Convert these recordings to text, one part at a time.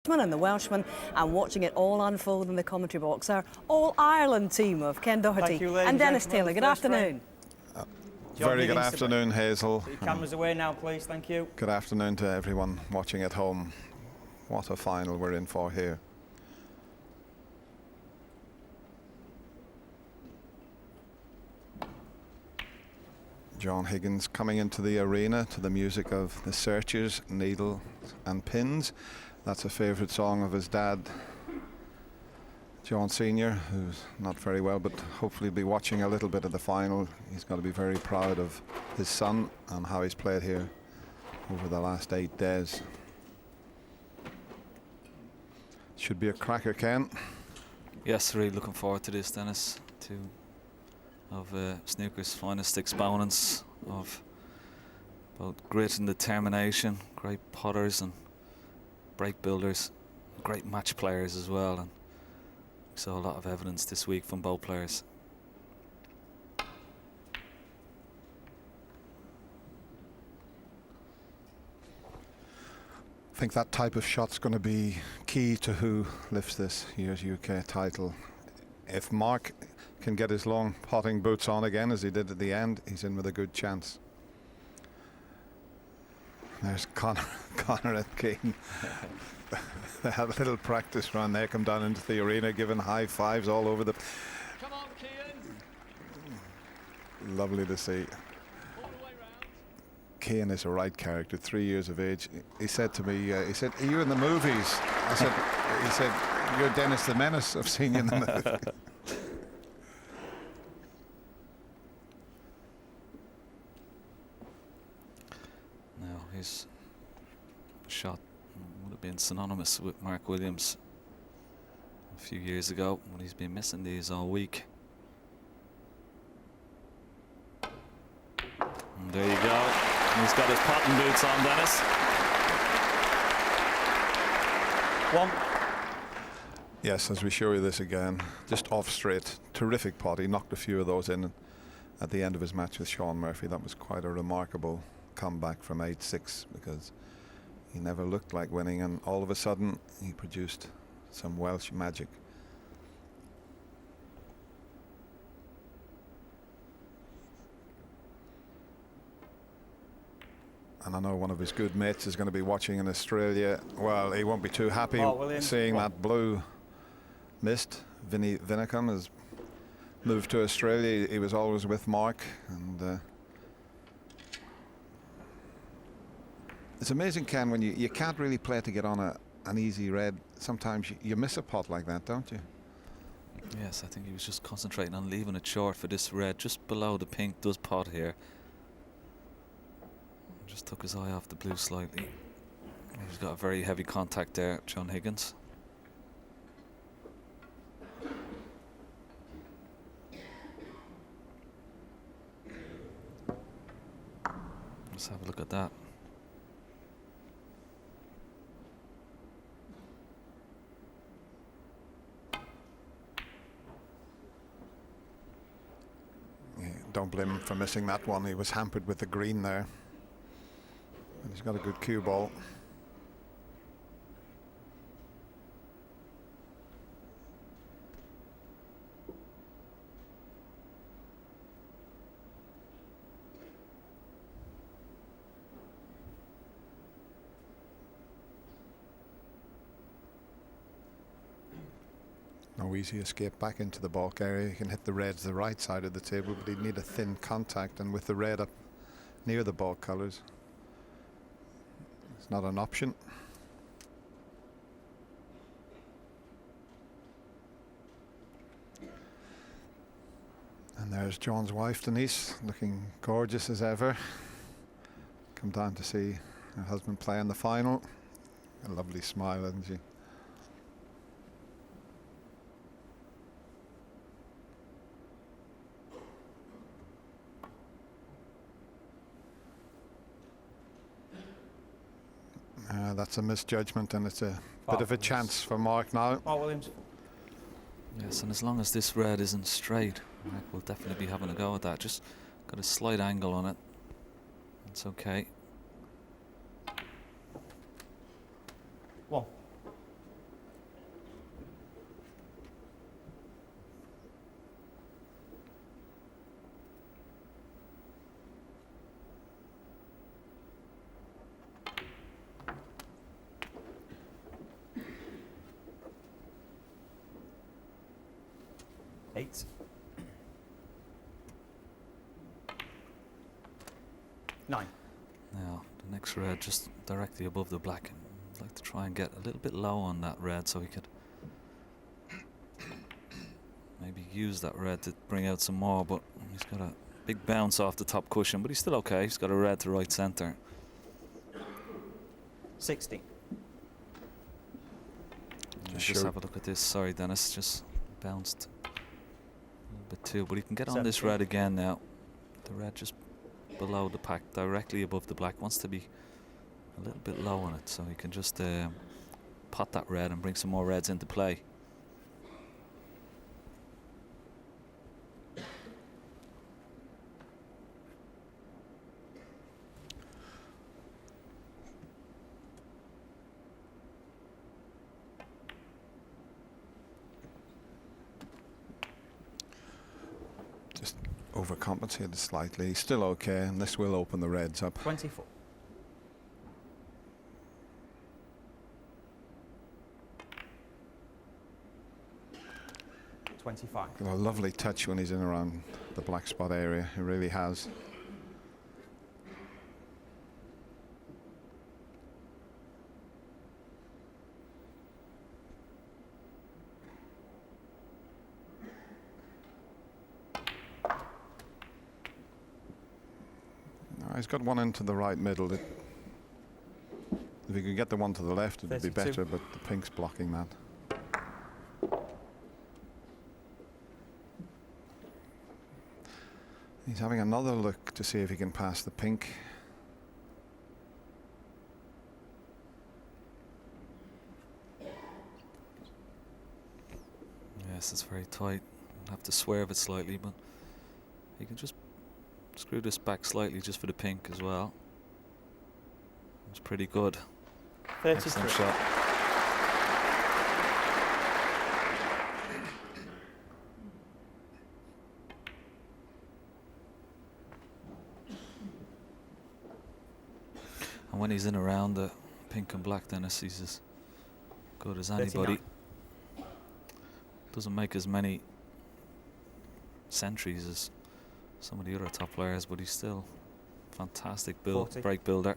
And the Welshman, and watching it all unfold in the commentary box, our All-Ireland team of Ken Doherty and Dennis Taylor. Good afternoon. Very good afternoon, Hazel. Put your cameras away now, please. Thank you. Good afternoon to everyone watching at home. What a final we're in for here. John Higgins coming into the arena to the music of the Searchers, Needle and Pins. That's a favourite song of his dad, John Sr., who's not very well, but hopefully be watching a little bit of the final. He's got to be very proud of his son and how he's played here over the last 8 days. Should be a cracker, Ken. Yes, really looking forward to this, Dennis. Two of snooker's finest exponents of both grit and determination, great putters and break builders, great match players as well, and we saw a lot of evidence this week from both players. I think that type of shot's going to be key to who lifts this year's UK title. If Mark can get his long potting boots on again as he did at the end, he's in with a good chance. There's Connor and Keane. They had a little practice run there, come down into the arena, giving high fives all over the... Come on, Keane. Lovely to see. All the way round. Keane is a right character, 3 years of age. He said to me, he said, "Are you in the movies?" He said, "You're Dennis the Menace. I've seen you in the movie." His shot would have been synonymous with Mark Williams a few years ago, but he's been missing these all week. And there you go. He's got his potting boots on, Dennis. One. Yes, as we show you this again, just off straight, terrific pot. He knocked a few of those in at the end of his match with Sean Murphy. That was quite a remarkable comeback from 8-6, because he never looked like winning, and all of a sudden he produced some Welsh magic. And I know one of his good mates is going to be watching in Australia. Well, he won't be too happy seeing that blue mist. Vinnie Vinicum has moved to Australia. He was always with Mark, and it's amazing, Ken, when you can't really play to get on an easy red. Sometimes you miss a pot like that, don't you? Yes, I think he was just concentrating on leaving it short for this red, just below the pink does pot here. Just took his eye off the blue slightly. He's got a very heavy contact there, John Higgins. Let's have a look at that. Don't blame him for missing that one. He was hampered with the green there. And he's got a good cue ball. No easy escape back into the balk area. He can hit the reds the right side of the table, but he'd need a thin contact, and with the red up near the balk colours, it's not an option. And there's John's wife, Denise, looking gorgeous as ever. Come down to see her husband play in the final. A lovely smile, isn't she? That's a misjudgment, and it's a bit of a chance for Mark now. Mark Williams. Yes, and as long as this red isn't straight, Mark will definitely be having a go at that. Just got a slight angle on it. It's okay. One. 8. Nine. Now, the next red just directly above the black. I'd like to try and get a little bit low on that red so he could maybe use that red to bring out some more, but he's got a big bounce off the top cushion, but he's still okay. He's got a red to right centre. 16. Just have a look at this. Sorry, Dennis, just bounced a little bit too, but he can get on this 17. red again now. The red just below the pack, directly above the black, wants to be a little bit low on it, so he can just pot that red and bring some more reds into play. Just overcompensated slightly. Still okay, and this will open the reds up. 24. $25. Got a lovely touch when he's in around the black spot area. He really has. He's got one into the right middle. If he could get the one to the left, it would be 32. better, but the pink's blocking that. He's having another look to see if he can pass the pink. Yes, it's very tight. I'll have to swerve it slightly, but he can just screw this back slightly just for the pink as well. It's pretty good. 33. Excellent shot. And when he's in around the pink and black, Dennis, he's as good as anybody. 39. Doesn't make as many centuries as some of the other top players, but he's still fantastic 40. break builder.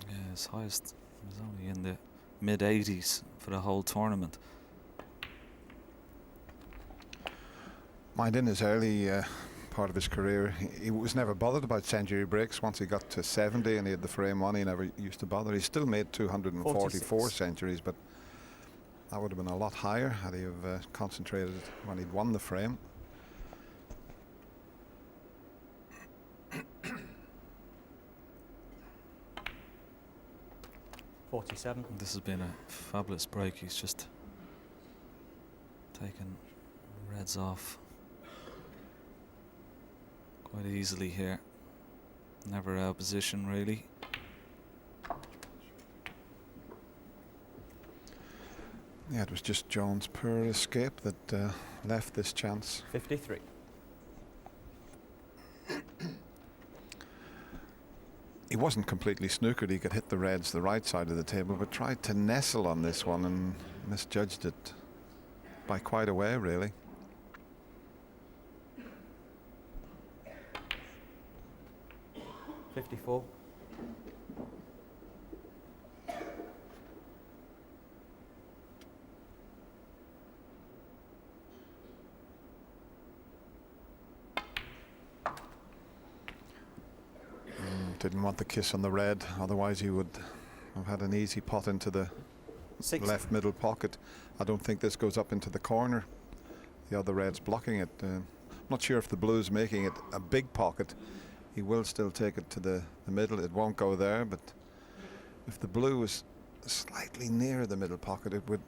Yeah, his highest was only in the mid-80s for the whole tournament. Mind in his early part of his career, he was never bothered about century breaks. Once he got to 70 and he had the frame on, he never used to bother. He still made 244 46. centuries, but that would have been a lot higher had he have concentrated when he'd won the frame. $47. This has been a fabulous break. He's just taken reds off quite easily here. Never out of position, really. Yeah, it was just Jones' poor escape that left this chance. 53. He wasn't completely snookered. He could hit the reds the right side of the table, but tried to nestle on this one and misjudged it by quite a way, really. $54. Didn't want the kiss on the red, otherwise he would have had an easy pot into the 60. left middle pocket. I don't think this goes up into the corner. The other red's blocking it. I'm not sure if the blue's making it a big pocket. He will still take it to the middle. It won't go there, but if the blue was slightly near the middle pocket, it would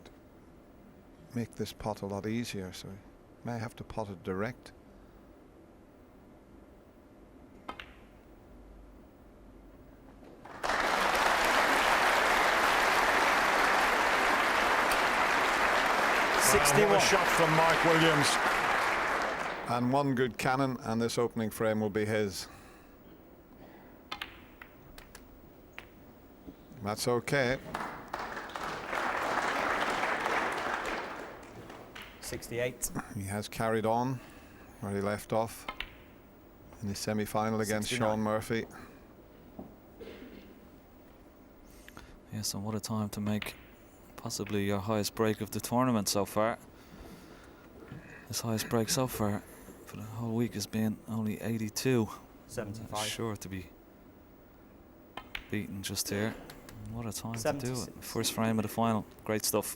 make this pot a lot easier. So he may have to pot it direct. What a shot from Mark Williams. And one good cannon, and this opening frame will be his. That's okay. 68. He has carried on where he left off in his semi-final against 69. Sean Murphy. Yes, and what a time to make possibly your highest break of the tournament so far. His highest break so far for the whole week has been only 82. 75. Sure to be beaten just here. What a time to do it. 76. First frame of the final. Great stuff.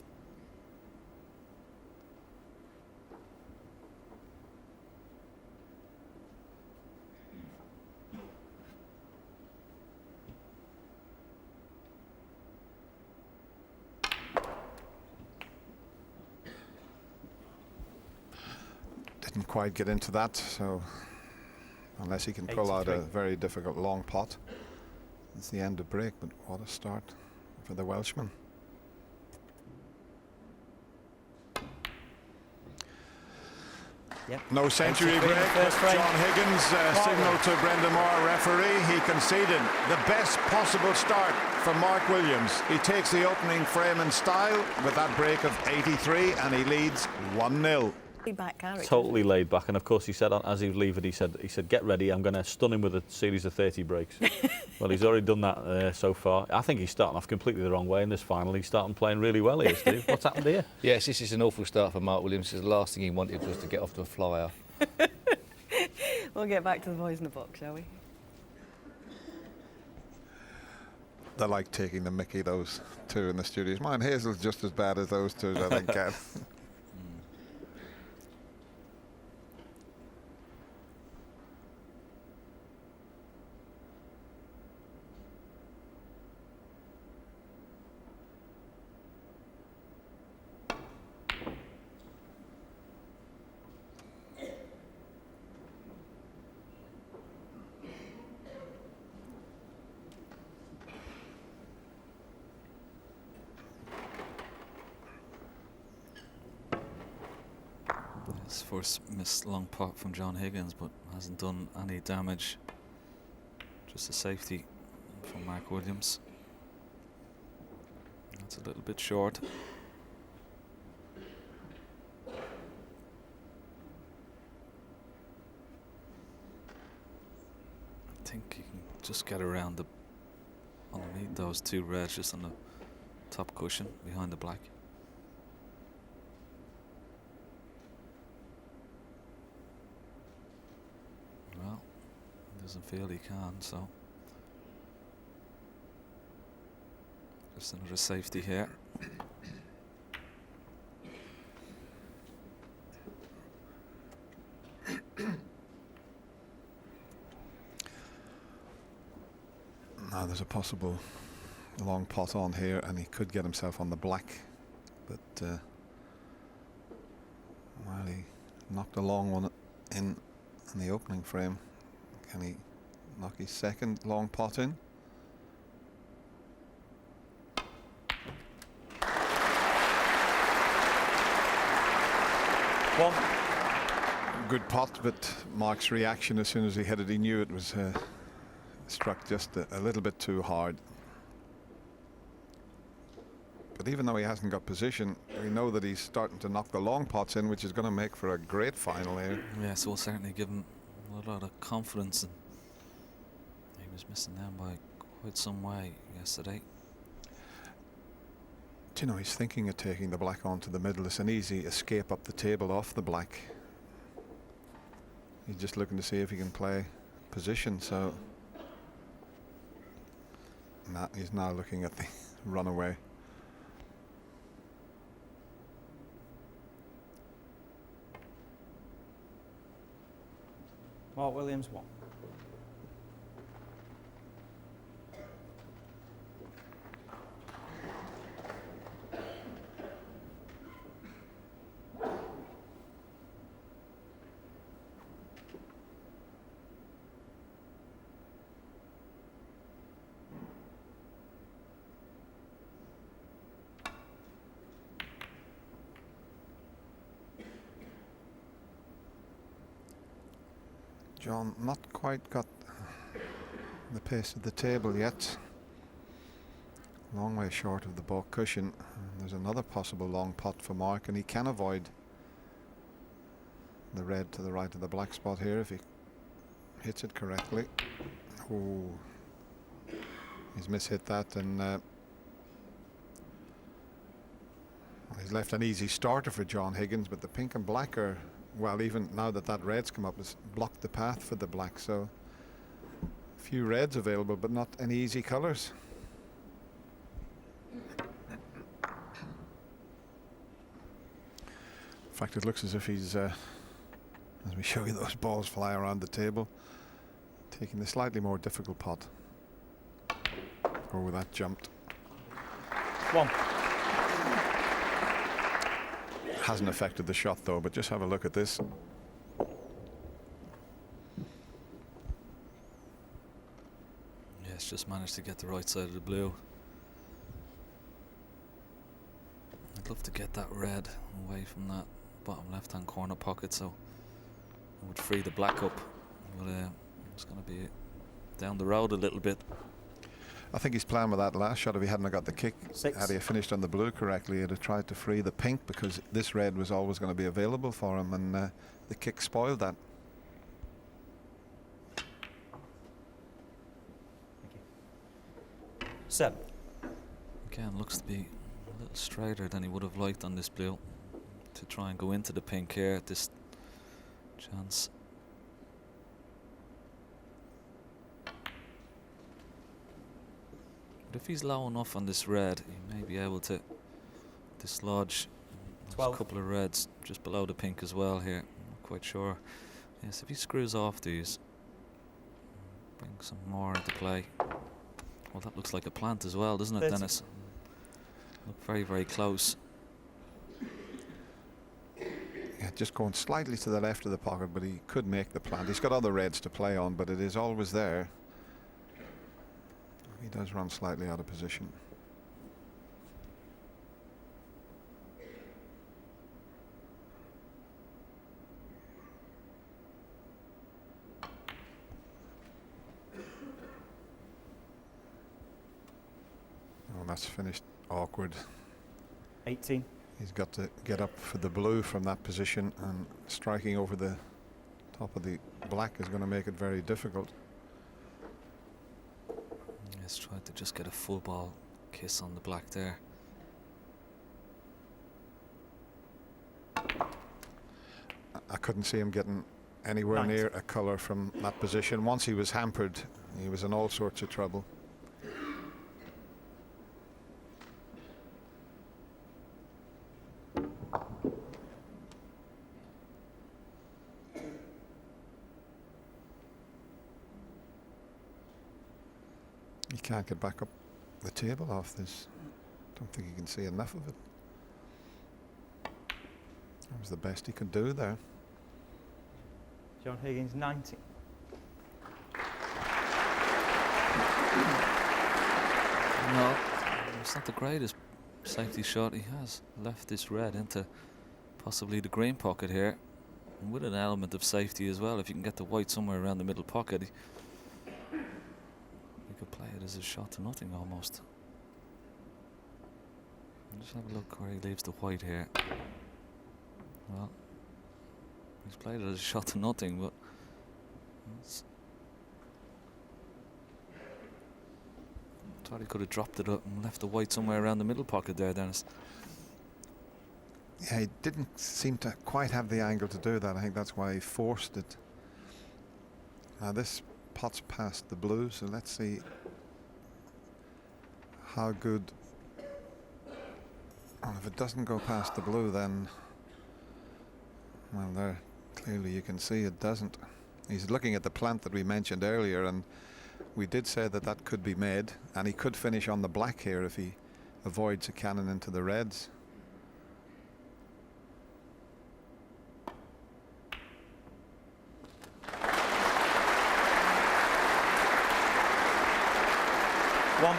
Didn't quite get into that, so unless he can pull out a 83. very difficult long pot, it's the end of break. But what a start for the Welshman. Yep. No century 83 break, in the but first frame. John Higgins signal to Brendan Moore, referee. He conceded the best possible start for Mark Williams. He takes the opening frame in style with that break of 83 and he leads 1-0. Back character. Totally laid back, and of course he said as he was leaving, he said get ready, I'm going to stun him with a series of 30 breaks. Well, he's already done that so far. I think he's starting off completely the wrong way in this final. He's starting playing really well here, Steve. What's happened here? Yes, this is an awful start for Mark Williams. The last thing he wanted was to get off to a flyer. We'll get back to the boys in the box, shall we? They like taking the mickey, those two in the studios. Mine Hazel's just as bad as those two, I think, Ken. His first missed long pot from John Higgins, but hasn't done any damage. Just a safety from Mark Williams. That's a little bit short. I think he can just get around the underneath those two reds, just on the top cushion behind the black. Well, he doesn't feel he can, so just another safety here. Now there's a possible long pot on here and he could get himself on the black, but while he knocked a long one in the opening frame, can he knock his second long pot in? One. Good pot, but Mark's reaction as soon as he hit it, he knew it was struck just a little bit too hard. But even though he hasn't got position, we know that he's starting to knock the long pots in, which is going to make for a great final here. Yes, will certainly give him a lot of confidence, and he was missing them by quite some way yesterday. Do you know, he's thinking of taking the black onto the middle. It's an easy escape up the table off the black. He's just looking to see if he can play position, so he's now looking at the runaway. Mark Williams, 1. John not quite got the pace of the table yet. Long way short of the baulk cushion. And there's another possible long pot for Mark, and he can avoid the red to the right of the black spot here if he hits it correctly. Oh, he's mishit that, and he's left an easy starter for John Higgins, but the pink and black are, well, even now that that red's come up, it's blocked the path for the black, so a few reds available, but not any easy colours. In fact, it looks as if he's, as we show you those balls fly around the table, taking the slightly more difficult pot. Oh, that jumped. 1. Hasn't affected the shot though, but just have a look at this. Yes, just managed to get the right side of the blue. I'd love to get that red away from that bottom left-hand corner pocket, so it would free the black up. But it's going to be down the road a little bit. I think he's playing with that last shot. If he hadn't got the kick, 6. had he finished on the blue correctly, he'd have tried to free the pink, because this red was always going to be available for him, and the kick spoiled that. 7. Again, looks to be a little straighter than he would have liked on this blue, to try and go into the pink here at this chance. But if he's low enough on this red, he may be able to dislodge a 12. couple of reds just below the pink as well here. I'm not quite sure. Yes, if he screws off these, bring some more into play. Well, that looks like a plant as well, doesn't it, 30. Dennis? Look very, very close. Yeah, just going slightly to the left of the pocket, but he could make the plant. He's got other reds to play on, but it is always there. He does run slightly out of position. Oh, that's finished awkward. 18. He's got to get up for the blue from that position, and striking over the top of the black is going to make it very difficult. Let's try to just get a full ball kiss on the black there. I couldn't see him getting anywhere 9. near a colour from that position. Once he was hampered, he was in all sorts of trouble. He can't get back up the table off this. Don't think he can see enough of it. That was the best he could do there. John Higgins, 19. No, it's not the greatest safety shot. He has left this red into possibly the green pocket here, and with an element of safety as well. If you can get the white somewhere around the middle pocket, you could play it as a shot to nothing almost. Just have a look where he leaves the white here. Well, he's played it as a shot to nothing, but thought he could have dropped it up and left the white somewhere around the middle pocket there, Dennis. Yeah, he didn't seem to quite have the angle to do that. I think that's why he forced it. Now this pot's past the blue, so let's see how good. Well, if it doesn't go past the blue, then, well, there clearly you can see it doesn't. He's looking at the plant that we mentioned earlier, and we did say that that could be made, and he could finish on the black here if he avoids a cannon into the reds. One.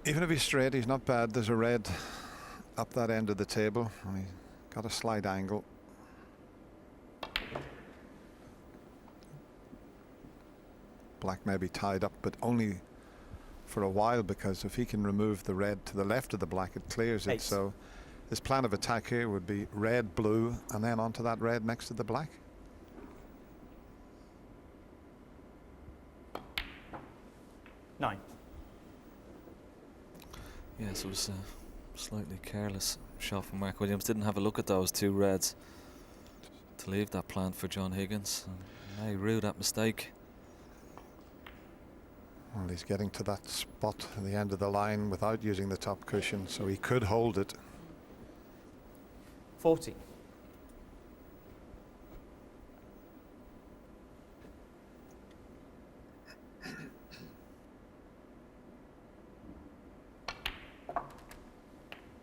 Even if he's straight, he's not bad. There's a red up that end of the table, and he's got a slight angle. Black may be tied up, but only for a while, because if he can remove the red to the left of the black, it clears it. Eight. So His plan of attack here would be red, blue, and then onto that red next to the black. Nine. Yes, it was a slightly careless shot from Mark Williams. Didn't have a look at those two reds to leave that plan for John Higgins. And he rue that mistake. Well, he's getting to that spot at the end of the line without using the top cushion, so he could hold it. 40.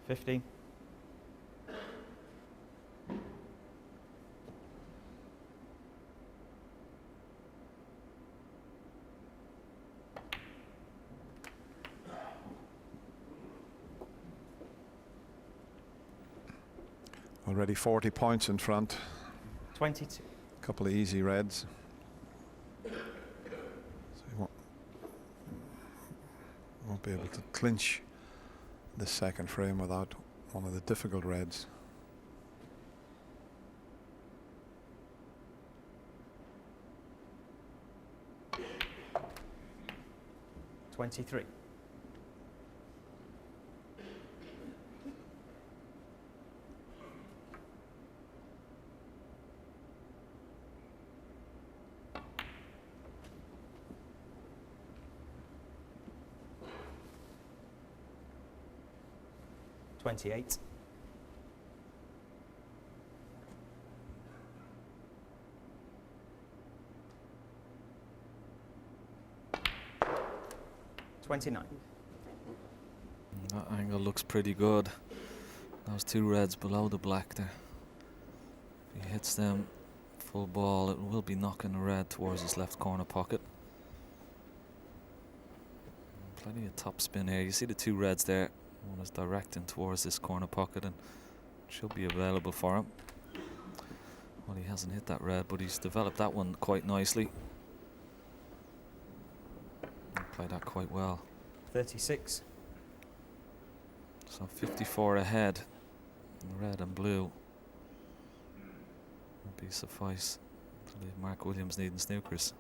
$15. Already 40 points in front. 22. A couple of easy reds. So he won't be able to clinch the second frame without one of the difficult reds. $23. $28. $29. That angle looks pretty good. Those two reds below the black there. If he hits them full ball, it will be knocking the red towards his left corner pocket. Plenty of top spin here. You see the two reds there. One is directing towards this corner pocket and should be available for him. Well, he hasn't hit that red, but he's developed that one quite nicely. Played that quite well. 36. So 54 ahead. Red and blue would be suffice to leave Mark Williams needing snookers.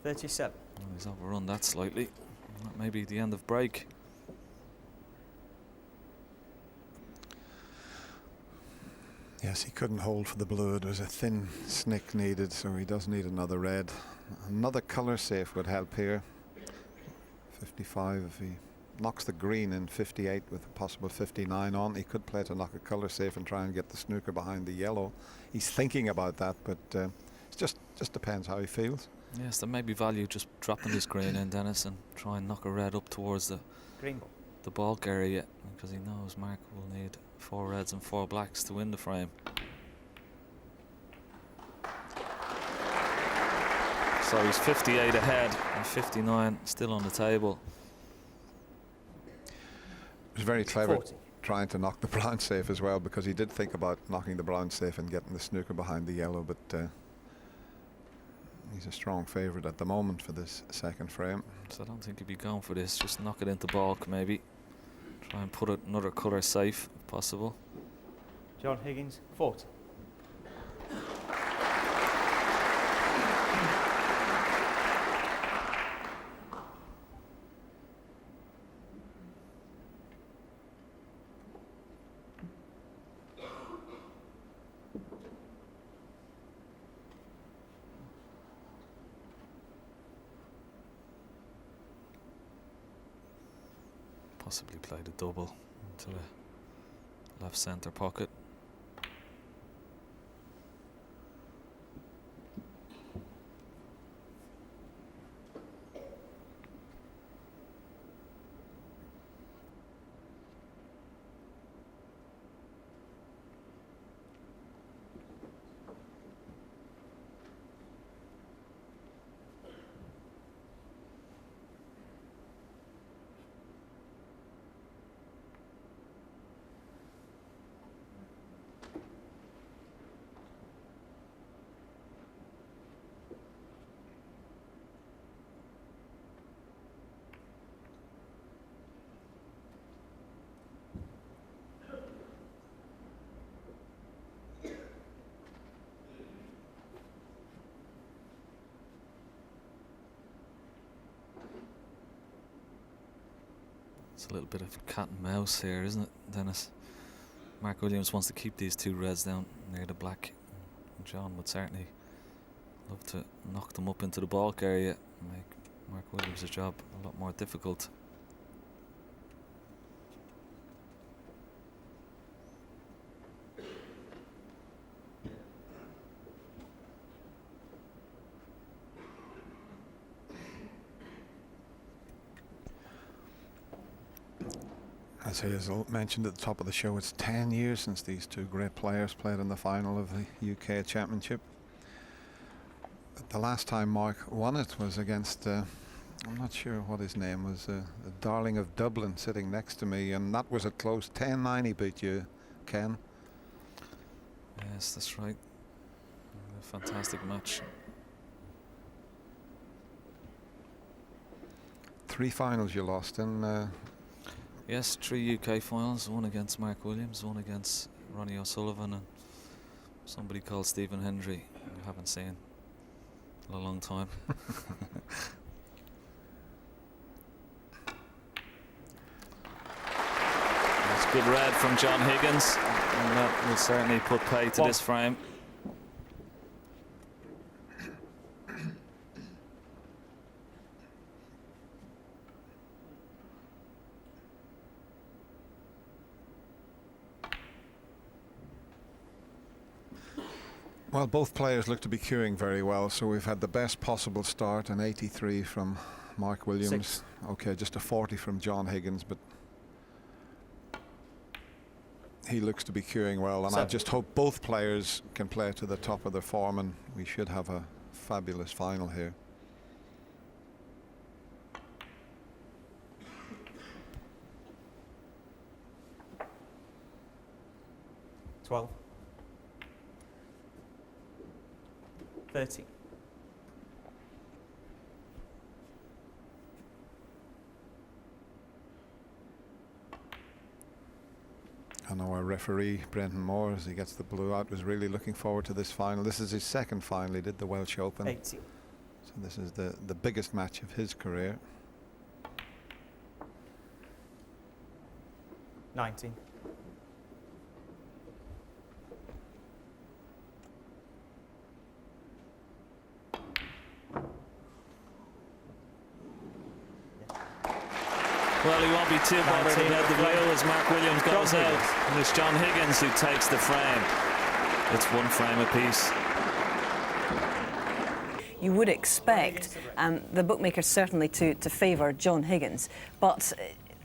37. Well, he's overrun that slightly. That may be the end of break. Yes, he couldn't hold for the blue. It was a thin snick needed, so he does need another red. Another colour safe would help here. 55 if he knocks the green in 58 with a possible 59 on. He could play to knock a colour safe and try and get the snooker behind the yellow. He's thinking about that, but it just depends how he feels. Yes, there may be value just dropping this green in, Dennis, and try and knock a red up towards Green ball. the bulk area, because he knows Mark will need 4 reds and 4 blacks to win the frame. So he's 58 ahead and 59 still on the table. It was very clever 40. trying to knock the brown safe as well, because he did think about knocking the brown safe and getting the snooker behind the yellow, but he's a strong favourite at the moment for this second frame. So I don't think he'd be going for this. Just knock it into bulk, maybe. Try and put it another colour safe if possible. John Higgins. 40. Possibly play the double into the left centre pocket. It's a little bit of cat and mouse here, isn't it, Dennis? Mark Williams wants to keep these two reds down near the black. John would certainly love to knock them up into the baulk area and make Mark Williams' job a lot more difficult. As he has mentioned at the top of the show, it's 10 years since these two great players played in the final of the UK Championship. The last time Mark won it was against, I'm not sure what his name was, a darling of Dublin sitting next to me, and that was a close 10-9 he beat you, Ken. Yes, that's right. A fantastic match. 3 finals you lost in. Yes, 3 UK finals, one against Mark Williams, one against Ronnie O'Sullivan, and somebody called Stephen Hendry, who I haven't seen in a long time. That's good red from John Higgins, and that will certainly put pay to this frame. Well, both players look to be queuing very well, so we've had the best possible start, an 83 from Mark Williams. 6. Okay, just a 40 from John Higgins, but he looks to be queuing well, and 7. I just hope both players can play to the top of their form, and we should have a fabulous final here. $12. 30. I know our referee, Brendan Moore, as he gets the blue out, was really looking forward to this final. This is his second final. He did the Welsh Open. 80. So this is the biggest match of his career. 90. Well, he won't be too bothered about the blue as Mark Williams goes out. And it's John Higgins who takes the frame. It's 1 frame apiece. You would expect the bookmakers certainly to favour John Higgins, but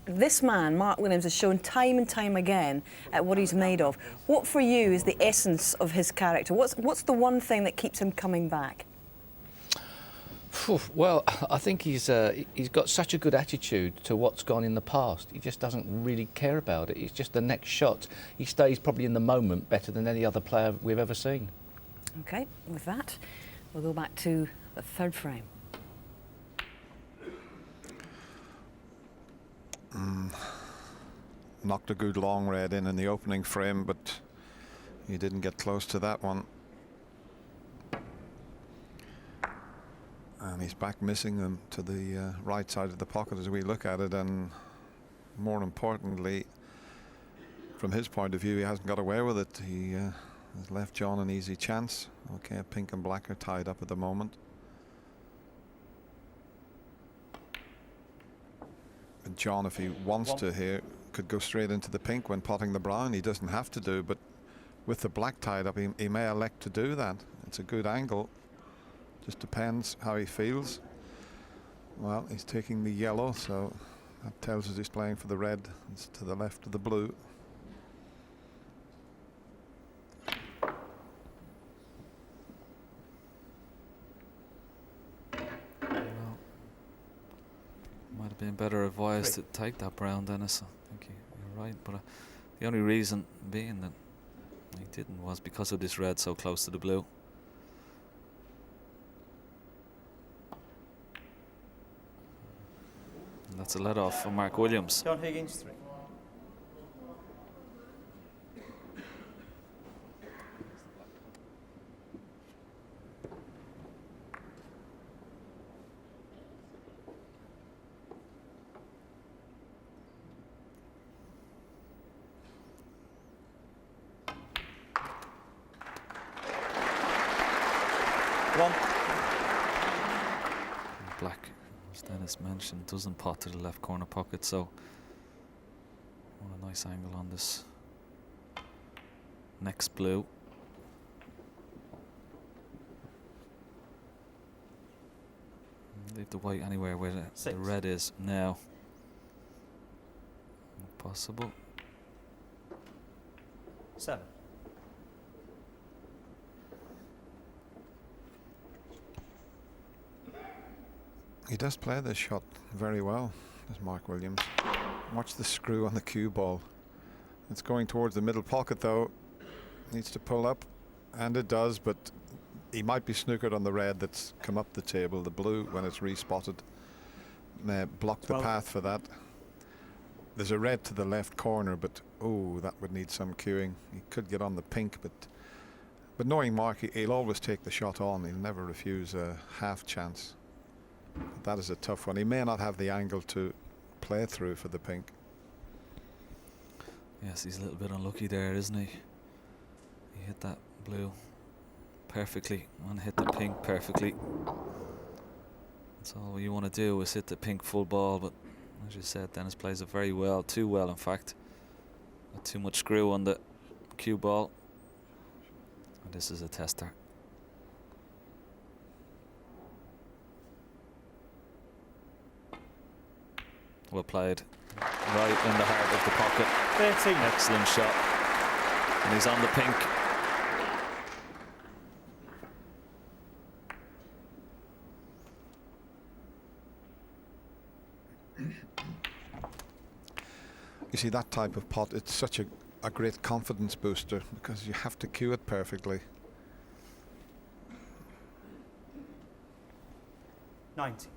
this man, Mark Williams, has shown time and time again what he's made of. What for you is the essence of his character? What's the one thing that keeps him coming back? Well, I think he's got such a good attitude to what's gone in the past. He just doesn't really care about it. It's just the next shot. He stays probably in the moment better than any other player we've ever seen. OK, with that, we'll go back to the 3rd frame. Knocked a good long red in the opening frame, but he didn't get close to that one. And he's back missing them to the right side of the pocket as we look at it, and more importantly, from his point of view, he hasn't got away with it. He has left John an easy chance. Okay, pink and black are tied up at the moment. And John, if he wants to here, could go straight into the pink when potting the brown. He doesn't have to do, but with the black tied up, he may elect to do that. It's a good angle. Just depends how he feels. Well, he's taking the yellow, so that tells us he's playing for the red. It's to the left of the blue. Well, might have been better advised to take that brown, Dennis. I think you're right, but the only reason being that he didn't was because of this red so close to the blue. And that's a let off for Mark Williams. John Higgins, 3. as mentioned, doesn't pot to the left corner pocket, so what a nice angle on this next blue. Leave the white anywhere where the Six. red is now. Possible. 7. He does play this shot very well, this Mark Williams. Watch the screw on the cue ball. It's going towards the middle pocket though. Needs to pull up, and it does, but he might be snookered on the red that's come up the table. The blue, when it's respotted, may block the 12. path for that. There's a red to the left corner, but oh, that would need some cueing. He could get on the pink, but knowing Mark, he'll always take the shot on. He'll never refuse a half chance. But that is a tough one. He may not have the angle to play through for the pink. Yes, he's a little bit unlucky there, isn't he? He hit that blue perfectly and hit the pink perfectly. That's all you want to do is hit the pink full ball, but as you said, Dennis plays it very well, too well in fact. Got too much screw on the cue ball. And this is a tester. Well played. Right in the heart of the pocket. 13. Excellent shot. And he's on the pink. You see, that type of pot, it's such a great confidence booster because you have to cue it perfectly. 90.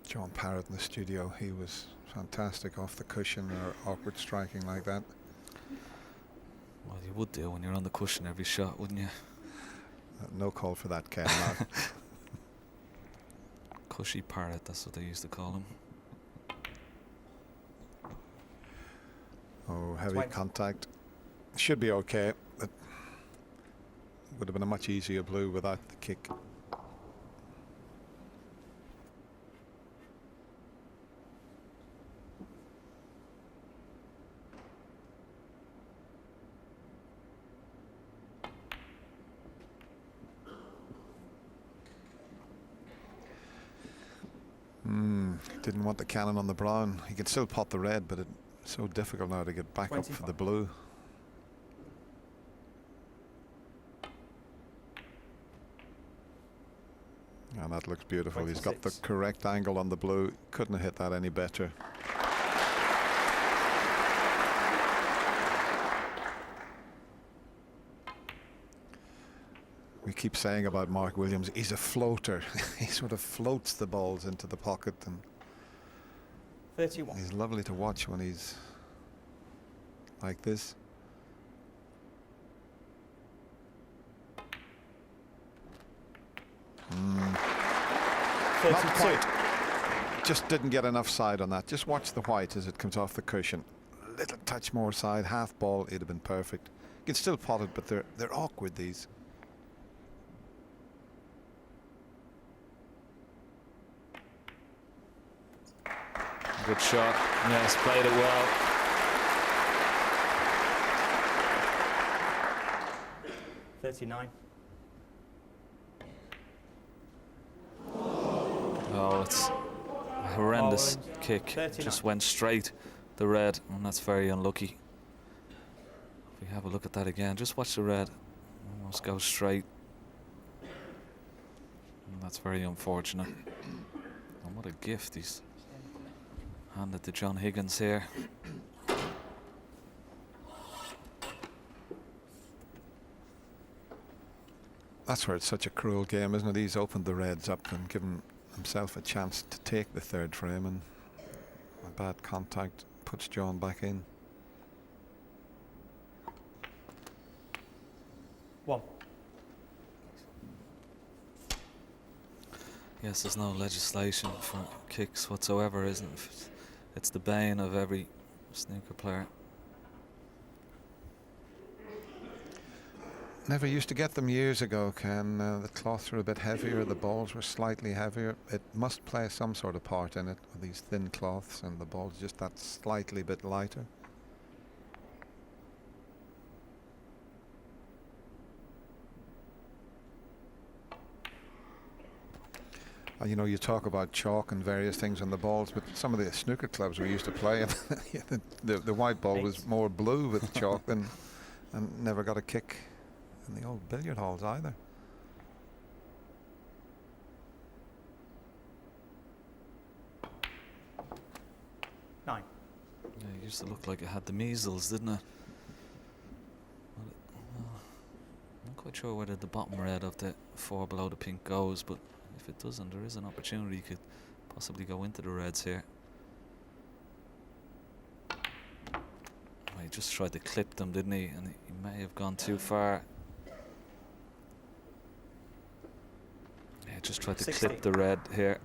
John Parrott in the studio, he was fantastic off the cushion or awkward striking like that. Well, you would do when you're on the cushion every shot, wouldn't you? No call for that, Ken. Cushy Parrot, that's what they used to call him. Oh, heavy 20. contact. Should be okay. It would have been a much easier blue without the kick. Didn't want the cannon on the brown. He could still pot the red, but it's so difficult now to get back up for the 25. blue. And that looks beautiful. He's got the 26. correct angle on the blue. Couldn't have hit that any better. We keep saying about Mark Williams, he's a floater. He sort of floats the balls into the pocket, and 31. he's lovely to watch when he's like this. Not 32. quite. Just didn't get enough side on that. Just watch the white as it comes off the cushion. A little touch more side, half ball, it'd have been perfect. You can still pot it, but they're awkward, these. Good shot. Yes, played it well. $39. Oh, it's a horrendous Orange. kick. 39. Just went straight the red, and that's very unlucky. If we have a look at that again, just watch the red. Almost go straight. And that's very unfortunate. And what a gift he's handed to John Higgins here. That's where it's such a cruel game, isn't it? He's opened the reds up and given himself a chance to take the third frame, and a bad contact puts John back in. 1. Yes, there's no legislation for kicks whatsoever, isn't it? It's the bane of every snooker player. Never used to get them years ago, Ken. The cloths were a bit heavier, the balls were slightly heavier. It must play some sort of part in it, with these thin cloths and the balls just that slightly bit lighter. You know, you talk about chalk and various things on the balls, but some of the snooker clubs we used to play, the white ball was more blue with chalk than, and never got a kick in the old billiard halls either. Nine. Yeah, it used to look like it had the measles, didn't it? I'm not quite sure whether the bottom red of the 4 below the pink goes, but if it doesn't, there is an opportunity you could possibly go into the reds here. He just tried to clip them, didn't he? And he may have gone too far. Yeah, just tried to 60. clip the red here.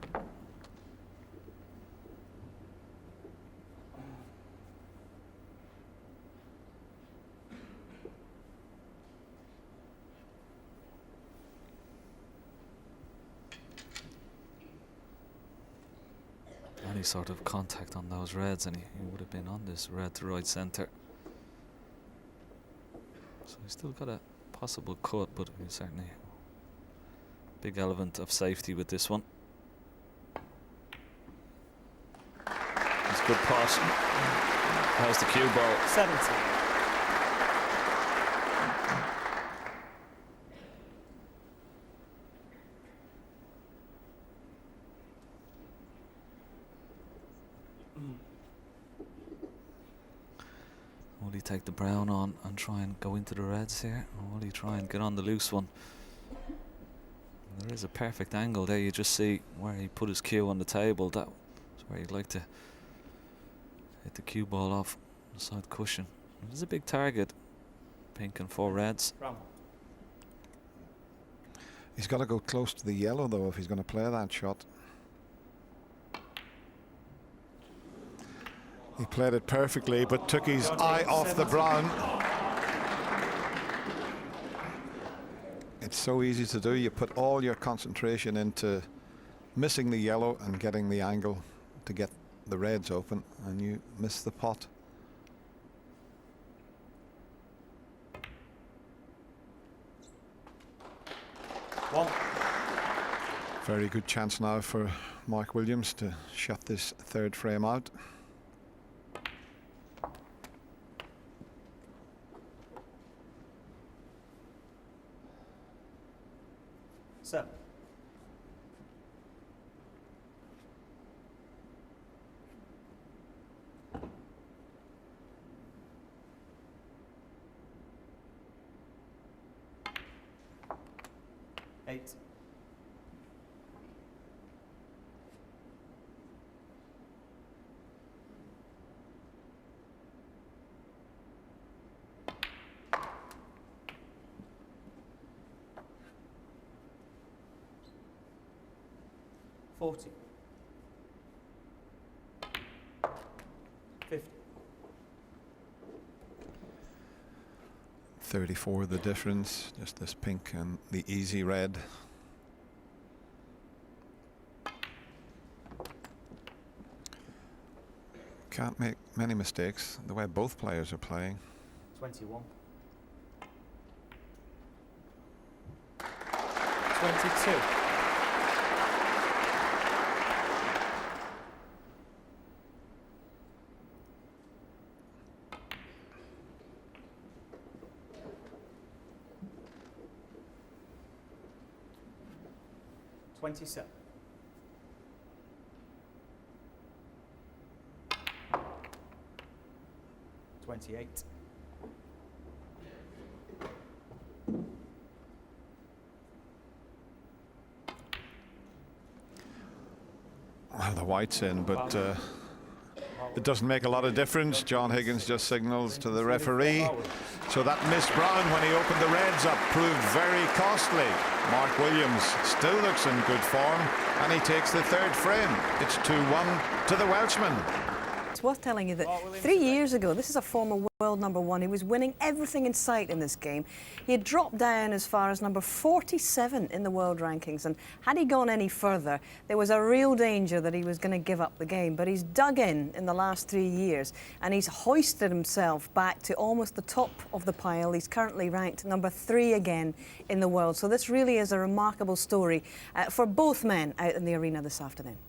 Any sort of contact on those reds and he would have been on this red to right centre. So he's still got a possible cut, but he's certainly big element of safety with this one. It's good pass. How's the cue ball? 70. Will he take the brown on and try and go into the reds here? Or will he try and get on the loose one? And there is a perfect angle there. You just see where he put his cue on the table. That's where he'd like to hit the cue ball off the side cushion. It is a big target. Pink and 4 reds. Brown. He's got to go close to the yellow though if he's going to play that shot. He played it perfectly, but took his eye off the brown. It's so easy to do. You put all your concentration into missing the yellow and getting the angle to get the reds open, and you miss the pot. One. Very good chance now for Mark Williams to shut this third frame out. Seven. Eight. Forty. 50. 34 the difference, just this pink and the easy red. Can't make many mistakes the way both players are playing. 21. 22. $27. 28. Well, the white's in, but it doesn't make a lot of difference. John Higgins just signals to the referee. So that missed brown when he opened the reds up proved very costly. Mark Williams still looks in good form, and he takes the third frame. It's 2-1 to the Welshman. It's worth telling you that 3 years ago, this is a former world number one. He was winning everything in sight in this game. He had dropped down as far as number 47 in the world rankings, and had he gone any further, there was a real danger that he was going to give up the game. But he's dug in the last 3 years, and he's hoisted himself back to almost the top of the pile. He's currently ranked number 3 again in the world. So this really is a remarkable story for both men out in the arena this afternoon.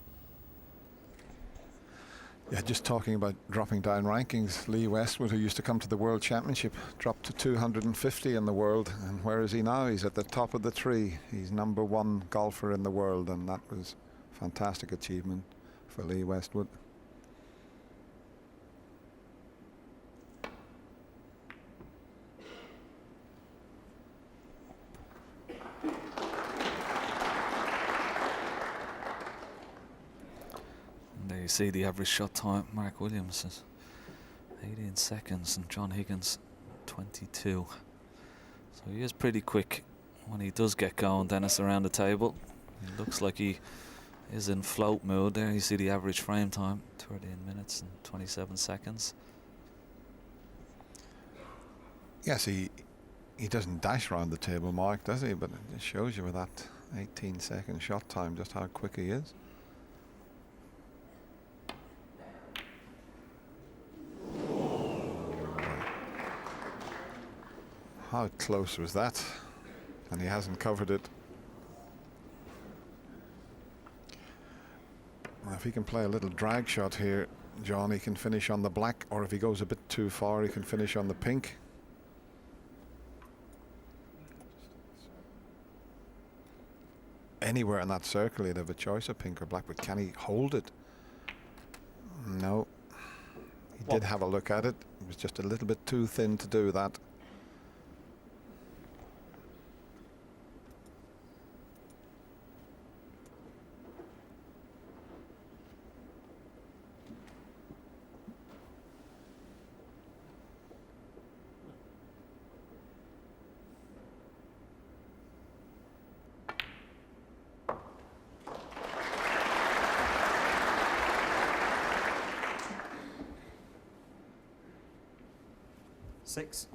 Yeah, just talking about dropping down rankings, Lee Westwood, who used to come to the World Championship, dropped to 250 in the world. And where is he now? He's at the top of the tree. He's number 1 golfer in the world, and that was a fantastic achievement for Lee Westwood. There you see the average shot time. Mark Williams is 18 seconds and John Higgins 22. So he is pretty quick when he does get going, Dennis, around the table. It looks like he is in float mode. There you see the average frame time, 13 minutes and 27 seconds. Yes, he doesn't dash around the table, Mark, does he? But it just shows you with that 18-second shot time just how quick he is. How close was that? And he hasn't covered it. Well, if he can play a little drag shot here, John, he can finish on the black, or if he goes a bit too far, he can finish on the pink. Anywhere in that circle, he'd have a choice of pink or black, but can he hold it? No. He did have a look at it. It was just a little bit too thin to do that. Six.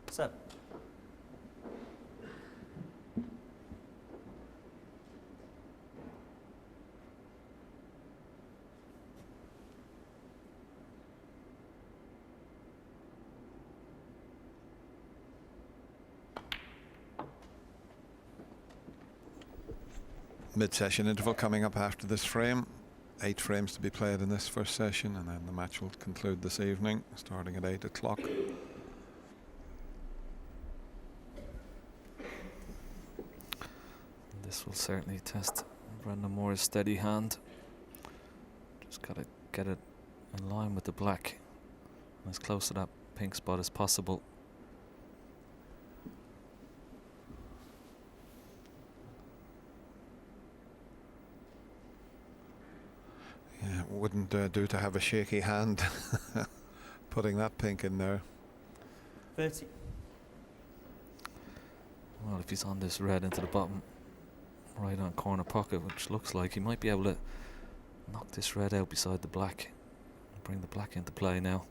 Seven. Mid-session interval coming up after this frame. 8 frames to be played in this first session, and then the match will conclude this evening, starting at 8 o'clock. This will certainly test Brendan Moore's steady hand. Just got to get it in line with the black, and as close to that pink spot as possible. Yeah, it wouldn't do to have a shaky hand putting that pink in there. 30. Well, if he's on this red into the bottom right hand corner pocket, which looks like he might be able to knock this red out beside the black and bring the black into play now.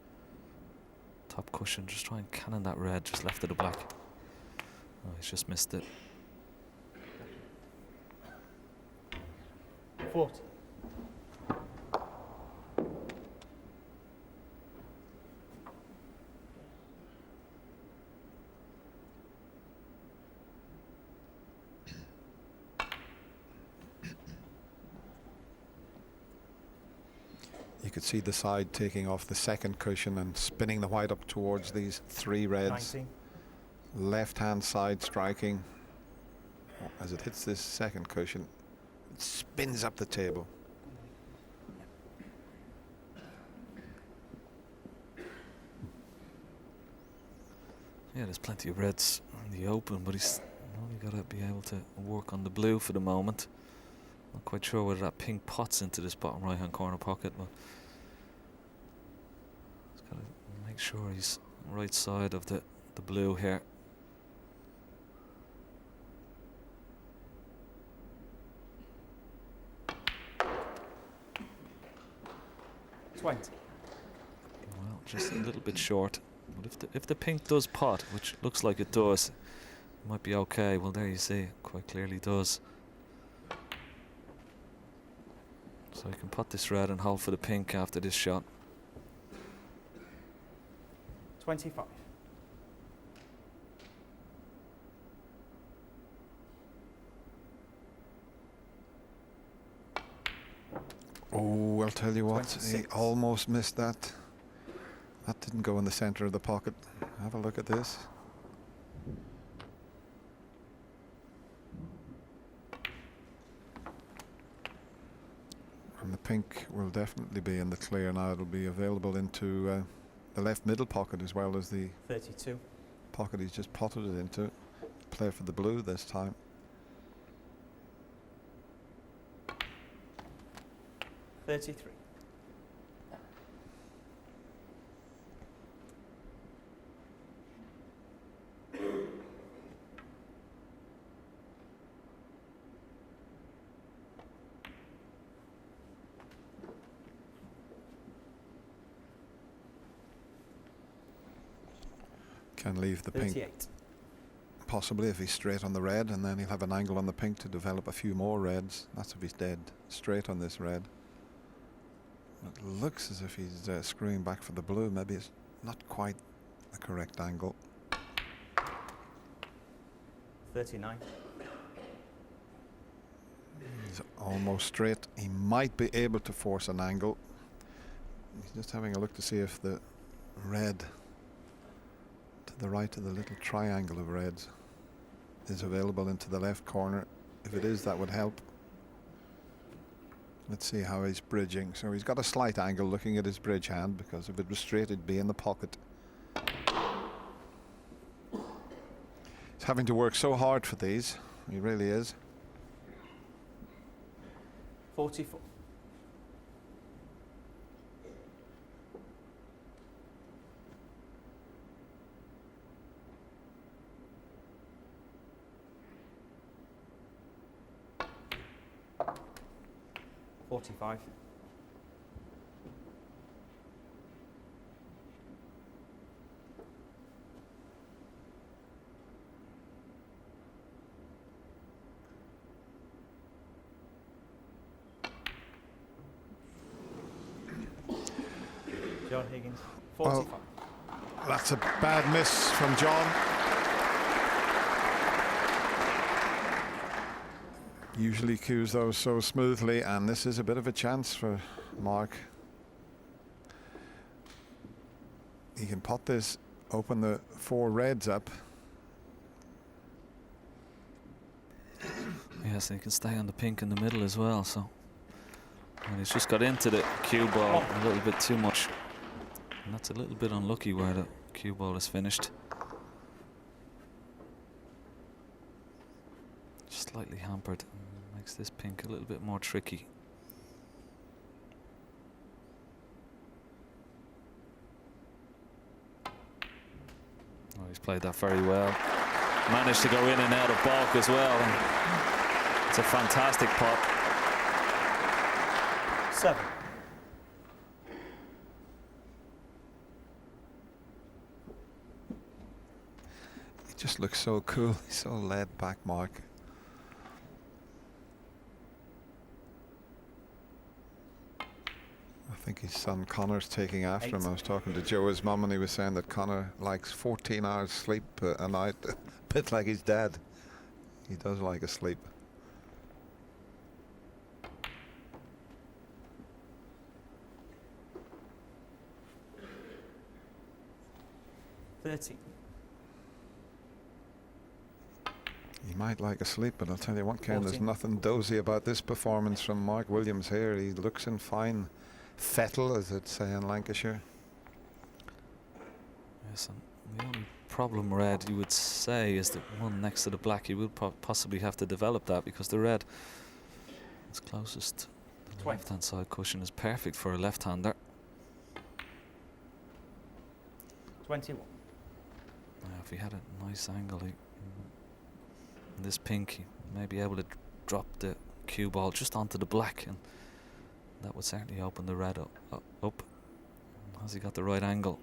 Top cushion, just try and cannon that red just left of the black. Oh, he's just missed it. 40. You could see the side taking off the second cushion and spinning the white up towards these 3 reds. 19. Left hand side striking. As it hits this second cushion, it spins up the table. Yeah, there's plenty of reds in the open, but he's only got to be able to work on the blue for the moment. Not quite sure whether that pink pots into this bottom right hand corner pocket, but he's got to Make sure he's right side of the blue here. 20. Well, just a little bit short. But if the pink does pot, which looks like it does, it might be okay. Well, there you see, it quite clearly does. So you can pot this red and hold for the pink after this shot. 25. Oh, I'll tell you what, he 26. almost missed that. That didn't go in the center of the pocket. Have a look at this. And the pink will definitely be in the clear now. It'll be available into the left middle pocket as well as the 32. pocket he's just potted it into. Play for the blue this time. 33. Can leave the pink 38. possibly if he's straight on the red, and then he'll have an angle on the pink to develop a few more reds. That's if he's dead straight on this red. It looks as if he's screwing back for the blue. Maybe it's not quite the correct angle. 39. He's almost straight. He might be able to force an angle. He's just having a look to see if the red to the right of the little triangle of reds is available into the left corner. If it is, that would help. Let's see how he's bridging. So he's got a slight angle looking at his bridge hand, because if it was straight it'd be in the pocket. He's having to work so hard for these. He really is. 44. $45. John Higgins. 45. That's a bad miss from John. Usually cues those so smoothly, and this is a bit of a chance for Mark. He can pot this, open the 4 reds up. Yes, and he can stay on the pink in the middle as well. So, and he's just got into the cue ball a little bit too much, and that's a little bit unlucky where the cue ball is finished. Slightly hampered, makes this pink a little bit more tricky. Oh, he's played that very well. Managed to go in and out of balk as well. And it's a fantastic pot. 7. He just looks so cool. He's so laid back, Mark. I think his son Connor's taking after him. I was talking to Joe's mum and he was saying that Connor likes 14 hours sleep a night, a bit like his dad. He does like a sleep. $30. He might like a sleep, but I'll tell you what, Ken, there's 14. nothing dozy about this performance from Mark Williams here. He looks in fine fettle, as they'd say in Lancashire. Yes, and the only problem red you would say is the one next to the black. You would possibly have to develop that, because the red is closest to the 20. left-hand side cushion is perfect for a left-hander. 21. If he had a nice angle, this pink, he may be able to drop the cue ball just onto the black, and that would certainly open the red up. Has he got the right angle?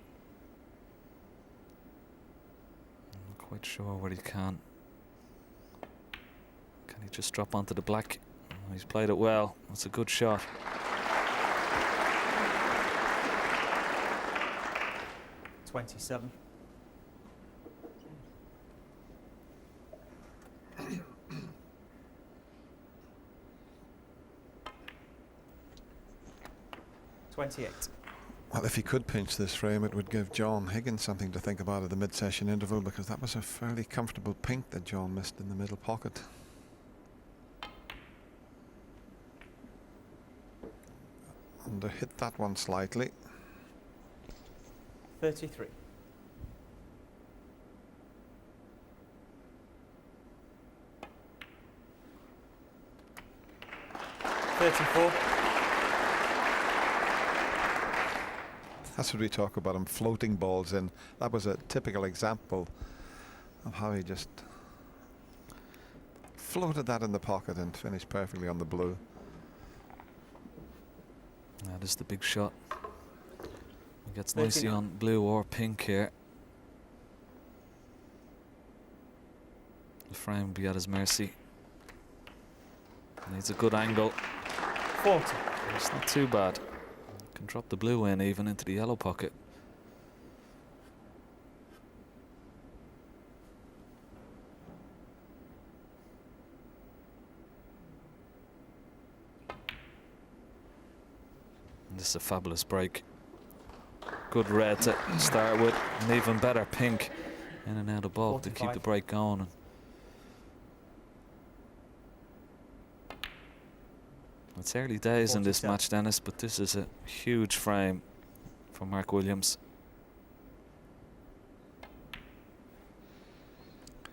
I'm not quite sure what he can. Can he just drop onto the black? Oh, he's played it well. That's a good shot. $27. $28. Well, if he could pinch this frame, it would give John Higgins something to think about at the mid-session interval, because that was a fairly comfortable pink that John missed in the middle pocket. And hit that one slightly. 33. $34. That's what we talk about him floating balls in. That was a typical example of how he just floated that in the pocket and finished perfectly on the blue. That is the big shot. He gets 39. nicely on blue or pink here. The frame will be at his mercy. Needs a good angle. 40. It's not too bad. Can drop the blue in even into the yellow pocket. And this is a fabulous break. Good red to start with, and even better pink in and out of ball to keep 45. the break going. It's early days in this 47. match, Dennis, but this is a huge frame for Mark Williams.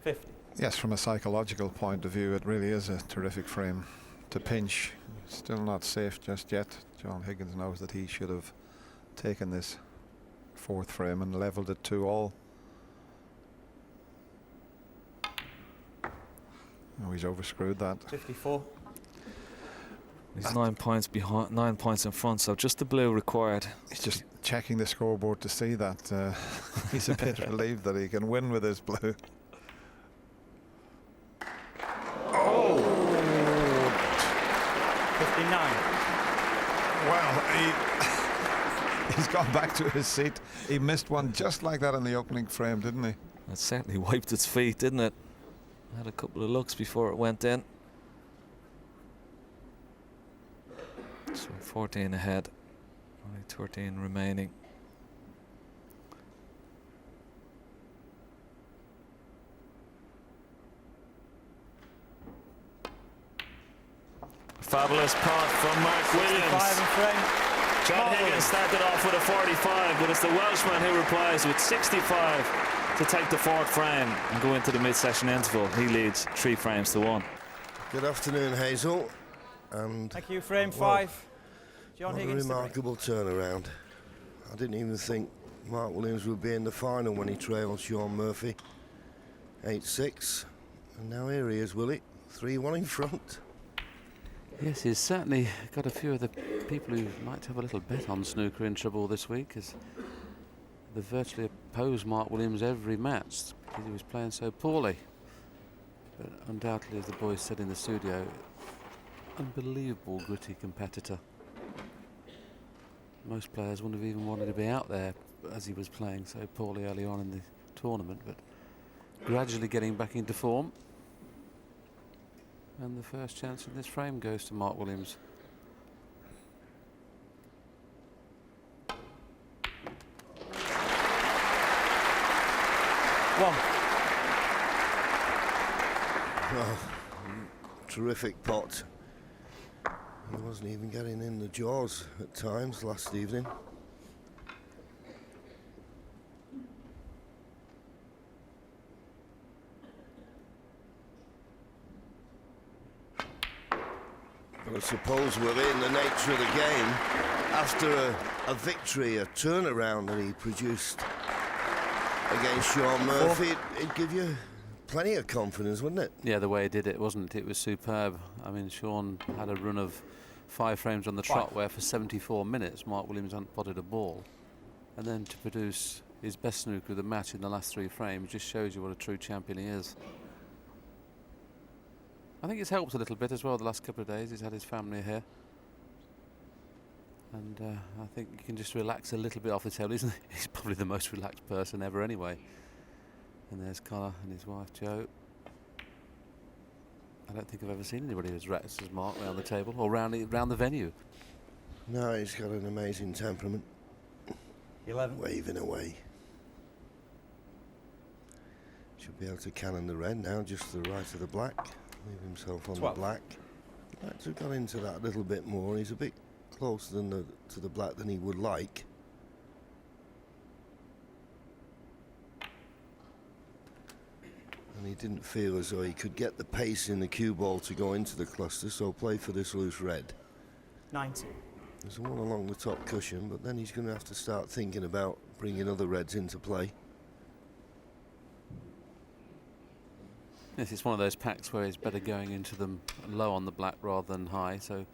50. Yes, from a psychological point of view, it really is a terrific frame to pinch. Still not safe just yet. John Higgins knows that he should have taken this fourth frame and levelled it 2-all. Oh, he's overscrewed that. 54. He's 9 points behind, 9 points in front, so just the blue required. He's just checking the scoreboard to see that. He's a bit relieved that he can win with his blue. Oh! 59. Well, he's gone back to his seat. He missed one just like that in the opening frame, didn't he? It certainly wiped its feet, didn't it? Had a couple of looks before it went in. So 14 ahead, only 13 remaining. Fabulous putt from Mark Williams. 65 in frame. John Higgins started off with a 45, but it's the Welshman who replies with 65 to take the fourth frame and go into the mid-session interval. He leads 3 frames to 1. Good afternoon, Hazel. And Thank you. Frame well, 5. John what Higgins. a remarkable turnaround. I didn't even think Mark Williams would be in the final when he trailed Sean Murphy 8-6. And now here he is, Willie. 3-1 in front. Yes, he's certainly got a few of the people who might have a little bet on snooker in trouble this week, as they virtually opposed Mark Williams every match because he was playing so poorly. But undoubtedly, as the boys said in the studio, unbelievable gritty competitor. Most players wouldn't have even wanted to be out there as he was playing so poorly early on in the tournament, but gradually getting back into form. And the first chance in this frame goes to Mark Williams. Oh, terrific pot. He wasn't even getting in the jaws at times last evening. But I suppose we're in the nature of the game. After a victory, a turnaround that he produced against Sean Murphy, it'd give you plenty of confidence, wouldn't it? Yeah, the way he did it, wasn't it? It was superb. I mean, Sean had a run of 5 frames on the trot where for 74 minutes Mark Williams hadn't potted a ball. And then to produce his best snooker of the match in the last 3 frames just shows you what a true champion he is. I think it's helped a little bit as well the last couple of days. He's had his family here. And I think you can just relax a little bit off the table, isn't he? He's probably the most relaxed person ever anyway. And there's Connor and his wife Jo. I don't think I've ever seen anybody as relaxed as Mark around the table or round the venue. No, he's got an amazing temperament. 11. Waving away. Should be able to cannon the red now, just to the right of the black. Leave himself on 12. the black. I'd like to have gone into that a little bit more. He's a bit closer to the black than he would like. And he didn't feel as though he could get the pace in the cue ball to go into the cluster, so play for this loose red. 19. There's one along the top cushion, but then he's going to have to start thinking about bringing other reds into play. Yes, it's one of those packs where it's better going into them low on the black rather than high, so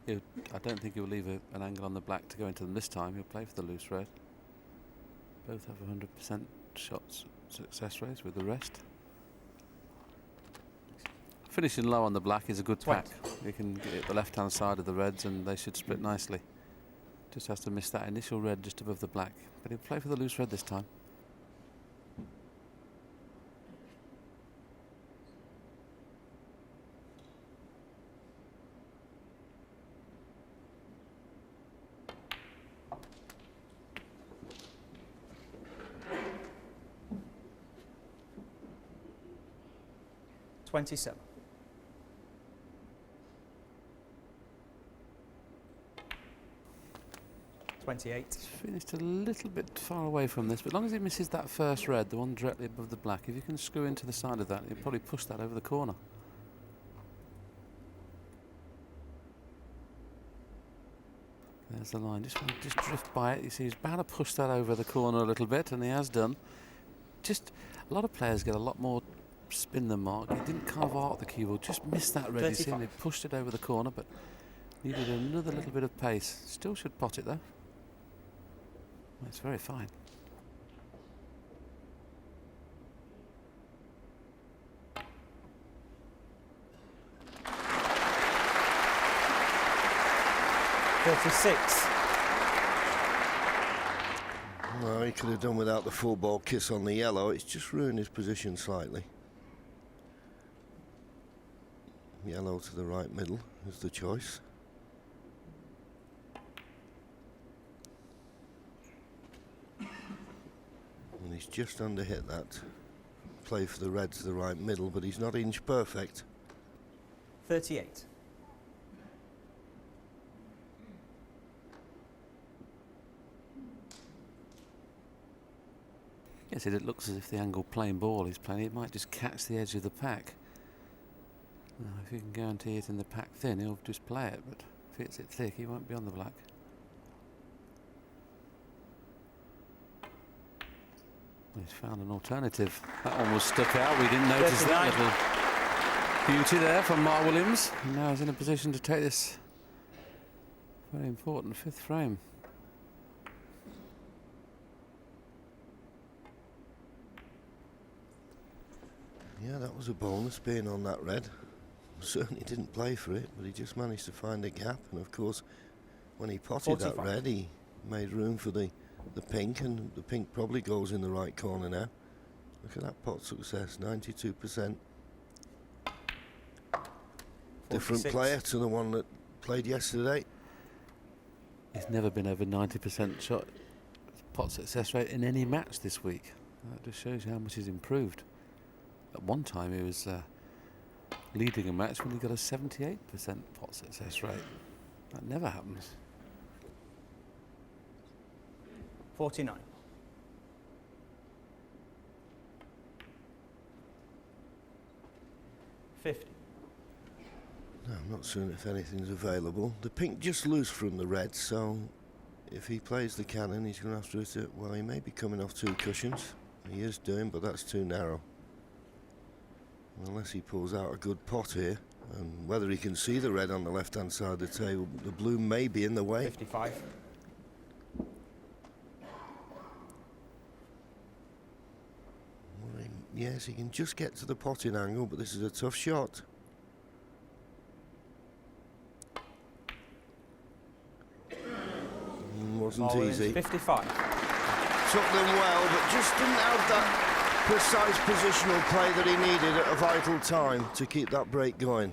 I don't think he'll leave an angle on the black to go into them this time. He'll play for the loose red. Both have 100% shots success rates with the rest. Finishing low on the black is a good pack. You can get it the left-hand side of the reds and they should split nicely. Just has to miss that initial red just above the black. But he'll play for the loose red this time. $27. 28. He's finished a little bit far away from this, but as long as he misses that first red, the one directly above the black, if you can screw into the side of that, he'll probably push that over the corner. There's the line. Just drift by it. You see, he's bound to push that over the corner a little bit, and he has done. Just a lot of players get a lot more spin than Mark. He didn't carve out the cue ball, just missed that red. You see, and he pushed it over the corner, but needed another little bit of pace. Still should pot it though. It's very fine. $36. No, he could have done without the full ball kiss on the yellow. It's just ruined his position slightly. Yellow to the right middle is the choice. And he's just under hit that. Play for the red to the right middle, but he's not inch perfect. 38. Yes, it looks as if the angle plain ball he's playing, it might just catch the edge of the pack. Now, if you can guarantee it in the pack thin, he'll just play it, but if he hits it thick, he won't be on the black. He's found an alternative. That one was stuck out. We didn't notice that little beauty there from Mark Williams. And now he's in a position to take this very important 5th frame. Yeah, that was a bonus being on that red. Certainly didn't play for it, but he just managed to find a gap. And of course, when he potted 45. that red, he made room for the pink, and the pink probably goes in the right corner now. Look at that pot success, 92%. Different 46. player to the one that played yesterday. He's never been over 90% shot pot success rate in any match this week. That just shows you how much he's improved. At one time he was leading a match when he got a 78% pot success rate. That never happens. 49. 50. No, I'm not certain if anything's available. The pink just loose from the red, so if he plays the cannon, he's going to have to hit it. Well, he may be coming off 2 cushions. He is doing, but that's too narrow. Unless he pulls out a good pot here, and whether he can see the red on the left-hand side of the table, the blue may be in the way. 55. Yes, he can just get to the potting angle, but this is a tough shot. Wasn't Mark Williams, easy. 55. Took them well, but just didn't have that precise positional play that he needed at a vital time to keep that break going.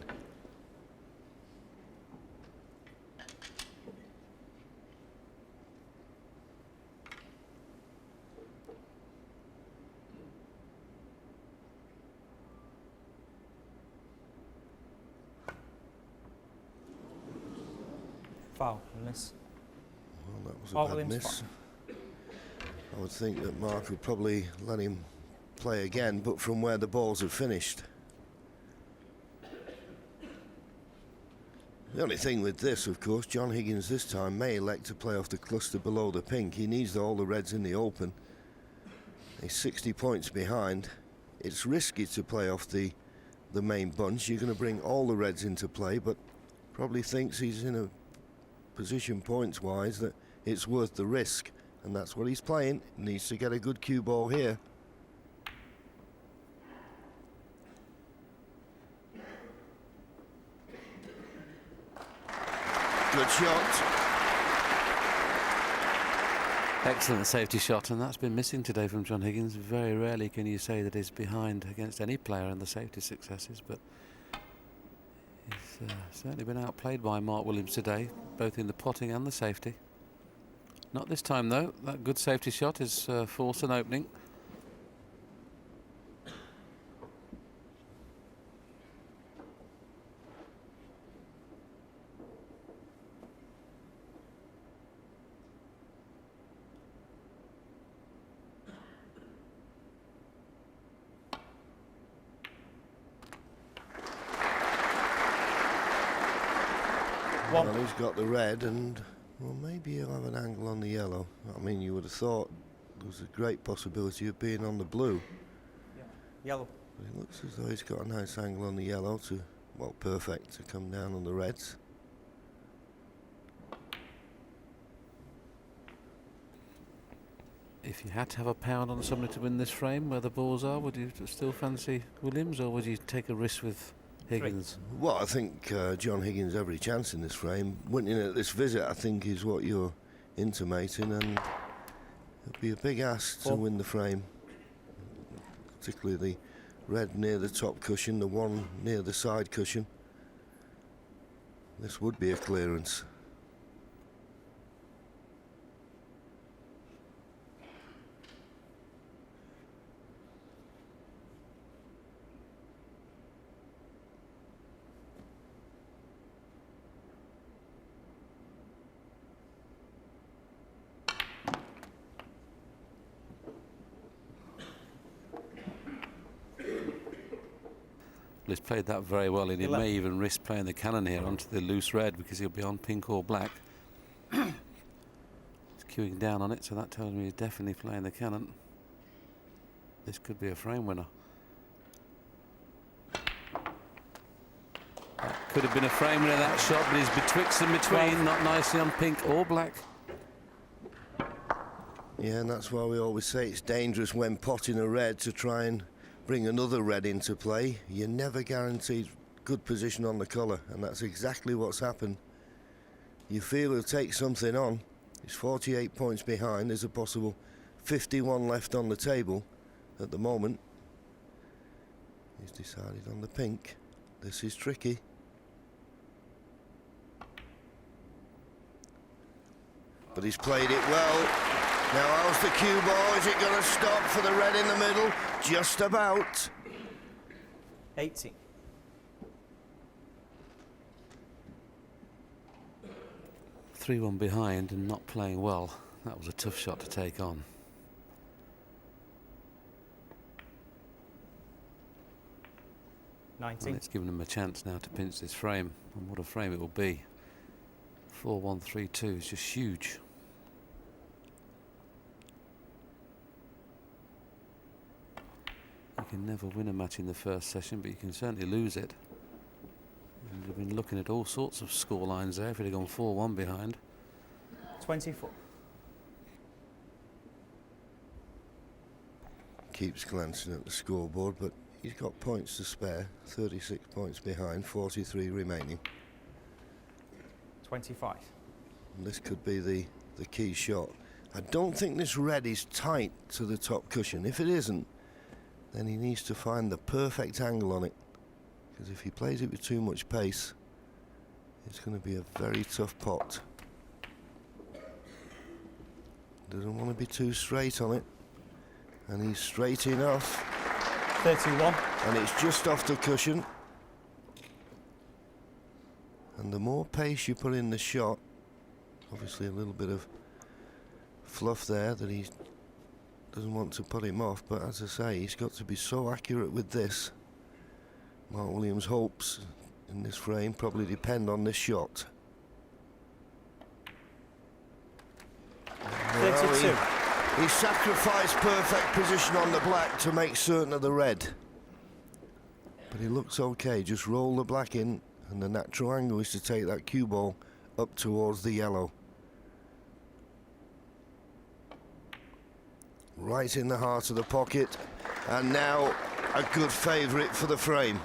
Foul, miss. Well, that was a Mark bad Williams, miss. I would think that Mark would probably let him play again, but from where the balls have finished. The only thing with this, of course, John Higgins this time may elect to play off the cluster below the pink. He needs all the reds in the open. He's 60 points behind. It's risky to play off the main bunch. You're going to bring all the reds into play, but probably thinks he's in a position points-wise that it's worth the risk. And that's what he's playing. Needs to get a good cue ball here. Good shot. Excellent safety shot, and that's been missing today from John Higgins. Very rarely can you say that he's behind against any player in the safety successes, but he's certainly been outplayed by Mark Williams today, both in the potting and the safety. Not this time though. That good safety shot is forced an opening. Well, he's got the red, and well, maybe he'll have an angle on the yellow. I mean, you would have thought there was a great possibility of being on the blue. Yellow. But it looks as though he's got a nice angle on the yellow to, well, perfect to come down on the reds. If you had to have a pound on somebody to win this frame where the balls are, would you still fancy Williams, or would you take a risk with Higgins? Well, I think John Higgins every chance in this frame. Winning at this visit, I think, is what you're intimating, and it'll be a big ask to win the frame. Particularly the red near the top cushion, the one near the side cushion. This would be a clearance. Well, he's played that very well, and he may even risk playing the cannon here onto the loose red because he'll be on pink or black. He's queuing down on it, so that tells me he's definitely playing the cannon. This could be a frame winner. That could have been a frame winner, that shot, but he's betwixt and between, not nicely on pink or black. Yeah, and that's why we always say it's dangerous when potting a red to try and bring another red into play. You're never guaranteed good position on the colour, and that's exactly what's happened. You feel he'll take something on. He's 48 points behind. There's a possible 51 left on the table at the moment. He's decided on the pink. This is tricky. But he's played it well. Now how's the cue ball? Is it going to stop for the red in the middle? Just about. 80. Three-one behind and not playing well. That was a tough shot to take on. Well, it's given him a chance now to pinch this frame, and what a frame it will be. 4-1-3-2 is just huge. can never win a match in the first session, but you can certainly lose it. And we've been looking at all sorts of score lines there if it had gone 4-1 behind. 24. Keeps glancing at the scoreboard, but he's got points to spare. 36 points behind, 43 remaining. 25. And this could be the key shot. I don't think this red is tight to the top cushion. If it isn't, then he needs to find the perfect angle on it. Because if he plays it with too much pace, it's going to be a very tough pot. Doesn't want to be too straight on it. And he's straight enough. 31. And it's just off the cushion. And the more pace you put in the shot, obviously a little bit of fluff there that he doesn't want to put him off, but as I say, he's got to be so accurate with this. Mark Williams' hopes in this frame probably depend on this shot. 32. He sacrificed perfect position on the black to make certain of the red. But he looks okay, just roll the black in, and the natural angle is to take that cue ball up towards the yellow. Right in the heart of the pocket, and now a good favourite for the frame.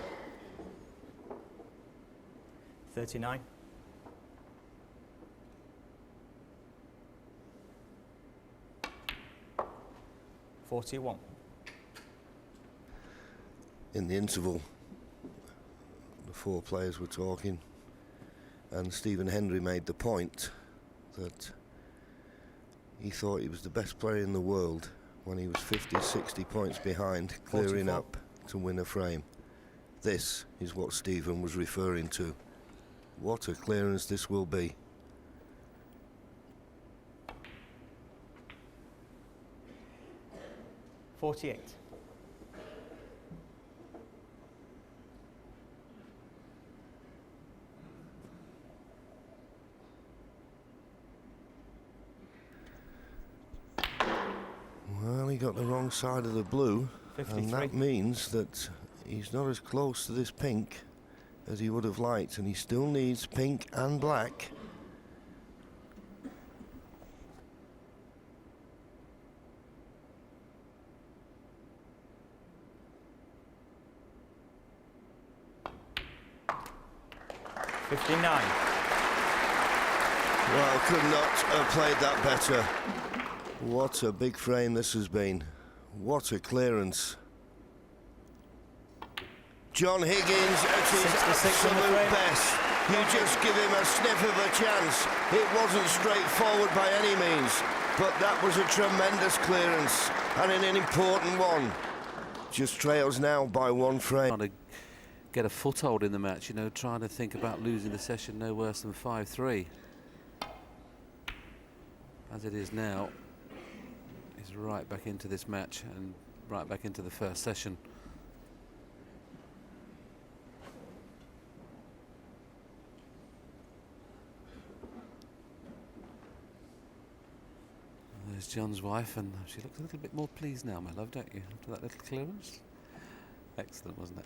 39. $41. In the interval, the four players were talking, and Stephen Hendry made the point that he thought he was the best player in the world when he was 50, 60 points behind, clearing 44. up to win a frame. This is what Stephen was referring to. What a clearance this will be. $48. Well, he got the wrong side of the blue, 53. and that means that he's not as close to this pink as he would have liked, and he still needs pink and black. $59. Well, could not have played that better. What a big frame this has been. What a clearance. John Higgins at his 66 on the absolute frame. best. You just give him a sniff of a chance. It wasn't straightforward by any means, but that was a tremendous clearance and an important one. Just trails now by one frame. Trying to get a foothold in the match, you know, trying to think about losing the session no worse than 5-3. As it is now, he's right back into this match and right back into the first session. There's John's wife, and she looks a little bit more pleased now, my love, don't you, after that little clearance? Excellent, wasn't it?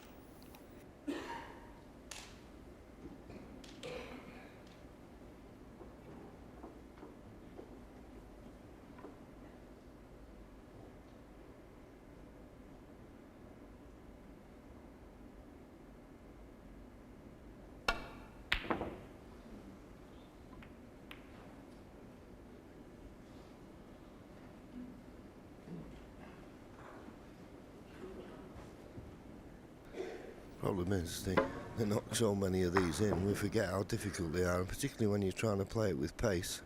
Problem is, they knock so many of these in, we forget how difficult they are, and particularly when you're trying to play it with pace.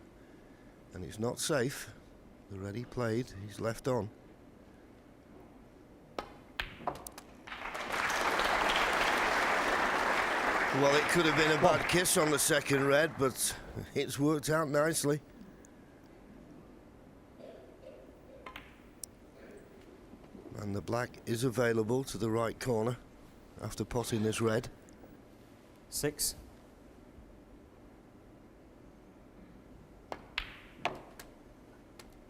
And it's not safe. The red he played, he's left on. Well, it could have been a bad kiss on the second red, but it's worked out nicely. And the black is available to the right corner after potting this red. 6.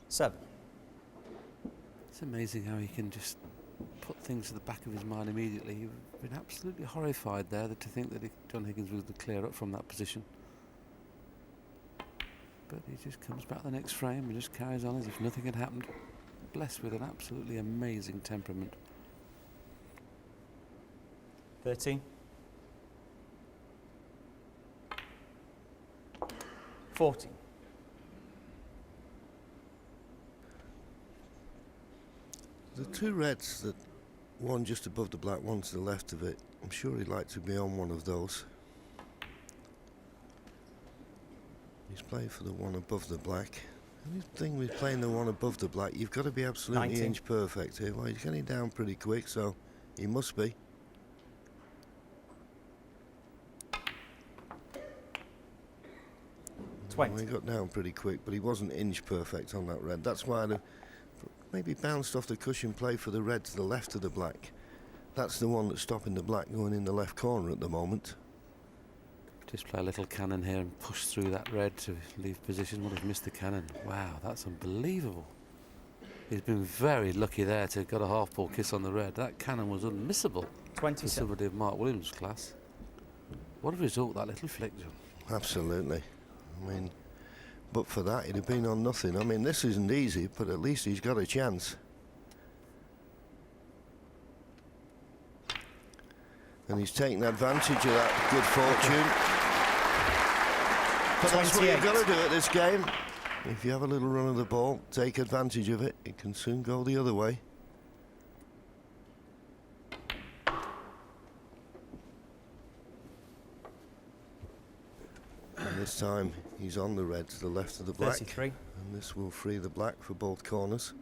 $7. It's amazing how he can just put things to the back of his mind immediately. He would have been absolutely horrified there to think that John Higgins was to clear up from that position. But he just comes back the next frame and just carries on as if nothing had happened. Blessed with an absolutely amazing temperament. 13. 14. The two reds, that one just above the black, one to the left of it, I'm sure he'd like to be on one of those. He's playing for the one above the black. And the thing with playing the one above the black, you've got to be absolutely 19. inch perfect here. Well, he's getting down pretty quick, so he must be. Well, he got down pretty quick, but he wasn't inch perfect on that red. That's why I'd maybe bounced off the cushion play for the red to the left of the black. That's the one that's stopping the black going in the left corner at the moment. Just play a little cannon here and push through that red to leave position. Would have missed the cannon. Wow, that's unbelievable. He's been very lucky there to get a half ball kiss on the red. That cannon was unmissable for somebody of Mark Williams' class. What a result, that little flick, John. Absolutely. I mean, but for that, he'd have been on nothing. I mean, this isn't easy, but at least he's got a chance. And he's taking advantage of that good fortune. But that's what you've got to do at this game. If you have a little run of the ball, take advantage of it. It can soon go the other way. And this time he's on the red to the left of the black. 33. And this will free the black for both corners.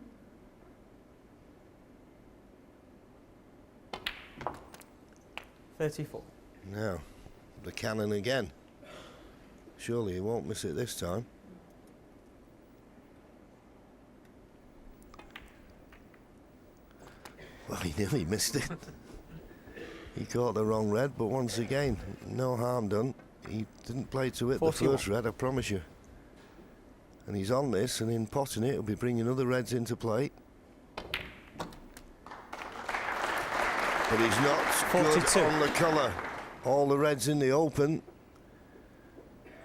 $34. Now, the cannon again. Surely he won't miss it this time. Well, he nearly missed it. He caught the wrong red, but once again, no harm done. He didn't play to it 41. the first red, I promise you. And he's on this, and in potting it, he'll be bringing other reds into play. But he's not 42. good on the colour. All the reds in the open.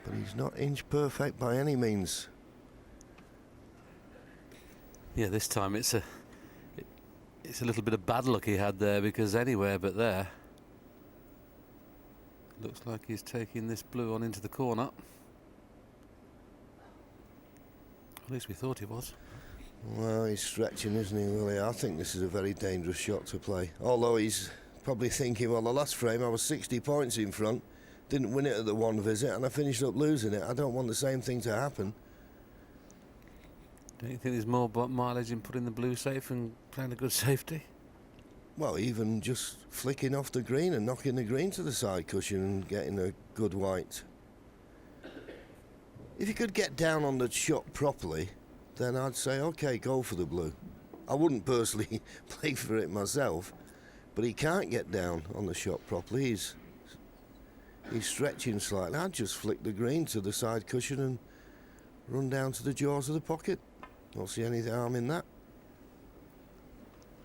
But he's not inch perfect by any means. Yeah, this time it's a little bit of bad luck he had there, because anywhere but there. Looks like he's taking this blue on into the corner. At least we thought he was. Well, he's stretching, isn't he, Willie? I think this is a very dangerous shot to play. Although he's probably thinking, well, the last frame I was 60 points in front, didn't win it at the one visit, and I finished up losing it. I don't want the same thing to happen. Don't you think there's more mileage in putting the blue safe and playing a good safety? Well, even just flicking off the green and knocking the green to the side cushion and getting a good white. If you could get down on the shot properly, then I'd say, OK, go for the blue. I wouldn't personally play for it myself, but he can't get down on the shot properly. He's stretching slightly. I'd just flick the green to the side cushion and run down to the jaws of the pocket. Don't see any harm in that.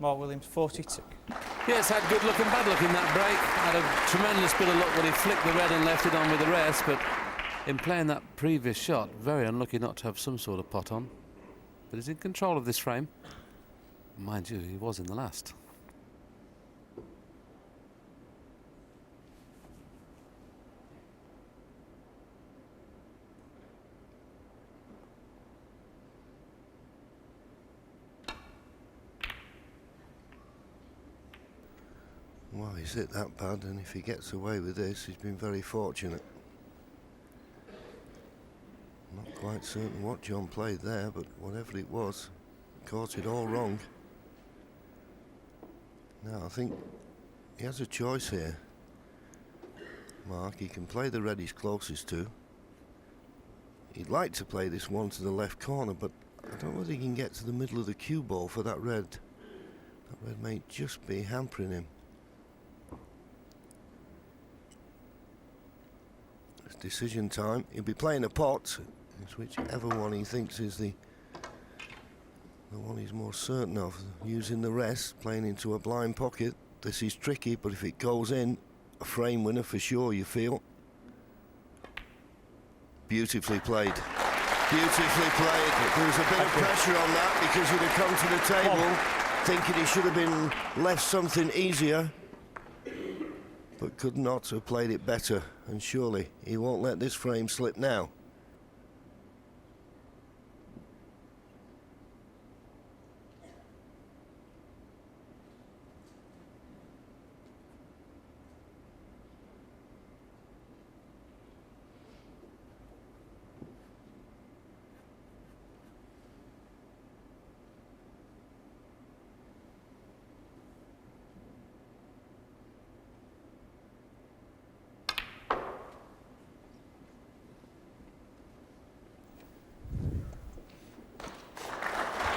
Mark Williams, 42. Yes, had good luck and bad luck in that break. Had a tremendous bit of luck when he flicked the red and left it on with the rest, but in playing that previous shot, very unlucky not to have some sort of pot on. But he's in control of this frame. Mind you, he was in the last. Well, he's hit that bad, and if he gets away with this, he's been very fortunate. Not quite certain what John played there, but whatever it was, caught it all wrong. Now, I think he has a choice here. Mark, he can play the red he's closest to. He'd like to play this one to the left corner, but I don't know whether he can get to the middle of the cue ball for that red. That red may just be hampering him. It's decision time. He'll be playing a pot. It's whichever one he thinks is the the one he's more certain of, using the rest, playing into a blind pocket. This is tricky, but if it goes in, a frame winner for sure, you feel. Beautifully played. Beautifully played. There was a bit of pressure on that because he'd have come to the table thinking he should have been left something easier, but could not have played it better, and surely he won't let this frame slip now.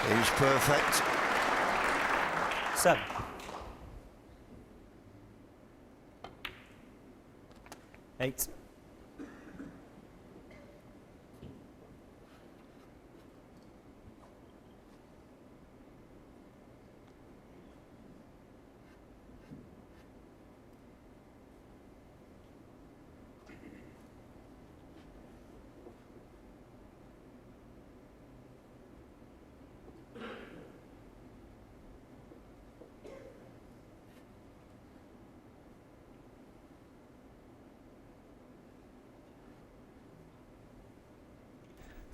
He's perfect. 7. Eight.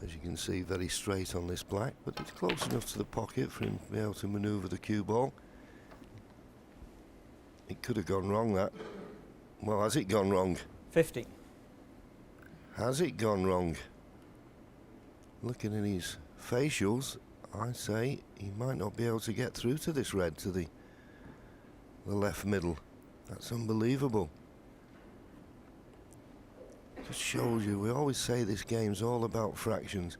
As you can see, very straight on this black, but it's close enough to the pocket for him to be able to manoeuvre the cue ball. It could have gone wrong, that. Well, has it gone wrong? 50. Has it gone wrong? Looking at his facials, I say he might not be able to get through to this red, to the left middle. That's unbelievable. Just shows you, we always say this game's all about fractions.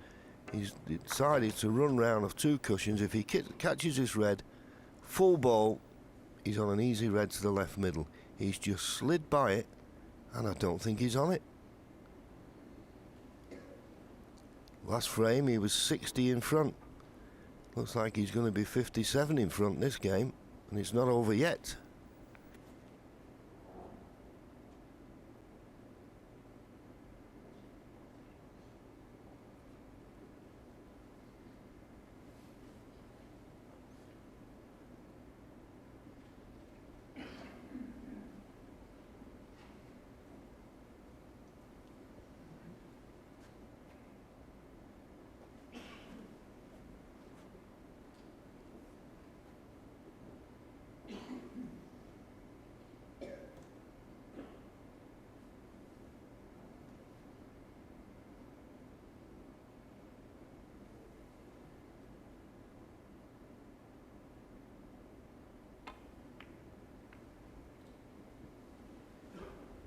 He's decided to run round of 2 cushions. If he catches this red, full ball, he's on an easy red to the left middle. He's just slid by it, and I don't think he's on it. Last frame, he was 60 in front. Looks like he's going to be 57 in front this game, and it's not over yet.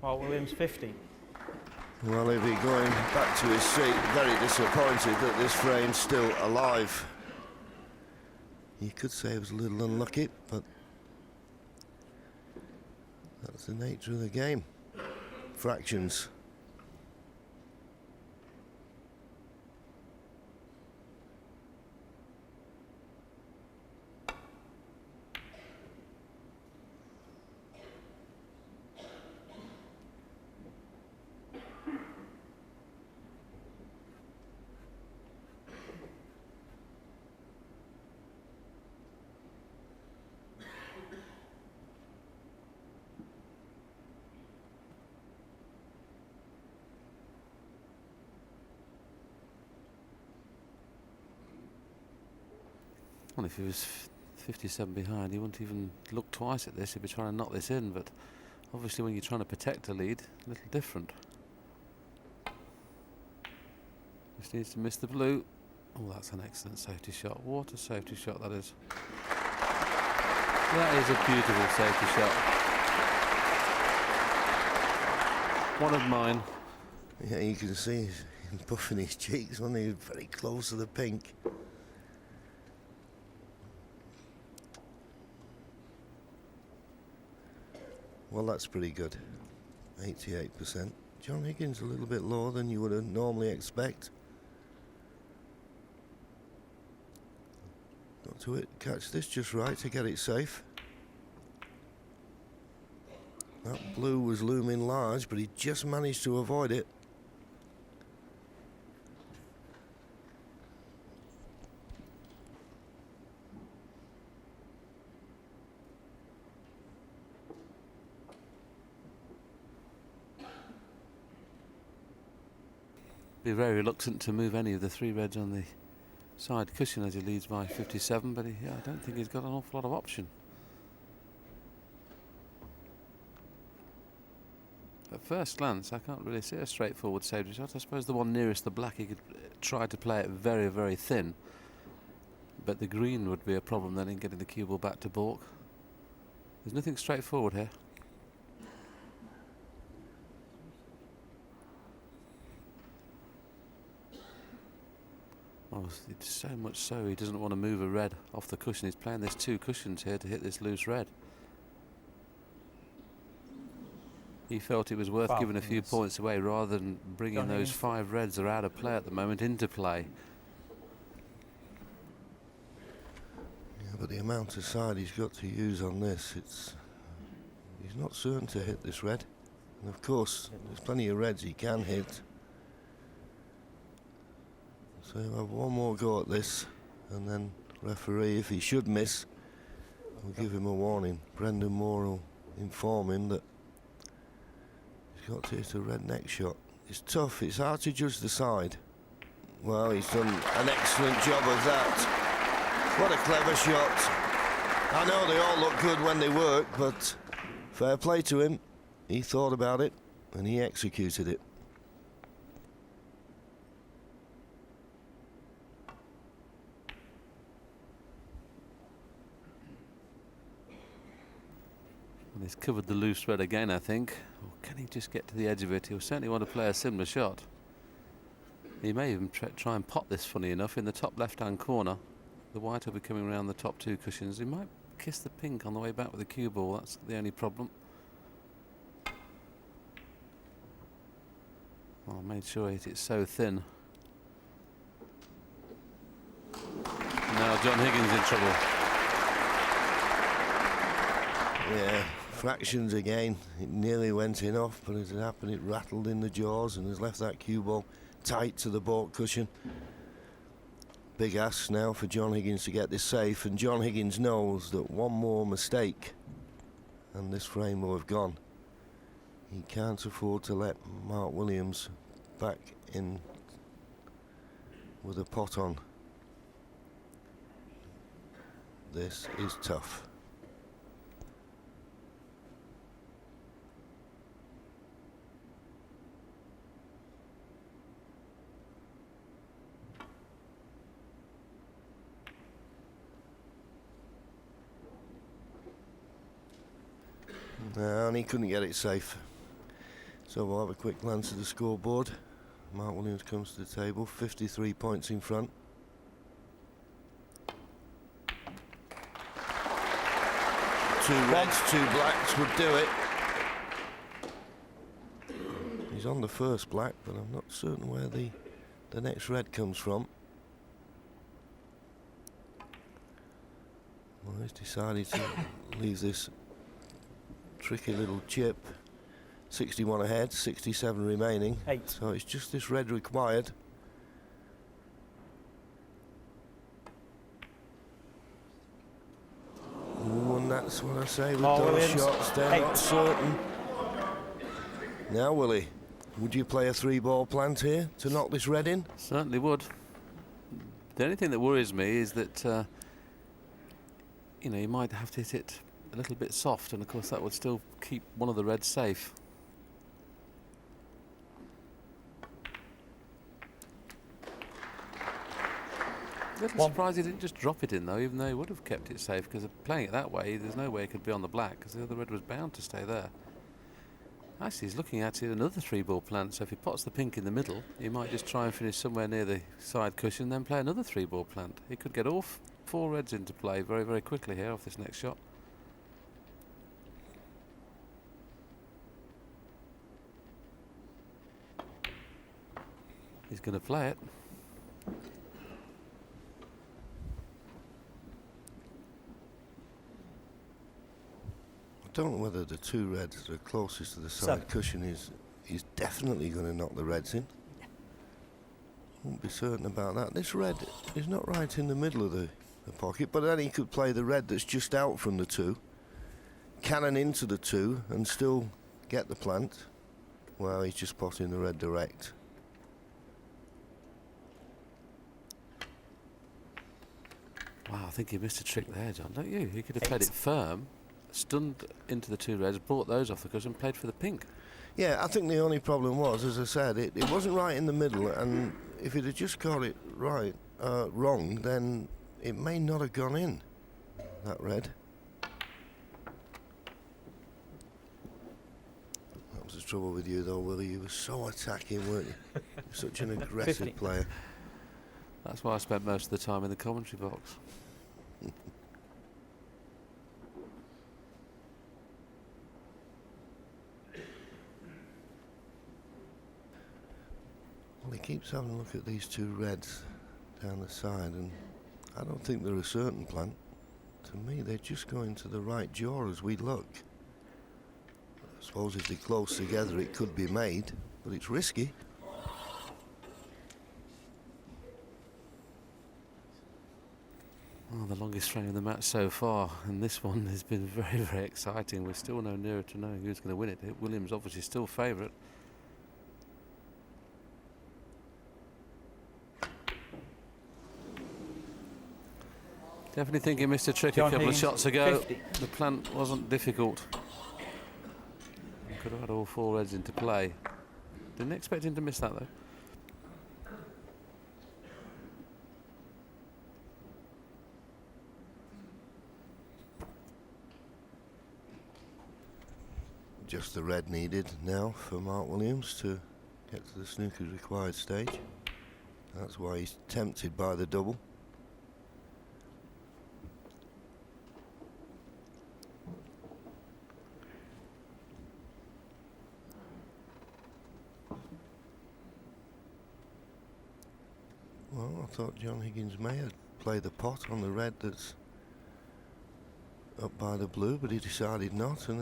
Mark Williams, 50. Well, he'll be going back to his seat, very disappointed that this frame's still alive. You could say it was a little unlucky, but that's the nature of the game. Fractions. Well, if he was 57 behind, he wouldn't even look twice at this. He'd be trying to knock this in, but obviously when you're trying to protect a lead, a little different. Just needs to miss the blue. Oh, that's an excellent safety shot. What a safety shot that is. That is a beautiful safety shot. One of mine. Yeah, you can see him puffing his cheeks when he's very close to the pink. Well, that's pretty good. 88%. John Higgins a little bit lower than you would normally expect. to it, catch this just right to get it safe. That blue was looming large, but he just managed to avoid it. Be very reluctant to move any of the 3 reds on the side cushion as he leads by 57, but I don't think he's got an awful lot of option. At first glance, I can't really see a straightforward safety shot. I suppose the one nearest the black, he could try to play it very, very thin, but the green would be a problem then in getting the cue ball back to baulk. There's nothing straightforward here. Oh, it's so much so he doesn't want to move a red off the cushion. He's playing there's 2 cushions here to hit this loose red. He felt it was worth giving a few points away rather than bringing those 5 reds that are out of play at the moment into play. Yeah, but the amount of side he's got to use on this, he's not certain to hit this red. And of course, there's plenty of reds he can hit. So he'll have one more go at this, and then referee, if he should miss, will give him a warning. Brendan Moore will inform him that he's got to hit a red neck shot. It's tough, it's hard to judge the side. Well, he's done an excellent job of that. What a clever shot. I know they all look good when they work, but fair play to him. He thought about it, and he executed it. And he's covered the loose red again, I think. Or can he just get to the edge of it? He'll certainly want to play a similar shot. He may even try and pot this, funny enough, in the top left-hand corner. The white will be coming around the top 2 cushions. He might kiss the pink on the way back with the cue ball. That's the only problem. Oh, I made sure he hit it so thin. Now John Higgins in trouble. Yeah, fractions again. It nearly went in off, but as it happened, it rattled in the jaws and has left that cue ball tight to the baulk cushion. Big ask now for John Higgins to get this safe, and John Higgins knows that one more mistake and this frame will have gone. He can't afford to let Mark Williams back in with a pot on. This is tough. And he couldn't get it safe. So we'll have a quick glance at the scoreboard. Mark Williams comes to the table, 53 points in front. Two reds, 2 blacks would do it. He's on the first black, but I'm not certain where the next red comes from. Well, he's decided to leave this tricky little chip. 61 ahead, 67 remaining. 8. So it's just this red required. Ooh, and that's what I say with those Williams, shots, they're 8. not certain. Now, Willie, would you play a 3-ball plant here to knock this red in? Certainly would. The only thing that worries me is that you might have to hit it a little bit soft, and of course that would still keep one of the reds safe. A little surprised he didn't just drop it in though, even though he would have kept it safe, because playing it that way there's no way it could be on the black, because the other red was bound to stay there. Actually, he's looking at it another 3-ball plant, so if he pots the pink in the middle, he might just try and finish somewhere near the side cushion, then play another 3-ball plant. He could get all 4 reds into play very, very quickly here off this next shot. He's going to play it. don't know whether the two reds that are closest to the side 7. cushion is definitely going to knock the reds in. Won't be certain about that. This red is not right in the middle of the pocket, but then he could play the red that's just out from the 2, cannon into the 2 and still get the plant. Well, he's just potting the red direct. Wow, I think he missed a trick there, John, don't you? He could have played 8. it firm, stunned into the 2 reds, brought those off the cushion, played for the pink. Yeah, I think the only problem was, as I said, it wasn't right in the middle, and if he'd have just got it right, wrong, then it may not have gone in, that red. That was the trouble with you, though, Willie. You were so attacking, weren't you? You're such an aggressive 50. player. That's why I spent most of the time in the commentary box. Well, he keeps having a look at these 2 reds down the side, and I don't think they're a certain plant. To me, they're just going to the right jaw as we look. I suppose if they're close together, it could be made, but it's risky. Oh, the longest frame of the match so far, and this one has been very, very exciting. We're still no nearer to knowing who's going to win it. Williams obviously still favourite. Definitely think he missed a trick John a couple Higgins, of shots ago. 50. The plant wasn't difficult. He could have had all 4 reds into play. Didn't expect him to miss that though. Just the red needed now for Mark Williams to get to the snooker's required stage. That's why he's tempted by the double. Well, I thought John Higgins may have played the pot on the red that's up by the blue, but he decided not, and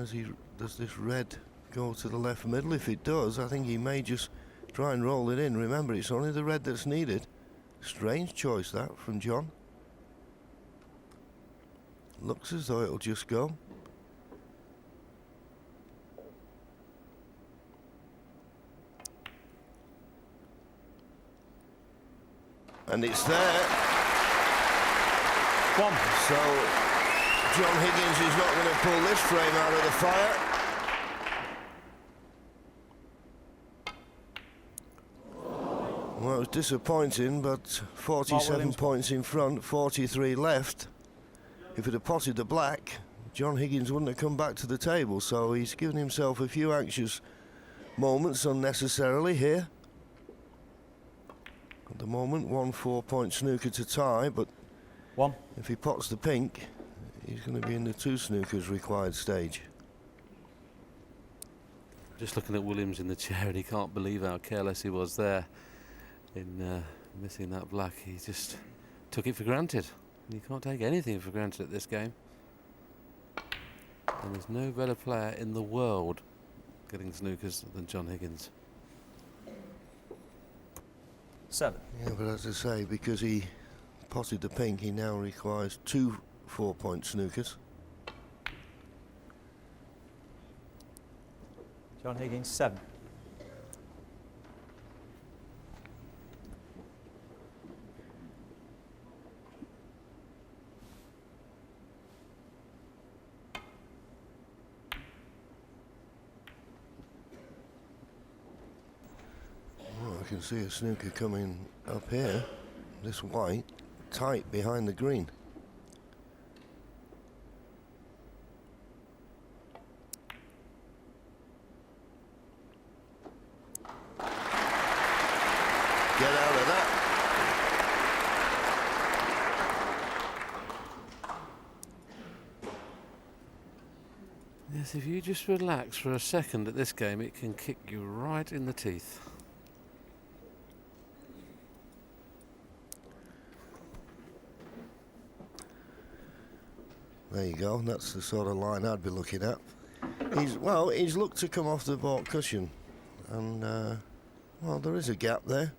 does this red go to the left middle? If it does, I think he may just try and roll it in. Remember, it's only the red that's needed. Strange choice that from John. Looks as though it'll just go. And it's there. 1. So John Higgins is not going to pull this frame out of the fire. Well, it was disappointing, but 47 Williams. points in front, 43 left. If it had potted the black, John Higgins wouldn't have come back to the table, so he's given himself a few anxious moments unnecessarily here. At the moment, 1 4-point snooker to tie, but 1. if he pots the pink, he's going to be in the 2 snookers required stage. Just looking at Williams in the chair, and he can't believe how careless he was there in missing that black. He just took it for granted. You can't take anything for granted at this game. And there's no better player in the world getting snookers than John Higgins. 7. Yeah, but as I say, because he potted the pink, he now requires 2 4-point snookers. John Higgins, 7. Well, I can see a snooker coming up here, this white, tight behind the green. Get out of that. Yes, if you just relax for a second at this game, it can kick you right in the teeth. There you go, that's the sort of line I'd be looking at. He's looked to come off the baulk cushion, and well, there is a gap there.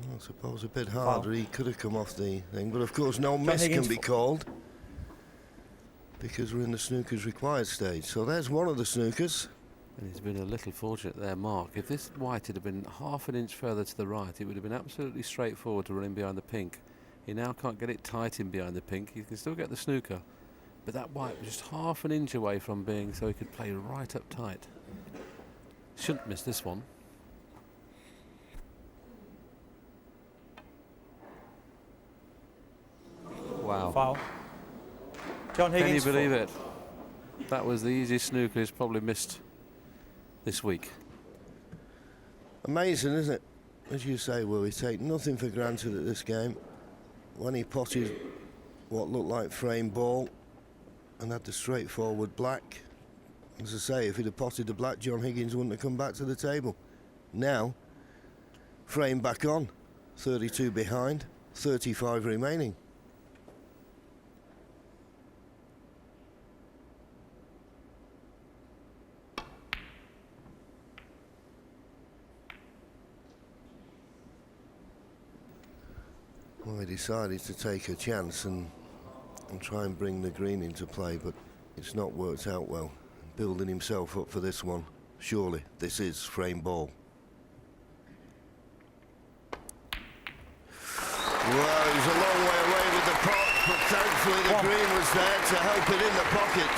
I suppose a bit harder. He could have come off the thing, but of course no miss can be called because we're in the snooker's required stage. So there's one of the snookers. And he's been a little fortunate there, Mark. If this white had been half an inch further to the right, it would have been absolutely straightforward to run in behind the pink. He now can't get it tight in behind the pink. He can still get the snooker, but that white was just half an inch away from being so he could play right up tight. Shouldn't miss this one. Wow. Foul. John Higgins. Can you believe it? That was the easiest snooker he's probably missed this week. Amazing, isn't it? As you say, Will, we take nothing for granted at this game. When he potted what looked like frame ball and had the straightforward black, as I say, if he'd have potted the black, John Higgins wouldn't have come back to the table. Now, frame back on, 32 behind, 35 remaining. Well, he decided to take a chance and try and bring the green into play, but it's not worked out well. Building himself up for this one. Surely this is frame ball. Well, he's a long way away with the pot, but thankfully the green was there to help it in the pocket.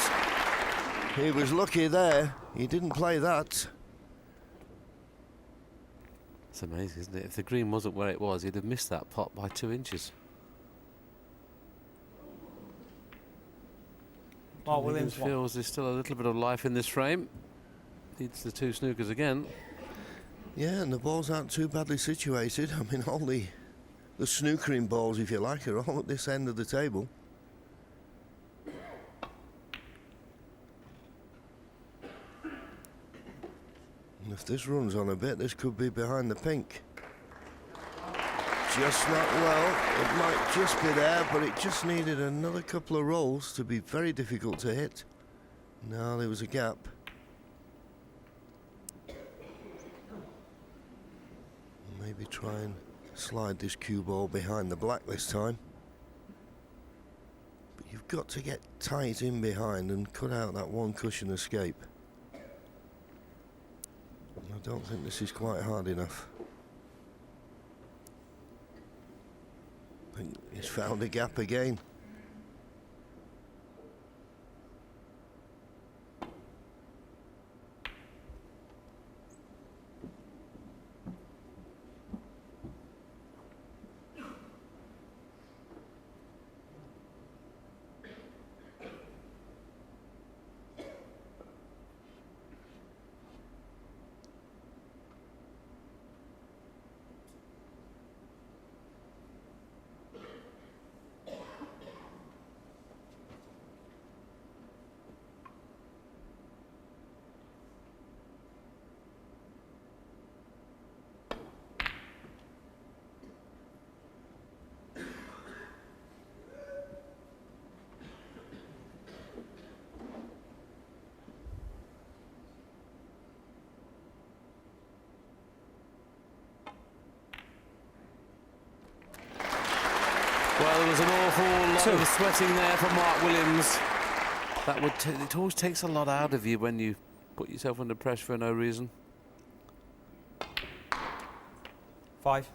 He was lucky there. He didn't play that. It's amazing, isn't it? If the green wasn't where it was, he'd have missed that pot by 2 inches. Mark Williams feels there's still a little bit of life in this frame. Needs the 2 snookers again. Yeah, and the balls aren't too badly situated. I mean, all the snookering balls, if you like, are all at this end of the table. And if this runs on a bit, this could be behind the pink. Just not well. It might just be there, but it just needed another couple of rolls to be very difficult to hit. Now there was a gap. Maybe try and slide this cue ball behind the black this time. But you've got to get tight in behind and cut out that one cushion escape. I don't think this is quite hard enough. I think he's found a gap again. Well, there was an awful lot of sweating there for Mark Williams. That would it always takes a lot out of you when you put yourself under pressure for no reason. 5.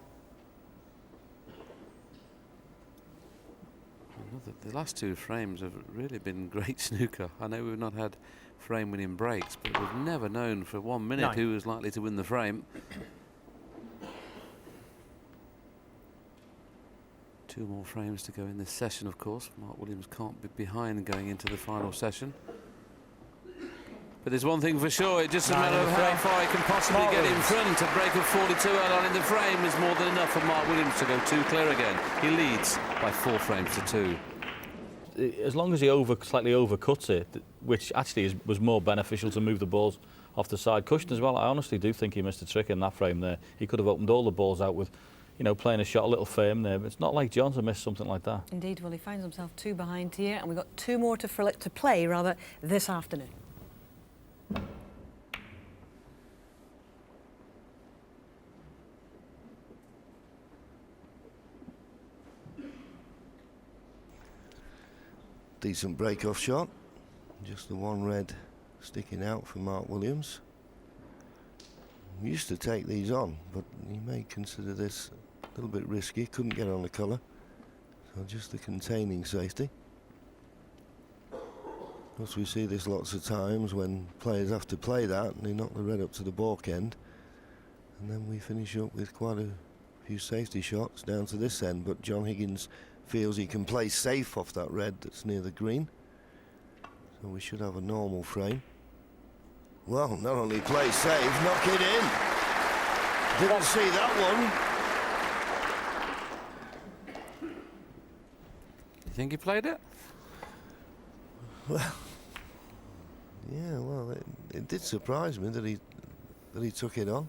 The last 2 frames have really been great snooker. I know we've not had frame-winning breaks, but we've never known for 1 minute 9. who was likely to win the frame. 2 more frames to go in this session, of course. Mark Williams can't be behind going into the final session. But there's one thing for sure, it's just a matter of how far he can possibly get in front. A break of 42 early on in the frame is more than enough for Mark Williams to go 2 clear again. He leads by 4 frames to 2. As long as he slightly overcuts it, which actually was more beneficial to move the balls off the side cushion as well. I honestly do think he missed a trick in that frame there. He could have opened all the balls out with you know, playing a shot a little firm there. But it's not like John to miss something like that. Indeed, well, he finds himself 2 behind here, and we've got 2 more to play rather this afternoon. Decent break-off shot. Just the one red sticking out for Mark Williams. He used to take these on, but he may consider this a little bit risky. Couldn't get on the colour. So just the containing safety. Of course, we see this lots of times when players have to play that and they knock the red up to the baulk end. And then we finish up with quite a few safety shots down to this end. But John Higgins feels he can play safe off that red that's near the green. So we should have a normal frame. Well, not only play safe, knock it in. Didn't see that one. You think he played it? Well, yeah, well, it did surprise me that he took it on.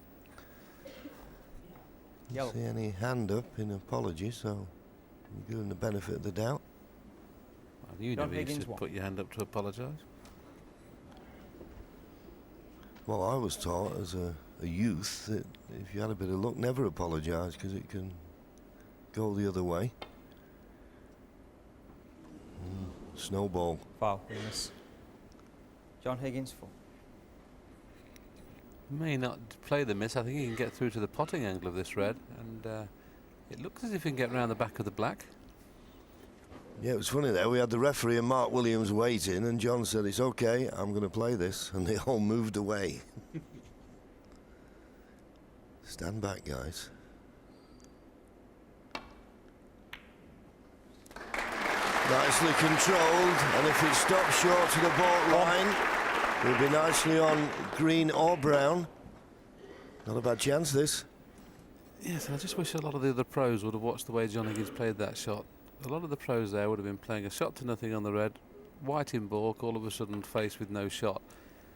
Didn't see any hand up in apology, so I'm giving the benefit of the doubt. Well, you never used to put your hand up to apologise. Well, I was taught as a youth that if you had a bit of luck, never apologise, because it can go the other way. Snowball. Foul, Williams. John Higgins, 4. May not play the miss. I think he can get through to the potting angle of this red, and it looks as if he can get round the back of the black. Yeah, it was funny there. We had the referee and Mark Williams waiting, and John said, "It's okay, I'm going to play this," and they all moved away. Stand back, guys. Nicely controlled, and if it stops short to the baulk line, we'll be nicely on green or brown. Not a bad chance, this. Yes, I just wish a lot of the other pros would have watched the way John Higgins played that shot. A lot of the pros there would have been playing a shot to nothing on the red, white in baulk, all of a sudden faced with no shot.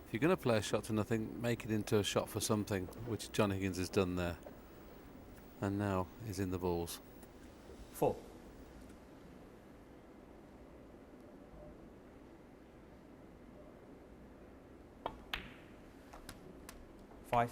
If you're going to play a shot to nothing, make it into a shot for something, which John Higgins has done there. And now he's in the balls. 4. Five.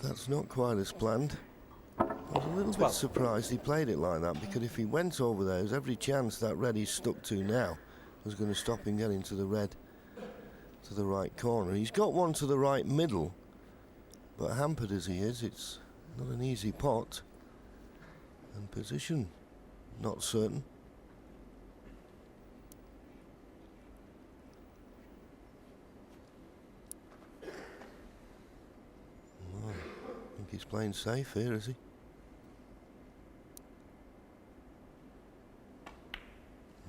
That's not quite as planned. I was a little bit surprised he played it like that, because if he went over there, there's every chance that red he's stuck to now was going to stop him getting to the red to the right corner. He's got one to the right middle, but hampered as he is, it's not an easy pot. And position, not certain. I think he's playing safe here, is he?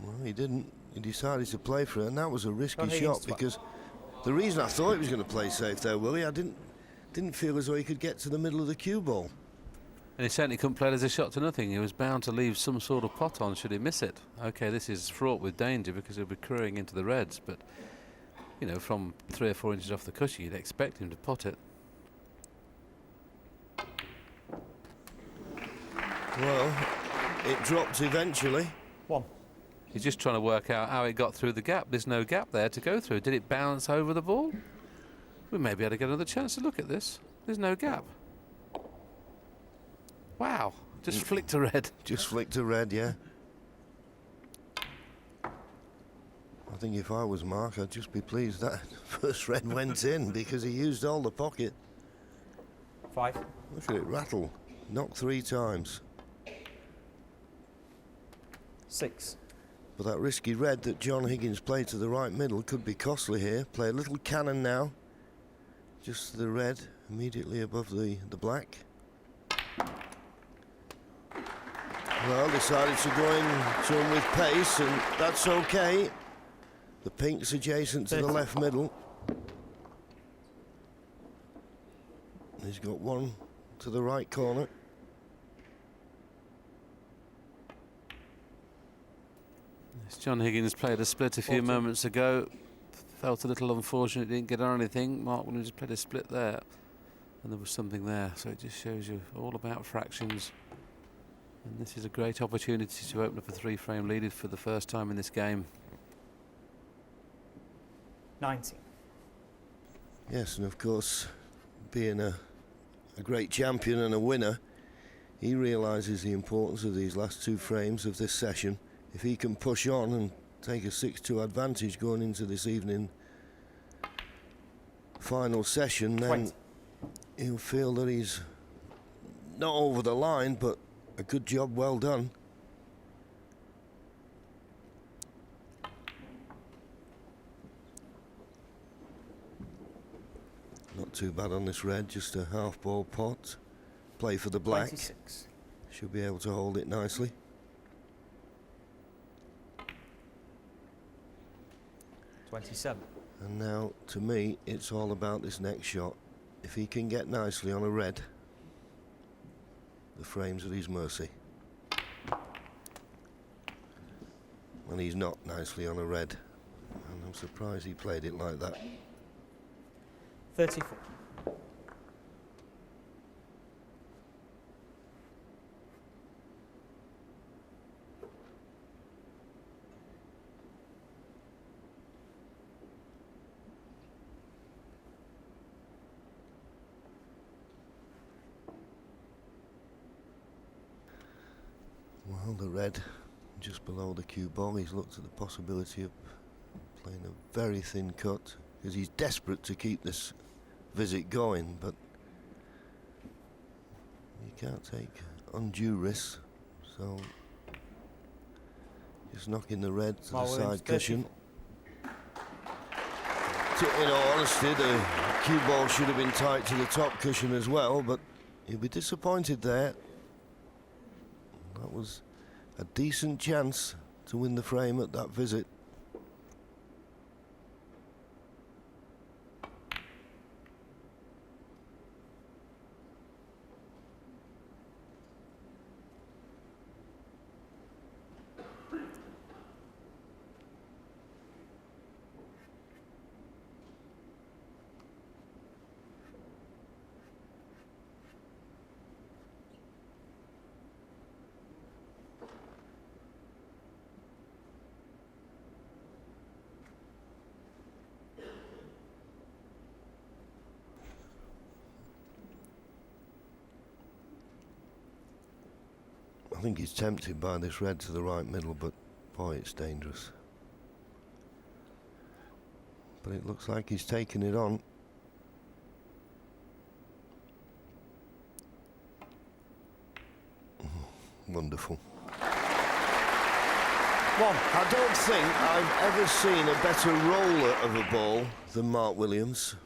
Well, he didn't. He decided to play for it, and that was a risky shot, because the reason I thought he was going to play safe there, Willie, I didn't feel as though he could get to the middle of the cue ball. And he certainly couldn't play it as a shot to nothing. He was bound to leave some sort of pot on should he miss it. Okay, this is fraught with danger because he'll be currying into the reds, but, you know, from 3 or 4 inches off the cushion, you'd expect him to pot it. Well, it dropped eventually. 1. He's just trying to work out how it got through the gap. There's no gap there to go through. Did it bounce over the ball? We may be able to get another chance to look at this. There's no gap. Wow, just flicked to red. Just flicked to red, yeah. I think if I was Mark, I'd just be pleased that first red went in, because he used all the pocket. 5. Look at it rattle. Knocked 3 times. 6. But that risky red that John Higgins played to the right middle could be costly here. Play a little cannon now. Just the red immediately above the black. Well, decided to go into him with pace, and that's okay. The pink's adjacent to the left middle. He's got one to the right corner. Yes, John Higgins played a split a few moments ago. Felt a little unfortunate, didn't get on anything. Mark Williams played a split there, and there was something there. So it just shows you all about fractions. And this is a great opportunity to open up a 3-frame lead for the first time in this game. 90. Yes, and of course, being a great champion and a winner, he realises the importance of these last 2 frames of this session. If he can push on and take a 6-2 advantage going into this evening final session, then 20. he'll feel that he's not over the line, but a good job well done. Not too bad on this red, just a half ball pot. Play for the black. 26. Should be able to hold it nicely. $27. And now, to me, it's all about this next shot. If he can get nicely on a red, the frame's at his mercy. And he's not nicely on a red. And I'm surprised he played it like that. 34. Well, the red just below the cue ball, he's looked at the possibility of playing a very thin cut because he's desperate to keep this visit going, but you can't take undue risks, so just knocking the red to the side cushion. In all honesty, the cue ball should have been tight to the top cushion as well, but he'll be disappointed there. That was a decent chance to win the frame at that visit. I think he's tempted by this red to the right middle, but boy, it's dangerous. But it looks like he's taking it on. Wonderful. I don't think I've ever seen a better roller of a ball than Mark Williams.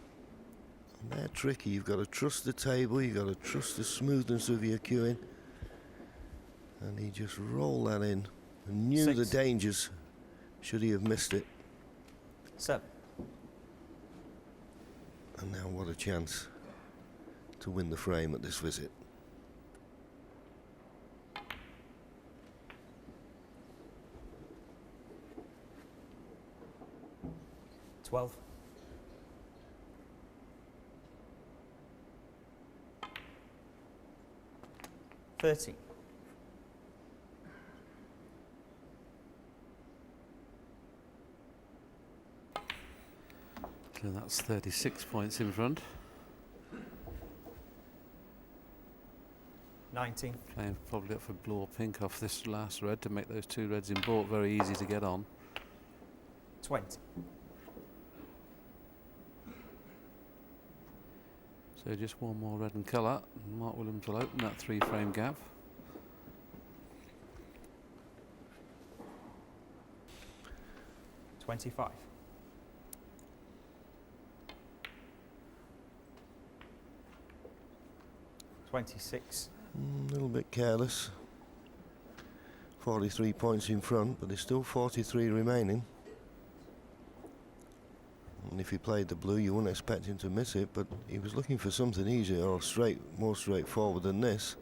And they're tricky. You've got to trust the table, you've got to trust the smoothness of your cueing. And he just rolled that in and knew 6. the dangers should he have missed it. 7. And now what a chance to win the frame at this visit. $12. $13. So that's 36 points in front. 19. Playing probably up for blue or pink off this last red to make those 2 reds in baulk very easy to get on. 20. So just one more red and colour, and Mark Williams will open that 3-frame gap. $25. 26. A little bit careless. 43 points in front, but there's still 43 remaining. And if he played the blue, you wouldn't expect him to miss it, but he was looking for something easier or more straightforward than this.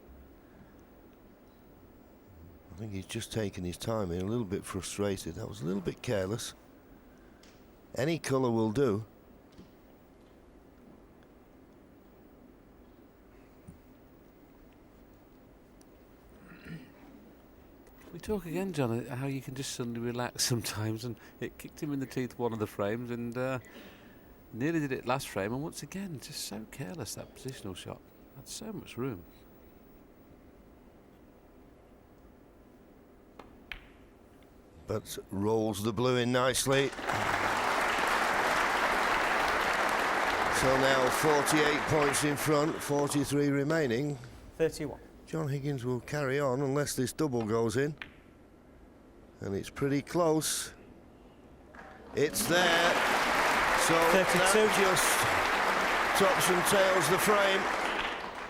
I think he's just taken his time here, a little bit frustrated. That was a little bit careless. Any colour will do. We talk again, John, how you can just suddenly relax sometimes, and it kicked him in the teeth one of the frames, and nearly did it last frame, and once again, just so careless, that positional shot. Had so much room. But rolls the blue in nicely. So now 48 points in front, 43 remaining. 31. John Higgins will carry on unless this double goes in. And it's pretty close. It's there. So 32. that just tops and tails the frame.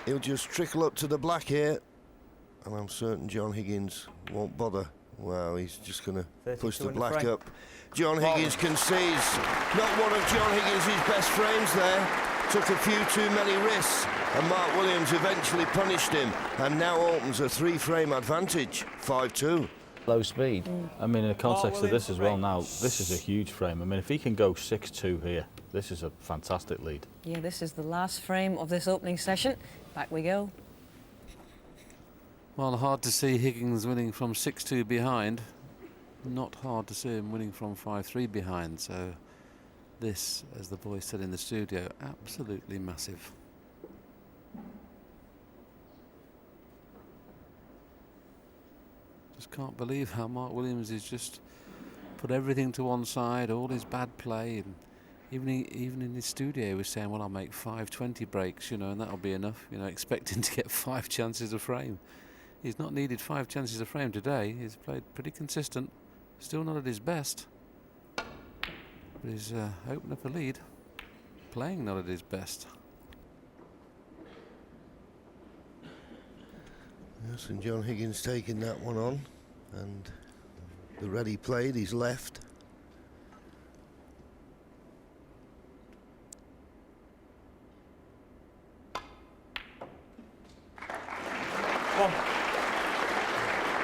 He'll just trickle up to the black here. And I'm certain John Higgins won't bother. Wow, he's just going to push the black up. John Higgins concedes. Not one of John Higgins' best frames there. Took a few too many risks, and Mark Williams eventually punished him, and now opens a 3-frame advantage, 5-2. Low speed. I mean, in the context of this as well now, this is a huge frame. I mean, if he can go 6-2 here, this is a fantastic lead. Yeah, this is the last frame of this opening session. Back we go. Well, hard to see Higgins winning from 6-2 behind. Not hard to see him winning from 5-3 behind. So this, as the boys said in the studio, absolutely massive. Just can't believe how Mark Williams has just put everything to one side, all his bad play, and even in his studio he was saying, well, I'll make 5-20 breaks, you know, and that'll be enough, you know, expecting to get 5 chances a frame. He's not needed 5 chances a frame today. He's played pretty consistent, still not at his best, but he's opened up a lead, playing not at his best. Yes, and John Higgins taking that one on, and the red he played, he's left.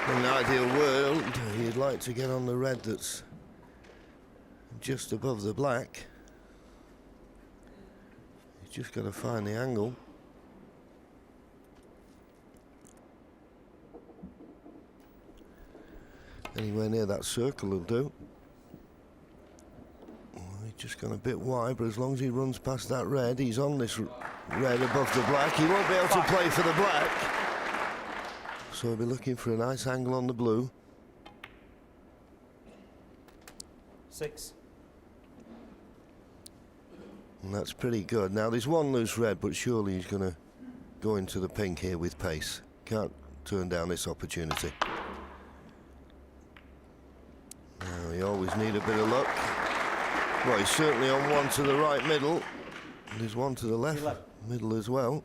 In an ideal world, you'd like to get on the red that's just above the black. You've just got to find the angle. Anywhere near that circle will do. Oh, he's just gone a bit wide, but as long as he runs past that red, he's on this red above the black. He won't be able to play for the black. So he'll be looking for a nice angle on the blue. 6. And that's pretty good. Now there's one loose red, but surely he's going to go into the pink here with pace. Can't turn down this opportunity. Now you always need a bit of luck. Well, he's certainly on one to the right middle. There's one to the left middle as well.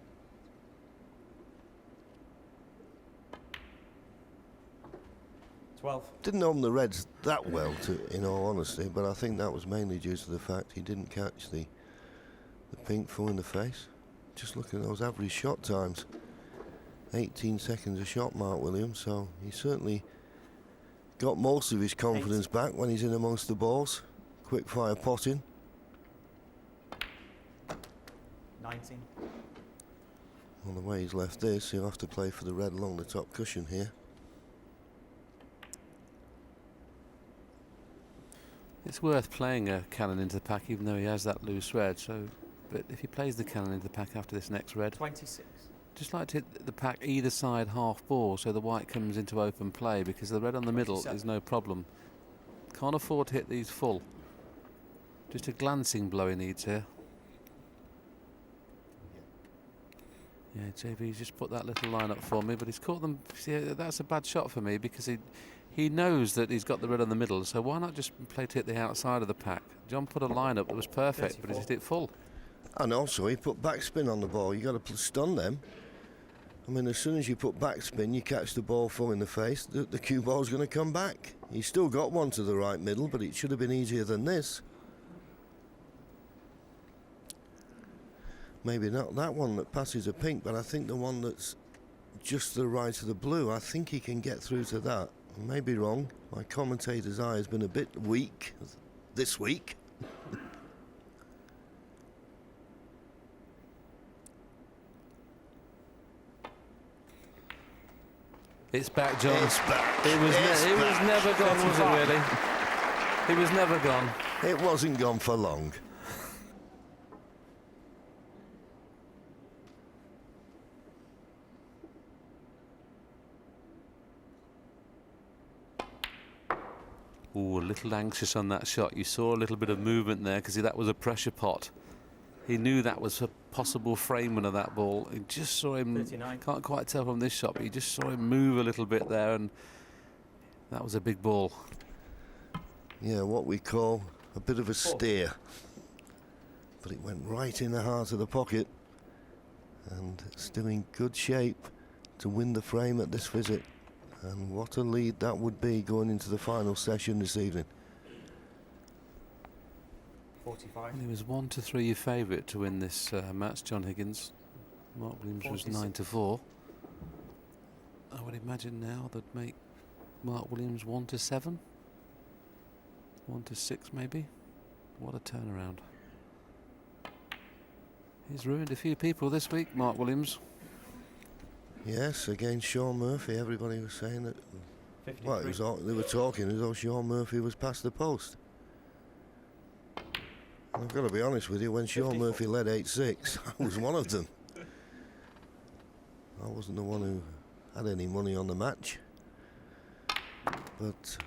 12. Didn't open the reds that well, in all honesty, but I think that was mainly due to the fact he didn't catch the pink full in the face. Just looking at those average shot times. 18 seconds a shot, Mark Williams, so he certainly got most of his confidence back when he's in amongst the balls. Quick fire potting. 19. Well, the way he's left this, he'll have to play for the red along the top cushion here. It's worth playing a cannon into the pack, even though he has that loose red. So, but if he plays the cannon into the pack after this next red, 26. just like to hit the pack either side half ball, so the white comes into open play, because the red on the middle is no problem. Can't afford to hit these full. Just a glancing blow he needs here. Yeah, JV's just put that little line up for me, but he's caught them. See, that's a bad shot for me, because he knows that he's got the red on the middle, so why not just play to hit the outside of the pack? John put a line up that was perfect, 34. But he hit it full. And also he put backspin on the ball. You got to stun them. I mean, as soon as you put backspin, you catch the ball full in the face, the cue ball's going to come back. He's still got one to the right middle, but it should have been easier than this. maybe not that one that passes a pink, but I think the one that's just to the right of the blue, I think he can get through to that. I may be wrong. My commentator's eye has been a bit weak this week. It's back, John. It's back. It was never gone, was it really? It was never gone. It wasn't gone for long. Ooh, a little anxious on that shot. You saw a little bit of movement there because that was a pressure pot. He knew that was a possible framing of that ball. He just saw him, 39. can't quite tell from this shot, but he just saw him move a little bit there, and that was a big ball. Yeah, what we call a bit of a steer. But it went right in the heart of the pocket, and still in good shape to win the frame at this visit. And what a lead that would be going into the final session this evening. 45. He was 1-3 your favourite to win this match, John Higgins. Mark Williams was 9-4. I would imagine now they'd make Mark Williams 1-7, 1-6 maybe. What a turnaround! He's ruined a few people this week, Mark Williams. Yes, against Sean Murphy, everybody was saying that. 53. Well, it was all, they were talking as though Sean Murphy was past the post. And I've got to be honest with you, when Sean 54. Murphy led 8-6, I was one of them. I wasn't the one who had any money on the match. But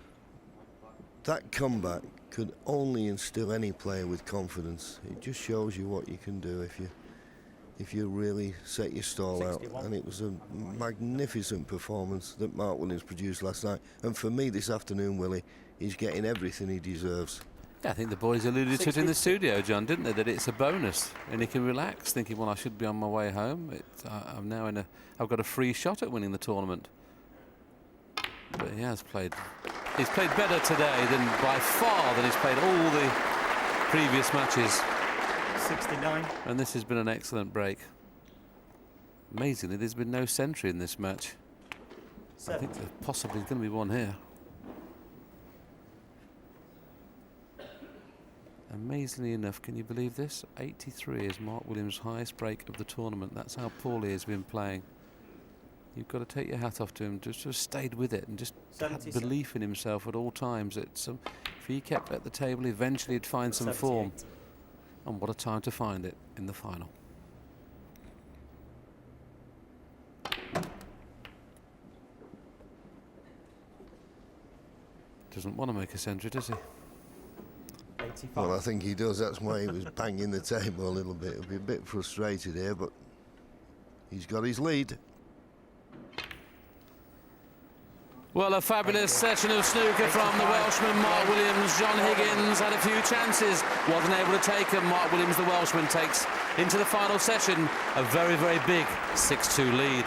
that comeback could only instill any player with confidence. It just shows you what you can do if you really set your stall out. 61. And it was a magnificent performance that Mark Williams produced last night. And for me this afternoon, Willie, he's getting everything he deserves. Yeah, I think the boys alluded to it in the studio, John, didn't they? That it's a bonus, and he can relax, thinking, "Well, I should be on my way home. I'm now I've got a free shot at winning the tournament." But he has played. He's played better today than by far than he's played all the previous matches. 69. And this has been an excellent break. Amazingly, there's been no century in this match. I think there's possibly going to be one here. Amazingly enough, can you believe this? 83 is Mark Williams' highest break of the tournament. That's how poorly he's been playing. You've got to take your hat off to him. Just stayed with it and just had 77. belief in himself at all times. If he kept at the table, eventually he'd find some form. And what a time to find it in the final. Doesn't want to make a century, does he? 85. Well, I think he does. That's why he was banging the table a little bit. He'll be a bit frustrated here, but he's got his lead. Well, a fabulous session of snooker from the Welshman, Mark Williams. John Higgins had a few chances, wasn't able to take them. Mark Williams, the Welshman, takes into the final session a very, very big 6-2 lead.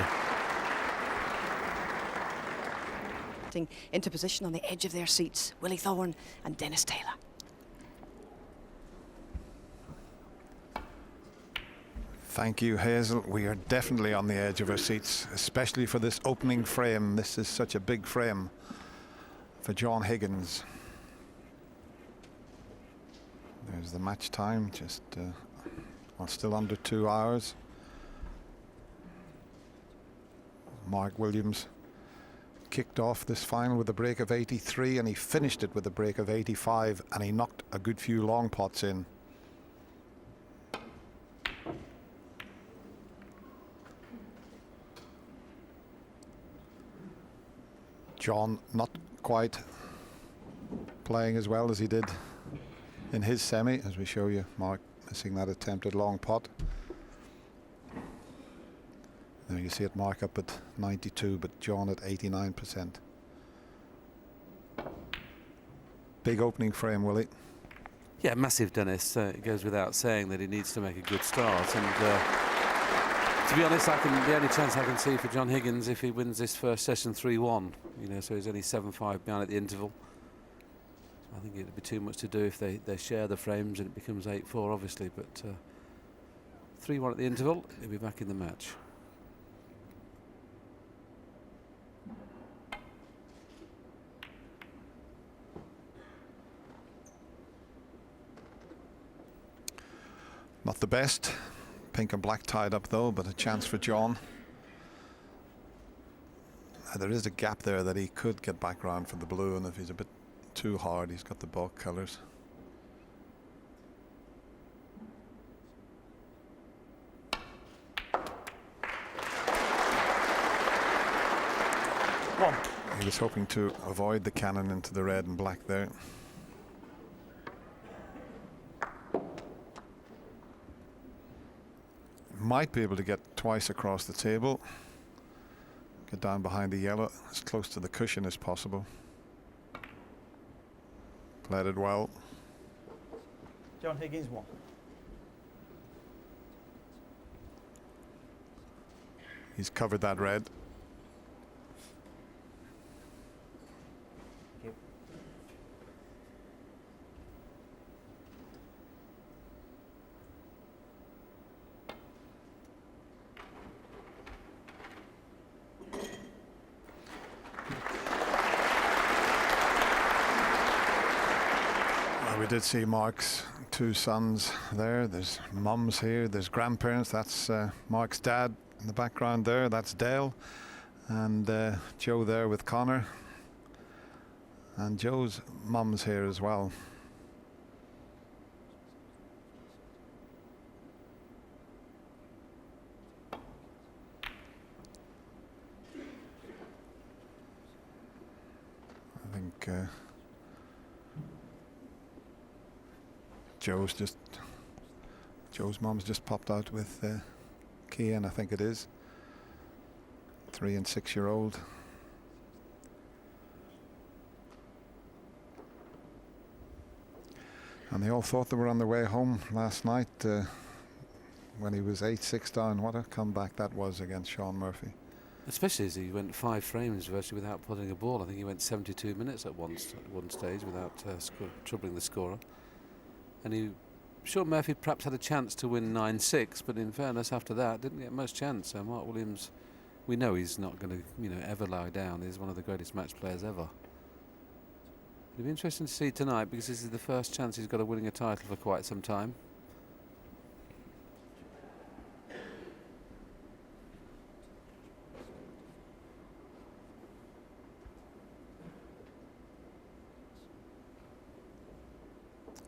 Into position on the edge of their seats, Willie Thorne and Dennis Taylor. Thank you, Hazel. We are definitely on the edge of our seats, especially for this opening frame. This is such a big frame for John Higgins. There's the match time, just still under 2 hours. Mark Williams kicked off this final with a break of 83, and he finished it with a break of 85, and he knocked a good few long pots in. John not quite playing as well as he did in his semi, as we show you. Mark missing that attempted long pot. There you see it, Mark up at 92, but John at 89%. Big opening frame, Willie. Yeah, massive, Dennis. It goes without saying that he needs to make a good start. And to be honest, the only chance I can see for John Higgins if he wins this first session 3-1. So he's only 7-5 behind at the interval. I think it'd be too much to do if they share the frames and it becomes 8-4, obviously. But 3-1 at the interval. He'll be back in the match. Not the best. Pink and black tied up though, but a chance for John. There is a gap there that he could get back round for the blue, and if he's a bit too hard, he's got the bulk colours. He was hoping to avoid the cannon into the red and black there. Might be able to get twice across the table. Get down behind the yellow as close to the cushion as possible. Played it well. John Higgins 1. He's covered that red. We did see Mark's two sons there. There's mums here, there's grandparents. That's Mark's dad in the background there. That's Dale. And Joe there with Connor. And Joe's mum's here as well. I think Joe's mum's just popped out with Kian, I think it is. 3 and 6 year old. And they all thought they were on their way home last night when he was 8-6 down. What a comeback that was against Sean Murphy. Especially as he went 5 frames virtually without putting a ball. I think he went 72 minutes at one stage without troubling the scorer. And Sean Murphy perhaps had a chance to win 9-6, but in fairness, after that, didn't get much chance. So Mark Williams, we know he's not going to, ever lie down. He's one of the greatest match players ever. It'll be interesting to see tonight, because this is the first chance he's got of winning a title for quite some time.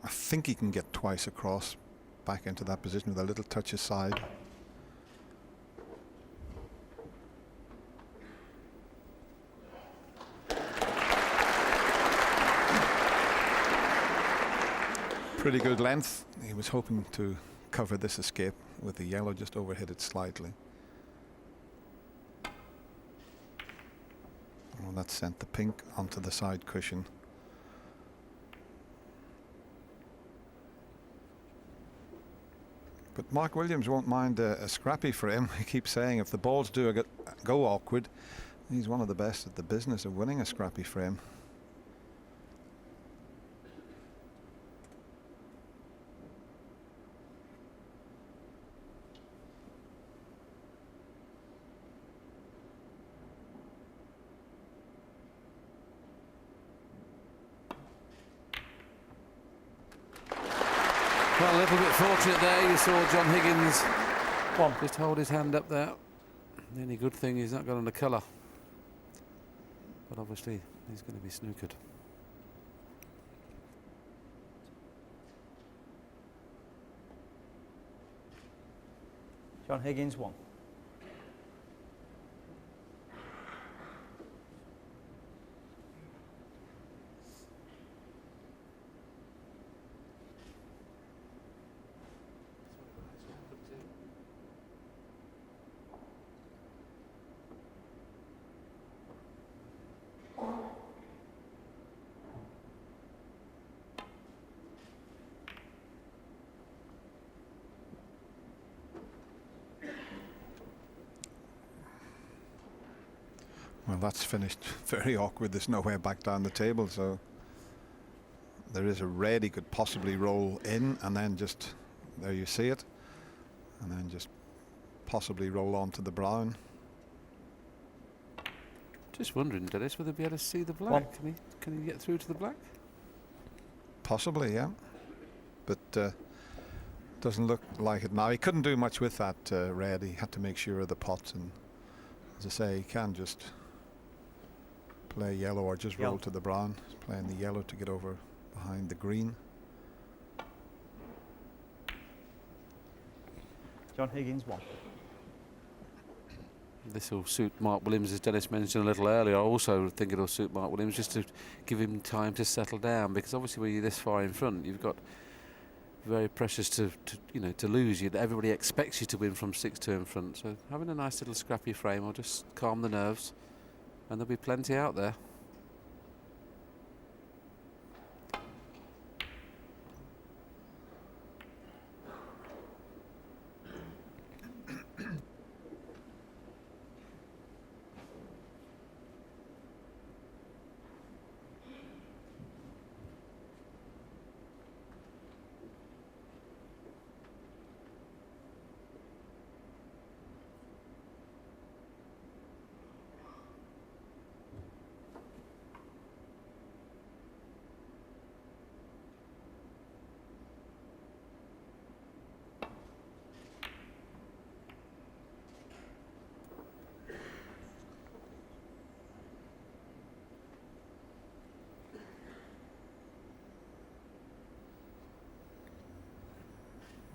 I think he can get twice across back into that position with a little touch aside. Pretty good length. He was hoping to cover this escape with the yellow, just overhit it slightly. Oh, that sent the pink onto the side cushion. But Mark Williams won't mind a scrappy for him. He keeps saying if the balls do go awkward, he's one of the best at the business of winning a scrappy for him. Well, a little bit fortunate there. You saw John Higgins just hold his hand up there. The only good thing he's not got on the colour. But obviously he's going to be snookered. John Higgins 1. Well, that's finished very awkward. There's nowhere back down the table, so there is a red he could possibly roll in, and then just there you see it. and then just possibly roll on to the brown. Just wondering, Dennis, whether he'll be able to see the black. Can he get through to the black? Possibly, yeah. But doesn't look like it now. He couldn't do much with that red. He had to make sure of the pot, and as I say, he can just play yellow or just roll to the brown. He's playing the yellow to get over behind the green. John Higgins, 1. This will suit Mark Williams, as Dennis mentioned a little earlier. I also think it'll suit Mark Williams just to give him time to settle down, because obviously when you're this far in front, you've got very precious to lose. Everybody expects you to win from 6-2 in front. So having a nice little scrappy frame will just calm the nerves, and there'll be plenty out there.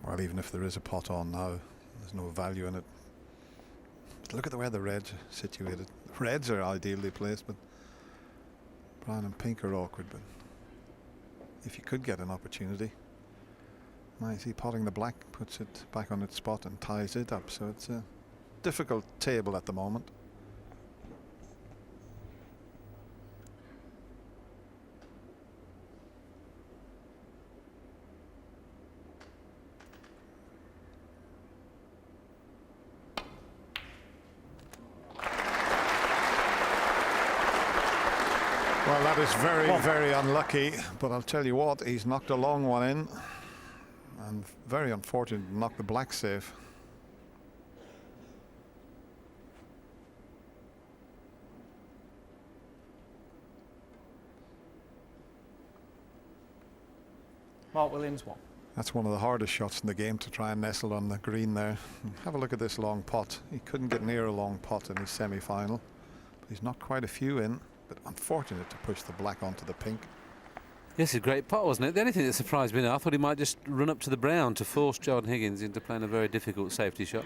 Well, even if there is a pot on now, there's no value in it. But look at the way the reds are situated. The reds are ideally placed, but brown and pink are awkward. But if you could get an opportunity, I see potting the black puts it back on its spot and ties it up. So it's a difficult table at the moment. Well, that is very, very unlucky, but I'll tell you what, he's knocked a long one in, and very unfortunate to knock the black safe. Mark Williams, 1. That's one of the hardest shots in the game, to try and nestle on the green there. Have a look at this long pot. He couldn't get near a long pot in his semi-final, but he's knocked quite a few in. But unfortunate to push the black onto the pink. Yes, a great pot, wasn't it? The only thing that surprised me now, I thought he might just run up to the brown to force John Higgins into playing a very difficult safety shot.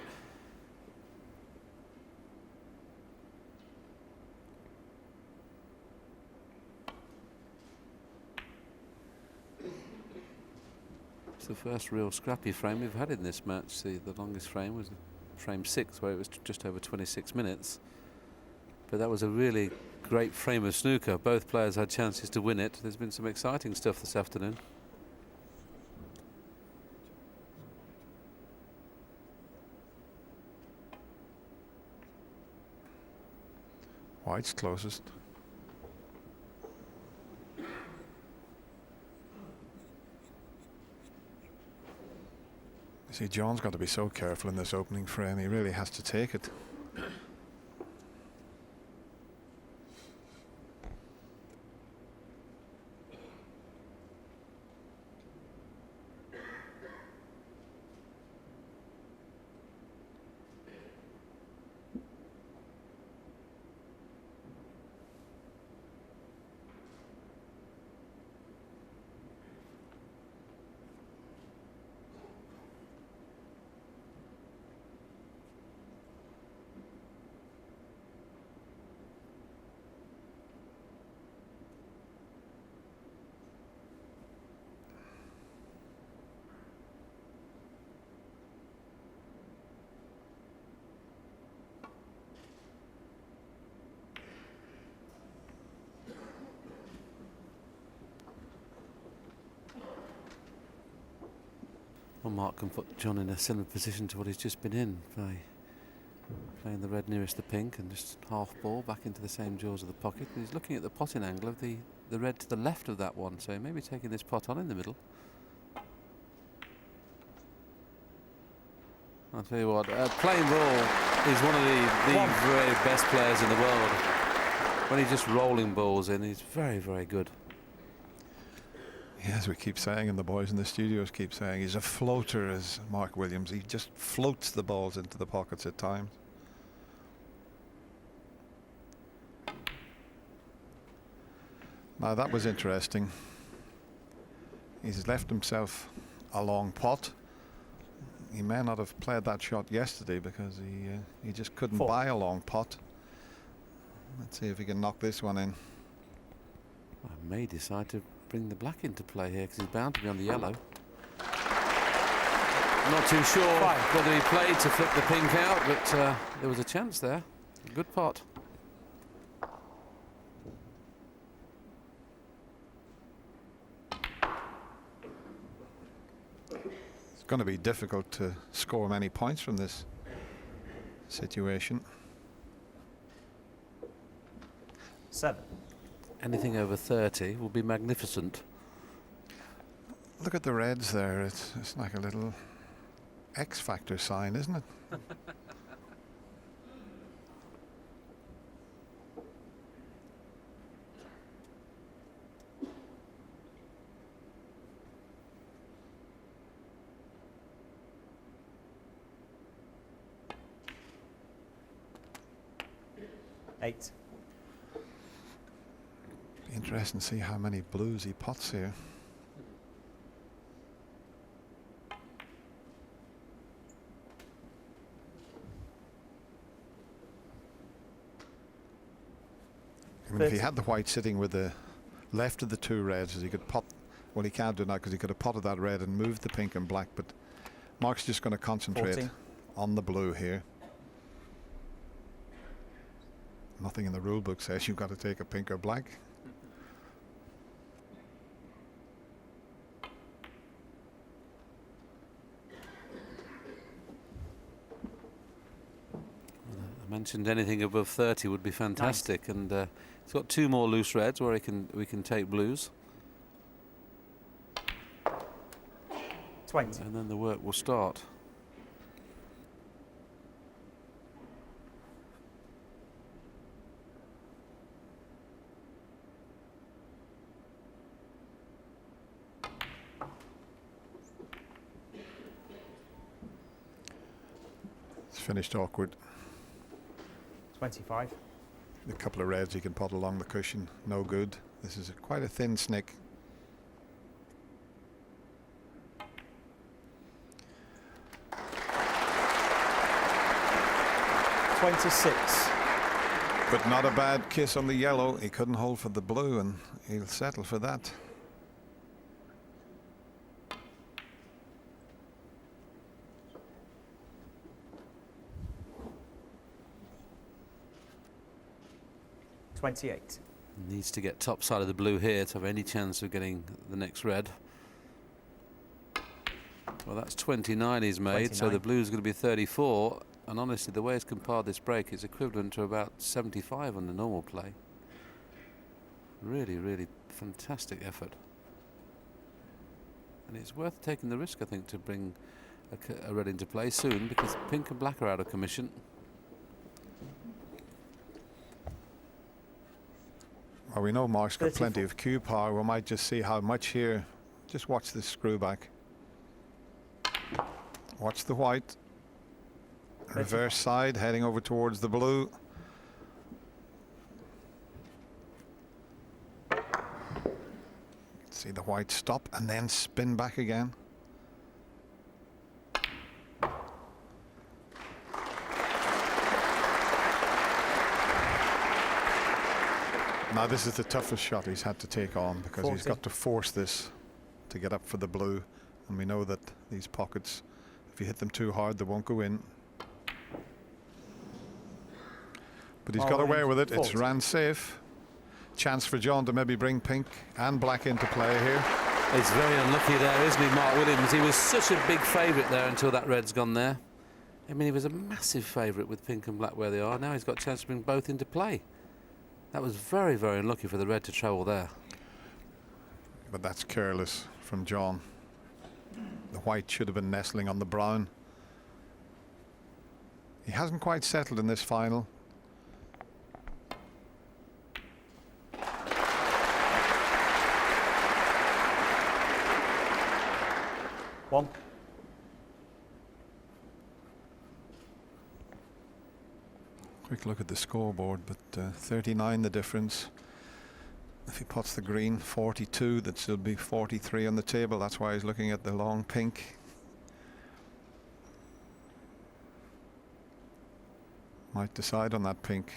It's the first real scrappy frame we've had in this match. The longest frame was frame 6, where it was just over 26 minutes. But that was a really great frame of snooker. Both players had chances to win it. There's been some exciting stuff this afternoon. White's closest. You see, John's got to be so careful in this opening frame. He really has to take it. Well, Mark can put John in a similar position to what he's just been in by playing the red nearest the pink and just half ball back into the same jaws of the pocket. And he's looking at the potting angle of the red to the left of that one, so maybe taking this pot on in the middle. I'll tell you what, playing ball is one of the very best players in the world. When he's just rolling balls in, he's very, very good. Yeah, as we keep saying, and the boys in the studios keep saying, he's a floater, as Mark Williams. He just floats the balls into the pockets at times. Now that was interesting. He's left himself a long pot. He may not have played that shot yesterday because he just couldn't buy a long pot. Let's see if he can knock this one in. I may decide to bring the black into play here because he's bound to be on the yellow. Not too sure whether he played to flip the pink out, but there was a chance there. A good pot. It's going to be difficult to score many points from this situation. 7. Anything over 30 will be magnificent. Look at the reds there. It's like a little X Factor sign, isn't it? Eight. Interesting to see how many blues he pots here. I mean, if he had the white sitting with the left of the two reds, he could pot. Well, he can't do that because he could have potted that red and moved the pink and black. But Mark's just going to concentrate 14. on the blue here. Nothing in the rule book says you've got to take a pink or black. I mentioned anything above 30 would be fantastic, and he's got 2 more loose reds where we can take blues. 20. And then the work will start. It's finished awkward. 25. A couple of reds he can pot along the cushion, no good. This is quite a thin snick. But not a bad kiss on the yellow. He couldn't hold for the blue, and he'll settle for that. Needs to get top side of the blue here to have any chance of getting the next red. Well, that's 29 he's made, so the blue's going to be 34. And honestly, the way he's compiled this break is equivalent to about 75 on the normal play. Really, really fantastic effort. And it's worth taking the risk, I think, to bring a red into play soon, because pink and black are out of commission. Well, we know Mark's got plenty of cue power. We might just see how much here. Just watch this screw back. Watch the white. Reverse side, heading over towards the blue. See the white stop and then spin back again. Now this is the toughest shot he's had to take on, because 40. He's got to force this to get up for the blue, and we know that these pockets, if you hit them too hard, they won't go in. But he's got away with it. 40. It's ran safe. Chance for John to maybe bring pink and black into play here. He's very unlucky there, isn't he, Mark Williams? He was such a big favourite there until that red's gone there. I mean, he was a massive favourite with pink and black where they are. Now he's got a chance to bring both into play. That was very, very unlucky for the red to travel there. But that's careless from John. The white should have been nestling on the brown. He hasn't quite settled in this final. One. Quick look at the scoreboard, but 39 the difference. If he puts the green, 42, that still be 43 on the table. That's why he's looking at the long pink. Might decide on that pink.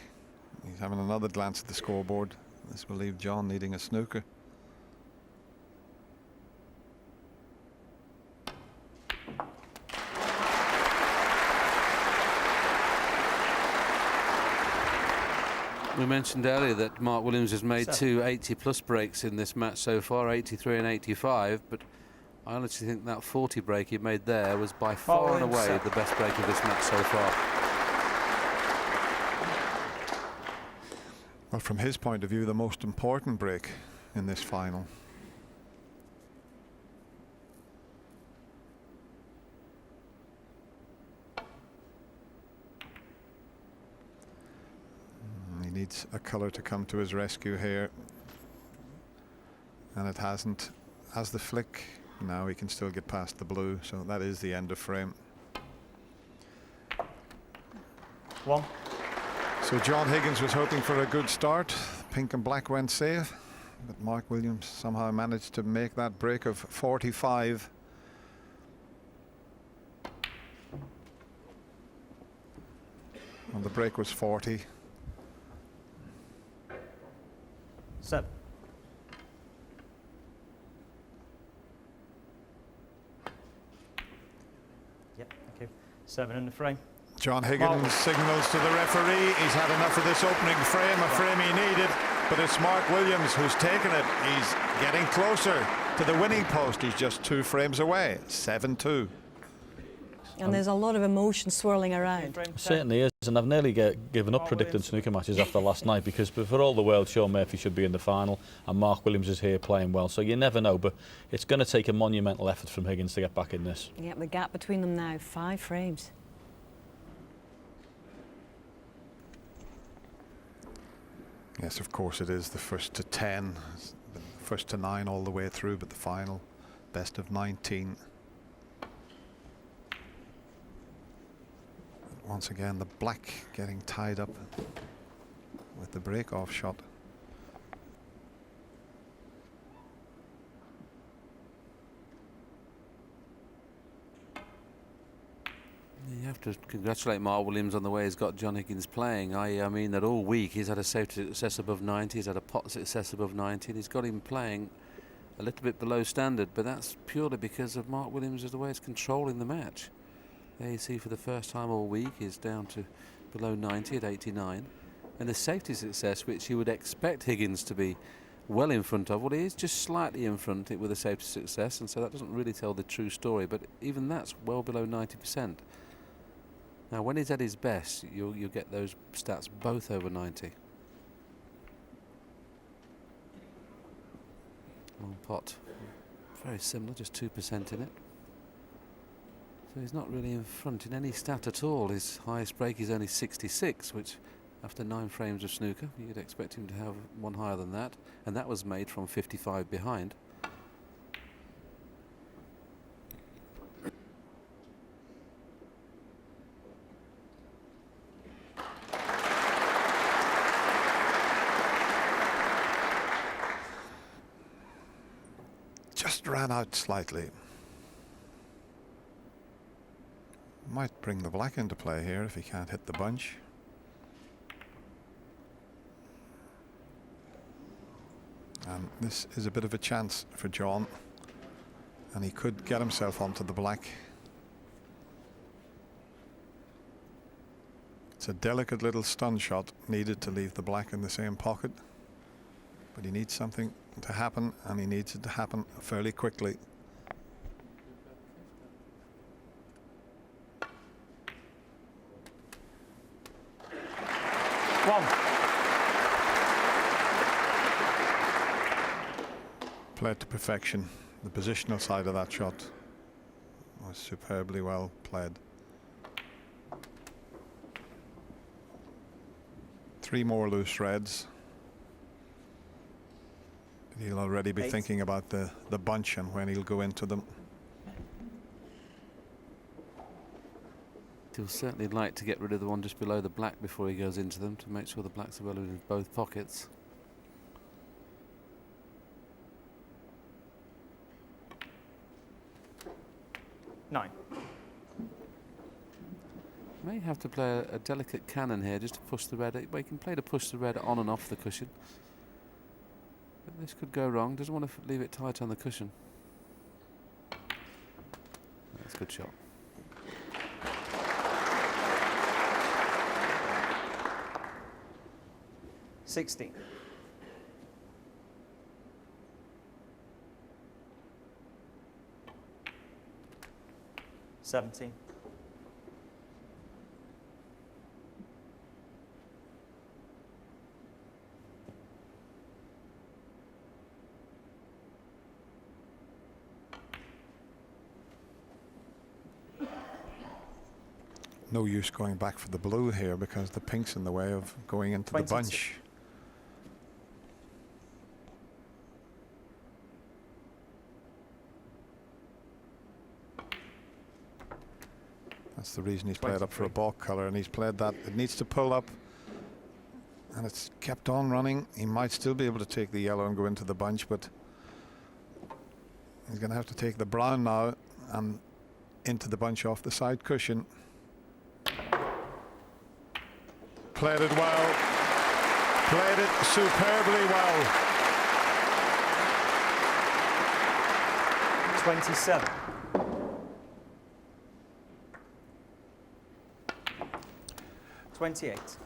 He's having another glance at the scoreboard. This will leave John needing a snooker. We mentioned earlier that Mark Williams has made 2 80-plus breaks in this match so far, 83 and 85, but I honestly think that 40 break he made there was by far and away the best break of this match so far. Well, from his point of view, the most important break in this final. He needs a colour to come to his rescue here, and it hasn't. Has the flick? Now he can still get past the blue, so that is the end of frame. One. So John Higgins was hoping for a good start. Pink and black went safe, but Mark Williams somehow managed to make that break of 45. Well, the break was 40. 7. Yep, thank you. 7 in the frame. John Higgins signals to the referee. He's had enough of this opening frame, a frame he needed, but it's Mark Williams who's taken it. He's getting closer to the winning post. He's just 2 frames away. 7-2. And there's a lot of emotion swirling around. Certainly is, and I've nearly given up predicting snooker matches after last night, because for all the world, Sean Murphy should be in the final, and Mark Williams is here playing well, so you never know, but it's going to take a monumental effort from Higgins to get back in this. Yeah, the gap between them now, 5 frames. Yes, of course it is the first to 10, the first to 9 all the way through, but the final, best of 19. Once again, the black getting tied up with the break-off shot. You have to congratulate Mark Williams on the way he's got John Higgins playing. I mean that all week he's had a safety success above 90, he's had a pot success above 90, and he's got him playing a little bit below standard, but that's purely because of Mark Williams as the way he's controlling the match. There you see for the first time all week he's down to below 90 at 89, and the safety success, which you would expect Higgins to be well in front of, well, he is just slightly in front with a safety success, and so that doesn't really tell the true story, but even that's well below 90%. Now when he's at his best, you'll get those stats both over 90. Long pot, very similar, just 2% in it. So he's not really in front in any stat at all. His highest break is only 66, which after 9 frames of snooker, you'd expect him to have one higher than that, and that was made from 55 behind. Just ran out slightly. Might bring the black into play here if he can't hit the bunch. And this is a bit of a chance for John, and he could get himself onto the black. It's a delicate little stun shot needed to leave the black in the same pocket, but he needs something to happen, and he needs it to happen fairly quickly. Played to perfection. The positional side of that shot was superbly well played. 3 more loose reds. He'll already be 8. thinking about the bunch and when he'll go into them. He'll certainly like to get rid of the one just below the black before he goes into them to make sure the blacks are well in both pockets. Nine. May have to play a delicate cannon here just to push the red. Well, he can play to push the red on and off the cushion. But this could go wrong. Doesn't want to leave it tight on the cushion. That's a good shot. $16. $17. No use going back for the blue here because the pink's in the way of going into the 22. bunch. That's the reason he's played up for a 23. balk colour, and he's played that. It needs to pull up, and it's kept on running. He might still be able to take the yellow and go into the bunch, but he's going to have to take the brown now and into the bunch off the side cushion. Played it well. Played it superbly well. 27. $28.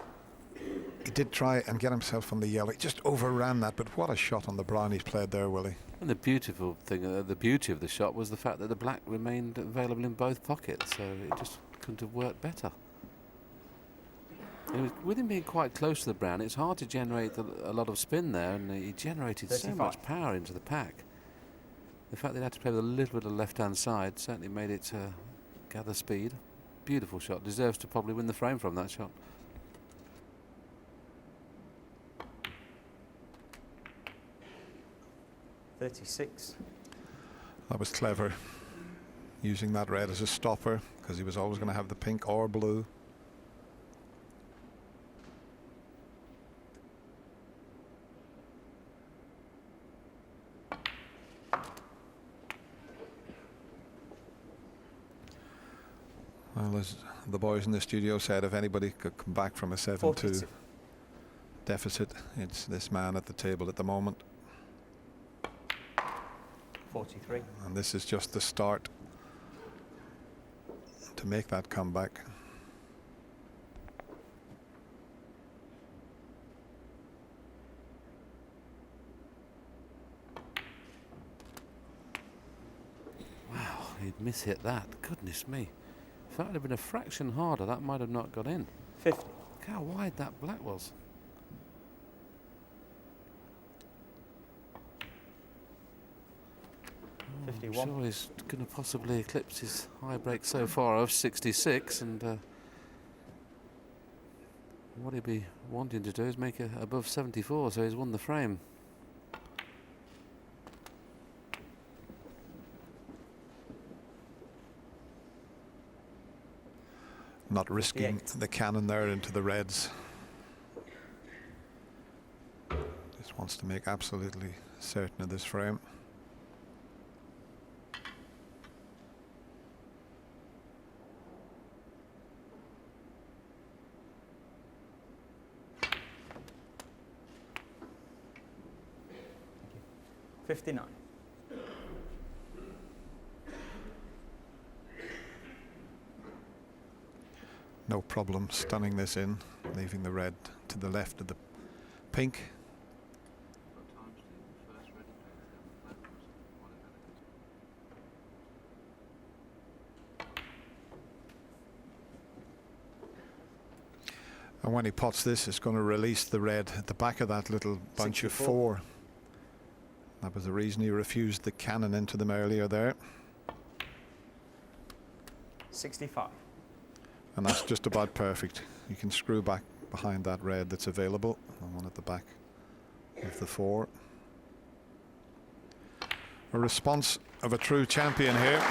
He did try and get himself on the yellow. He just overran that, but what a shot on the brown he's played there, Willie. And the beautiful thing, the beauty of the shot was the fact that the black remained available in both pockets, so it just couldn't have worked better. It was, with him being quite close to the brown, it's hard to generate a lot of spin there, and he generated 35. so much power into the pack. The fact that he had to play with a little bit of the left-hand side certainly made it gather speed. Beautiful shot. Deserves to probably win the frame from that shot. $36. That was clever, using that red as a stopper, because he was always going to have the pink or blue. Well, as the boys in the studio said, if anybody could come back from a 7-2 42. deficit, it's this man at the table at the moment. 43. And this is just the start to make that comeback. Wow, he'd miss-hit that. Goodness me. If that had been a fraction harder, that might have not got in. 50. Look how wide that black was. 51. I'm sure he's going to possibly eclipse his high break so far of 66, and what he'd be wanting to do is make it above 74, so he's won the frame. Not risking 58. the cannon there into the reds. Just wants to make absolutely certain of this frame. $59. No problem stunning this in, leaving the red to the left of the pink. And when he pots this, it's going to release the red at the back of that little bunch 64. of 4. That was the reason he refused the cannon into them earlier there. 65. And that's just about perfect. You can screw back behind that red that's available, and one at the back of the 4. A response of a true champion here.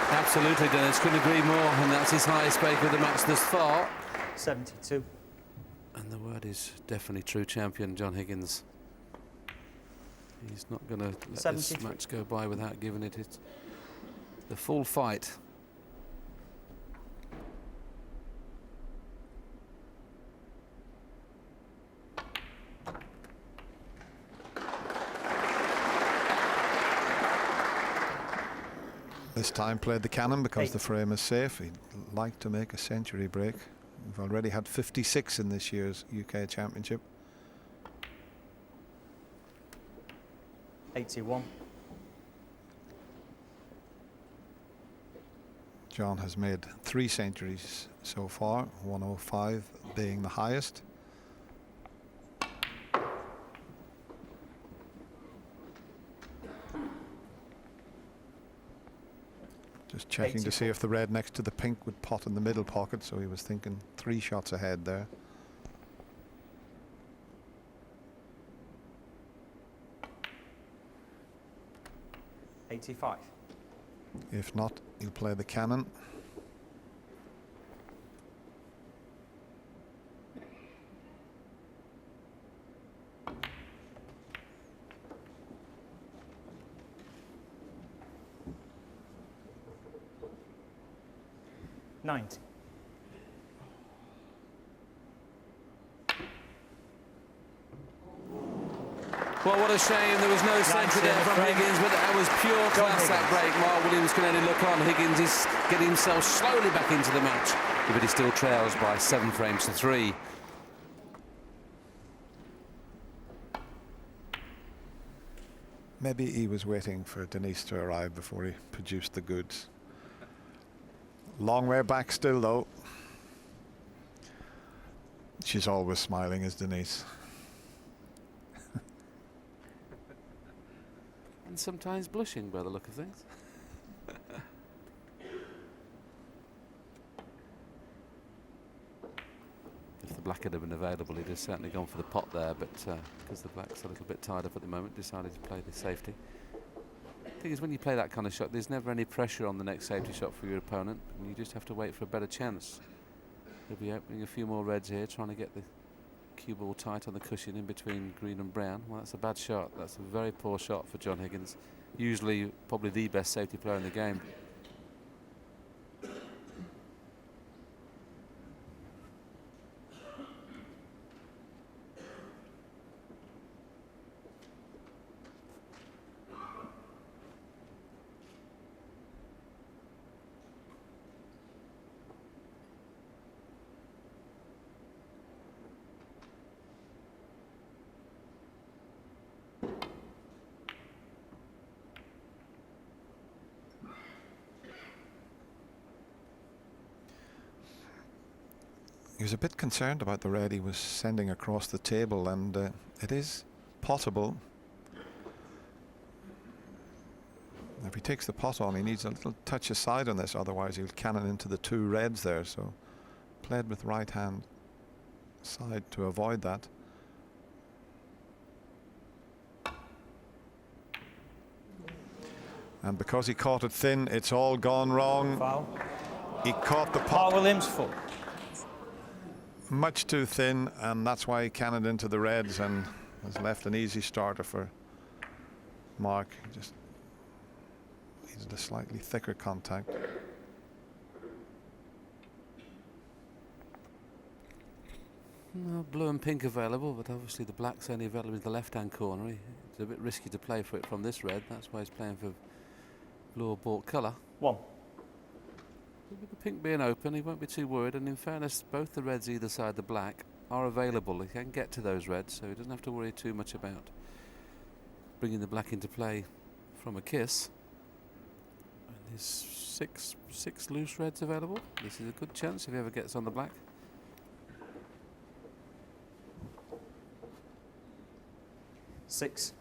Absolutely, Dennis, couldn't agree more, and that's his highest break of the match thus far. 72. And the word is definitely true champion, John Higgins. He's not going to let this 73. match go by without giving it the full fight. This time played the cannon because the frame is safe. He'd like to make a century break. We've already had 56 in this year's UK Championship. 81. John has made 3 centuries so far, 105 being the highest. Just checking to see if the red next to the pink would pot in the middle pocket, so he was thinking 3 shots ahead there. $85. If not, he'll play the cannon. $90. Well, what a shame there was no centre there from Higgins, but that was pure class, that break. Mark Williams can only look on. Higgins is getting himself slowly back into the match, but he still trails by 7 frames to 3. Maybe he was waiting for Denise to arrive before he produced the goods. Long way back still, though. She's always smiling, is Denise. And sometimes blushing by the look of things. If the black had been available, he'd have certainly gone for the pot there, but because the black's a little bit tied up at the moment, decided to play the safety. The thing is, when you play that kind of shot, there's never any pressure on the next safety shot for your opponent, and you just have to wait for a better chance. He'll be opening a few more reds here, trying to get the cue ball tight on the cushion in between green and brown. Well, that's a bad shot. That's a very poor shot for John Higgins. Usually probably the best safety player in the game. He was a bit concerned about the red he was sending across the table, and it is possible. If he takes the pot on, he needs a little touch aside on this, otherwise he'll cannon into the 2 reds there. So played with right hand side to avoid that. And because he caught it thin, it's all gone wrong. Foul. He caught the pot Williams full. much too thin, and that's why he cannoned into the reds and has left an easy starter for Mark. He just needed a slightly thicker contact. No, blue and pink available, but obviously the black's only available in the left-hand corner. It's a bit risky to play for it from this red. That's why he's playing for blue or bought colour. 1. With the pink being open, he won't be too worried. And in fairness, both the reds either side the black are available. He can get to those reds, so he doesn't have to worry too much about bringing the black into play from a kiss. And there's six loose reds available. This is a good chance if he ever gets on the black. $6.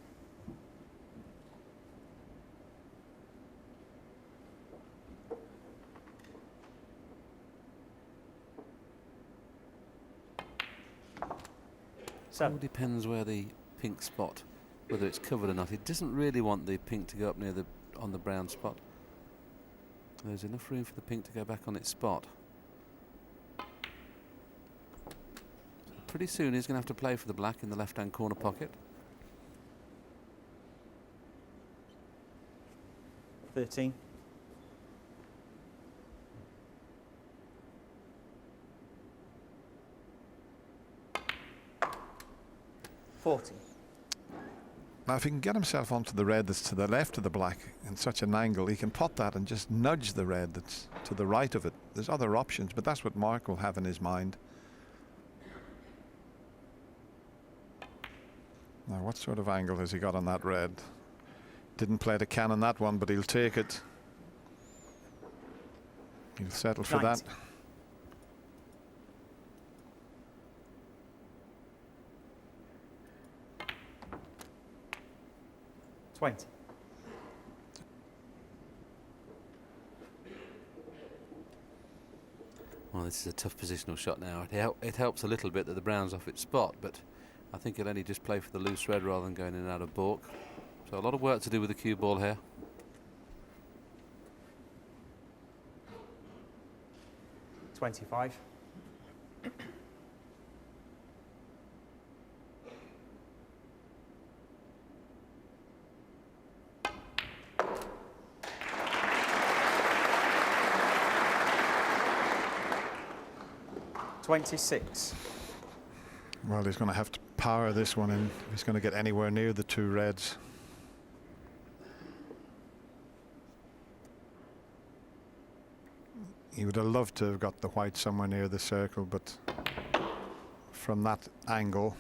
All depends where the pink spot, whether it's covered or not. He doesn't really want the pink to go up near on the brown spot. There's enough room for the pink to go back on its spot. Pretty soon he's going to have to play for the black in the left-hand corner pocket. 13. Now, if he can get himself onto the red that's to the left of the black in such an angle, he can pot that and just nudge the red that's to the right of it. There's other options, but that's what Mark will have in his mind. Now, what sort of angle has he got on that red? Didn't play the can on that one, but he'll take it. He'll settle for that. 20. Well, this is a tough positional shot now. It helps a little bit that the brown's off its spot, but I think he'll only just play for the loose red rather than going in and out of baulk. So a lot of work to do with the cue ball here. $25. $26. Well, he's going to have to power this one in if he's going to get anywhere near the two reds. He would have loved to have got the white somewhere near the circle, but from that angle,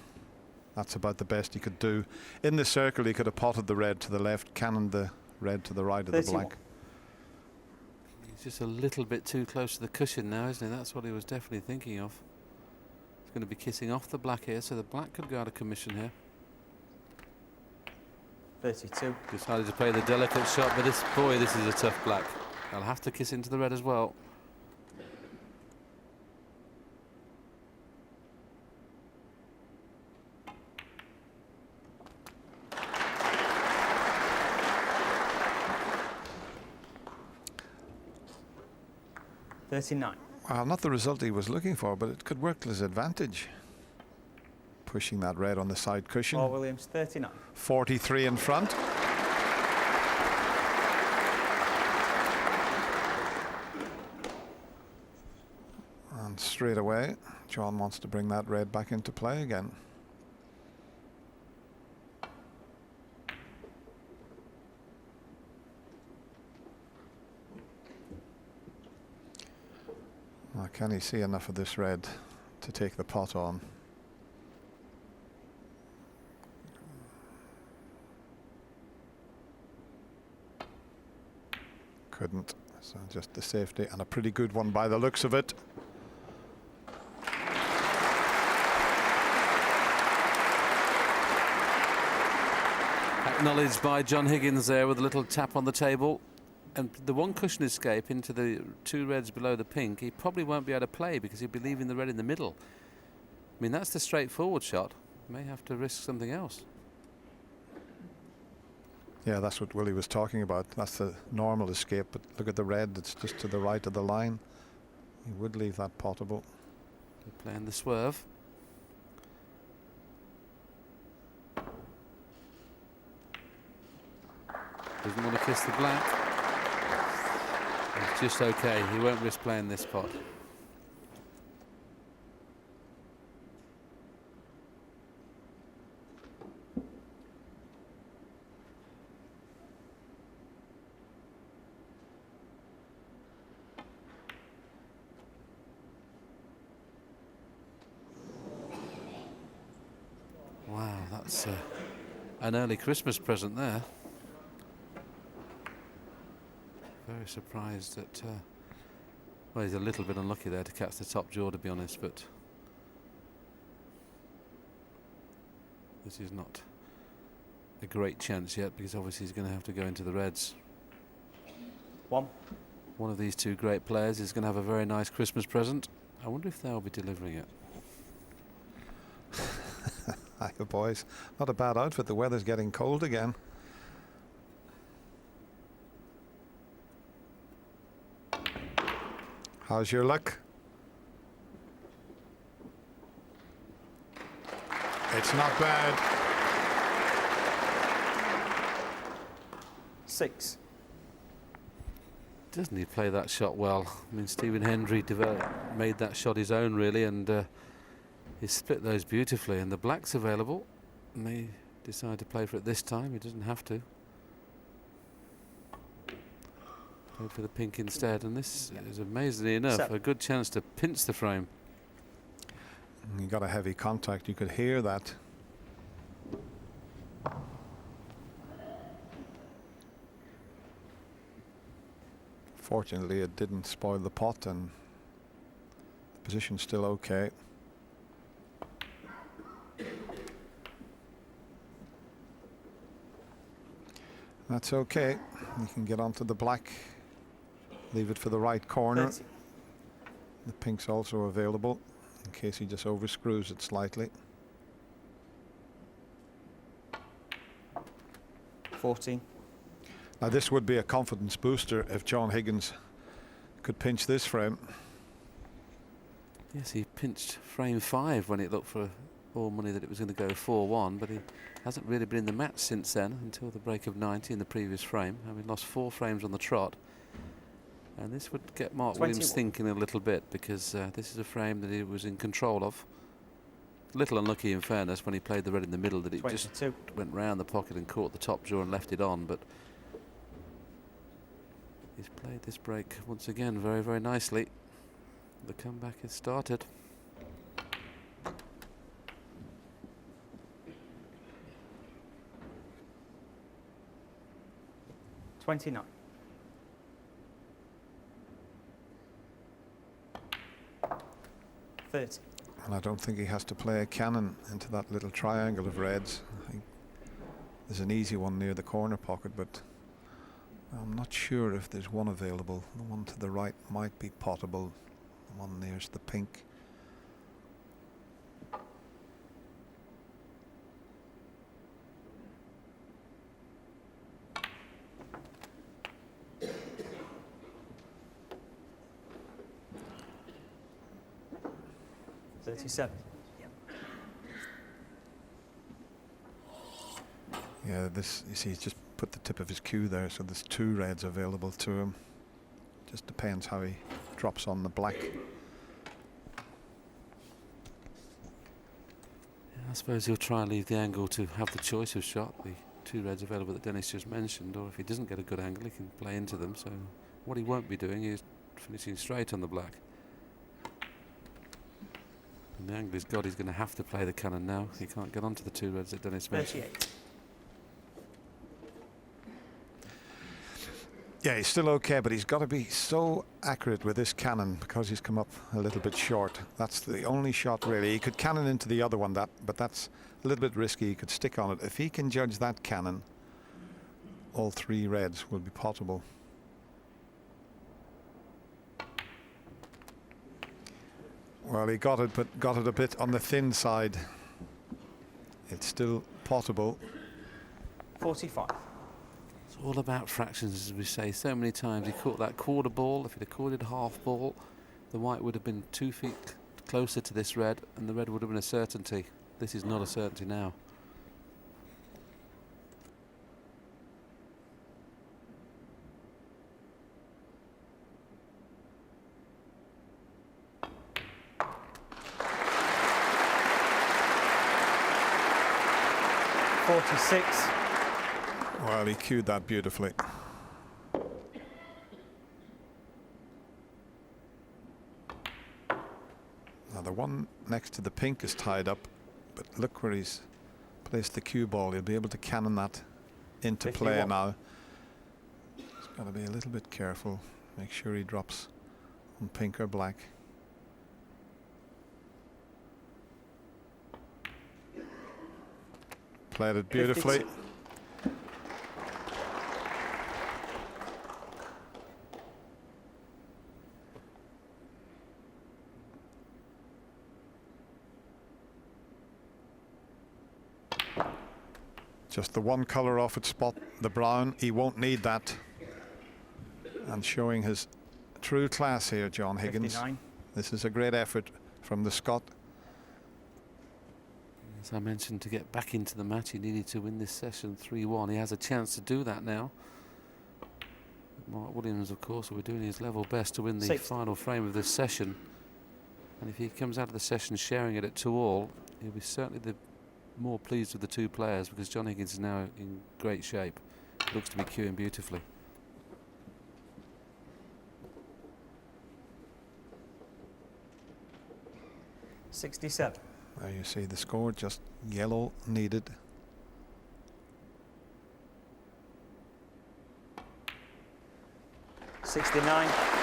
that's about the best he could do. In the circle, he could have potted the red to the left, cannoned the red to the right of the 31. black. He's just a little bit too close to the cushion now, isn't he? That's what he was definitely thinking of. He's going to be kissing off the black here, so the black could go out of commission here. 32. Decided to play the delicate shot, but this is a tough black. I'll have to kiss into the red as well. $39. Well, not the result he was looking for, but it could work to his advantage. Pushing that red on the side cushion. Paul Williams, 39. 43 in front. And straight away, John wants to bring that red back into play again. Well, can he see enough of this red to take the pot on? Couldn't. So just the safety, and a pretty good one by the looks of it. Acknowledged by John Higgins there with a little tap on the table. And the one cushion escape into the two reds below the pink, he probably won't be able to play because he'll be leaving the red in the middle. I mean, that's the straightforward shot. May have to risk something else. Yeah, that's what Willie was talking about. That's the normal escape, but look at the red, it's just to the right of the line. He would leave that potable. Playing the swerve. Doesn't want to kiss the black. It's just okay. He won't risk playing this pot. Wow, that's an early Christmas present there. Very surprised that, well, he's a little bit unlucky there to catch the top draw, to be honest, but this is not a great chance yet because obviously he's going to have to go into the reds. One of these two great players is going to have a very nice Christmas present. I wonder if they'll be delivering it. the boys. Not a bad outfit. The weather's getting cold again. How's your luck? It's not bad. 6. Doesn't he play that shot well? I mean, Stephen Hendry made that shot his own, really, and he split those beautifully. And the black's available, and they decide to play for it this time. He doesn't have to. Played for the pink instead, and this is amazingly enough a good chance to pinch the frame. You got a heavy contact. You could hear that. Fortunately, it didn't spoil the pot, and the position's still okay. That's okay. You can get onto the black. Leave it for the right corner. 30. The pink's also available in case he just overscrews it slightly. 14. Now this would be a confidence booster if John Higgins could pinch this frame. Yes, he pinched frame 5 when it looked for all money that it was going to go 4-1, but he hasn't really been in the match since then until the break of 90 in the previous frame, having lost 4 frames on the trot. And this would get Mark 21. Williams thinking a little bit, because this is a frame that he was in control of. A little unlucky, in fairness, when he played the red in the middle, that it 22. just went round the pocket and caught the top drawer and left it on. But he's played this break once again very, very nicely. The comeback has started. $29. $30. And I don't think he has to play a cannon into that little triangle of reds. I think there's an easy one near the corner pocket, but I'm not sure if there's one available. The one to the right might be potable. The one nearest the pink. $37. Yeah, this, you see, he's just put the tip of his cue there, so there's 2 reds available to him. Just depends how he drops on the black. I suppose he'll try and leave the angle to have the choice of shot, the 2 reds available that Dennis just mentioned, or if he doesn't get a good angle, he can play into them. So what he won't be doing is finishing straight on the black. And the angle he's got, he's going to have to play the cannon now. He can't get onto the 2 reds that Dennis mentioned. 38. Yeah, he's still okay, but he's got to be so accurate with this cannon because he's come up a little bit short. That's the only shot really. He could cannon into the other one, but that's a little bit risky. He could stick on it. If he can judge that cannon, all 3 reds will be potable. Well, he got it, but got it a bit on the thin side. It's still potable. 45. It's all about fractions, as we say so many times. He caught that quarter ball. If he'd have caught it half ball, the white would have been 2 feet closer to this red, and the red would have been a certainty. This is not a certainty now. $46. Well, he cued that beautifully. Now the one next to the pink is tied up, but look where he's placed the cue ball. He'll be able to cannon that into 51. play now. He's got to be a little bit careful. Make sure he drops on pink or black. Played it beautifully. 52. Just the one colour off its spot, the brown. He won't need that. And showing his true class here, John Higgins. 59. This is a great effort from the Scot. As I mentioned, to get back into the match, he needed to win this session 3-1. He has a chance to do that now. Mark Williams, of course, will be doing his level best to win the final frame of this session. And if he comes out of the session sharing it at 2-all, he'll be certainly the more pleased with the two players, because John Higgins is now in great shape. Looks to be cueing beautifully. $67. There you see the score, just yellow needed. $69.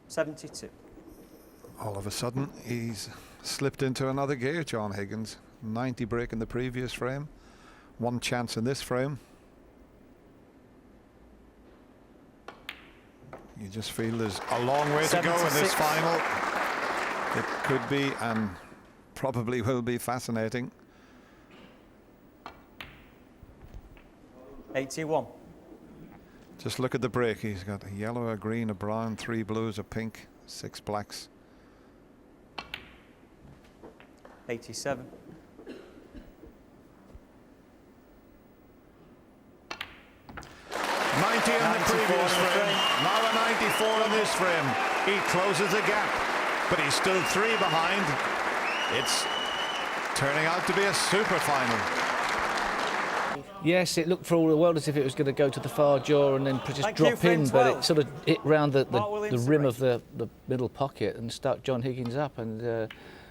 $72. All of a sudden, he's slipped into another gear, John Higgins. 90 break in the previous frame. One chance in this frame. You just feel there's a long way to go in this 76. final. It could be and probably will be fascinating. 81. Just look at the break. He's got a yellow, a green, a brown, 3 blues, a pink, 6 blacks. 87. 90 in the previous frame. Now a 94 in this frame. He closes the gap, but he's still 3 behind. It's turning out to be a super final. Yes, it looked for all the world as if it was going to go to the far jaw and then just Thank you, drop frame in, but 12. it sort of hit round the Mark Williams rim three. of the middle pocket and stuck John Higgins up. And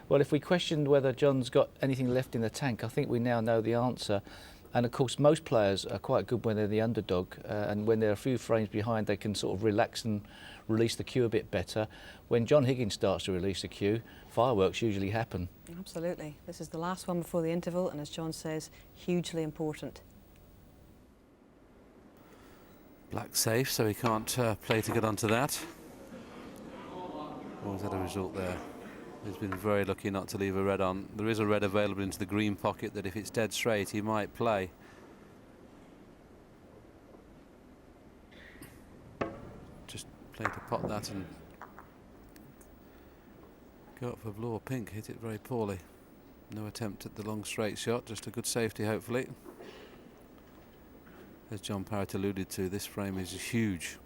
well, if we questioned whether John's got anything left in the tank, I think we now know the answer. And of course, most players are quite good when they're the underdog, and when they're a few frames behind, they can sort of relax and release the cue a bit better. When John Higgins starts to release the cue, fireworks usually happen. Absolutely. This is the last one before the interval, and as John says, hugely important. Black safe, so he can't play to get onto that. Always had a result there. He's been very lucky not to leave a red on. There is a red available into the green pocket that if it's dead straight, he might play. Just play to pot that and go up for blue or pink. Hit it very poorly. No attempt at the long straight shot, just a good safety hopefully. As John Parrott alluded to, this frame is huge.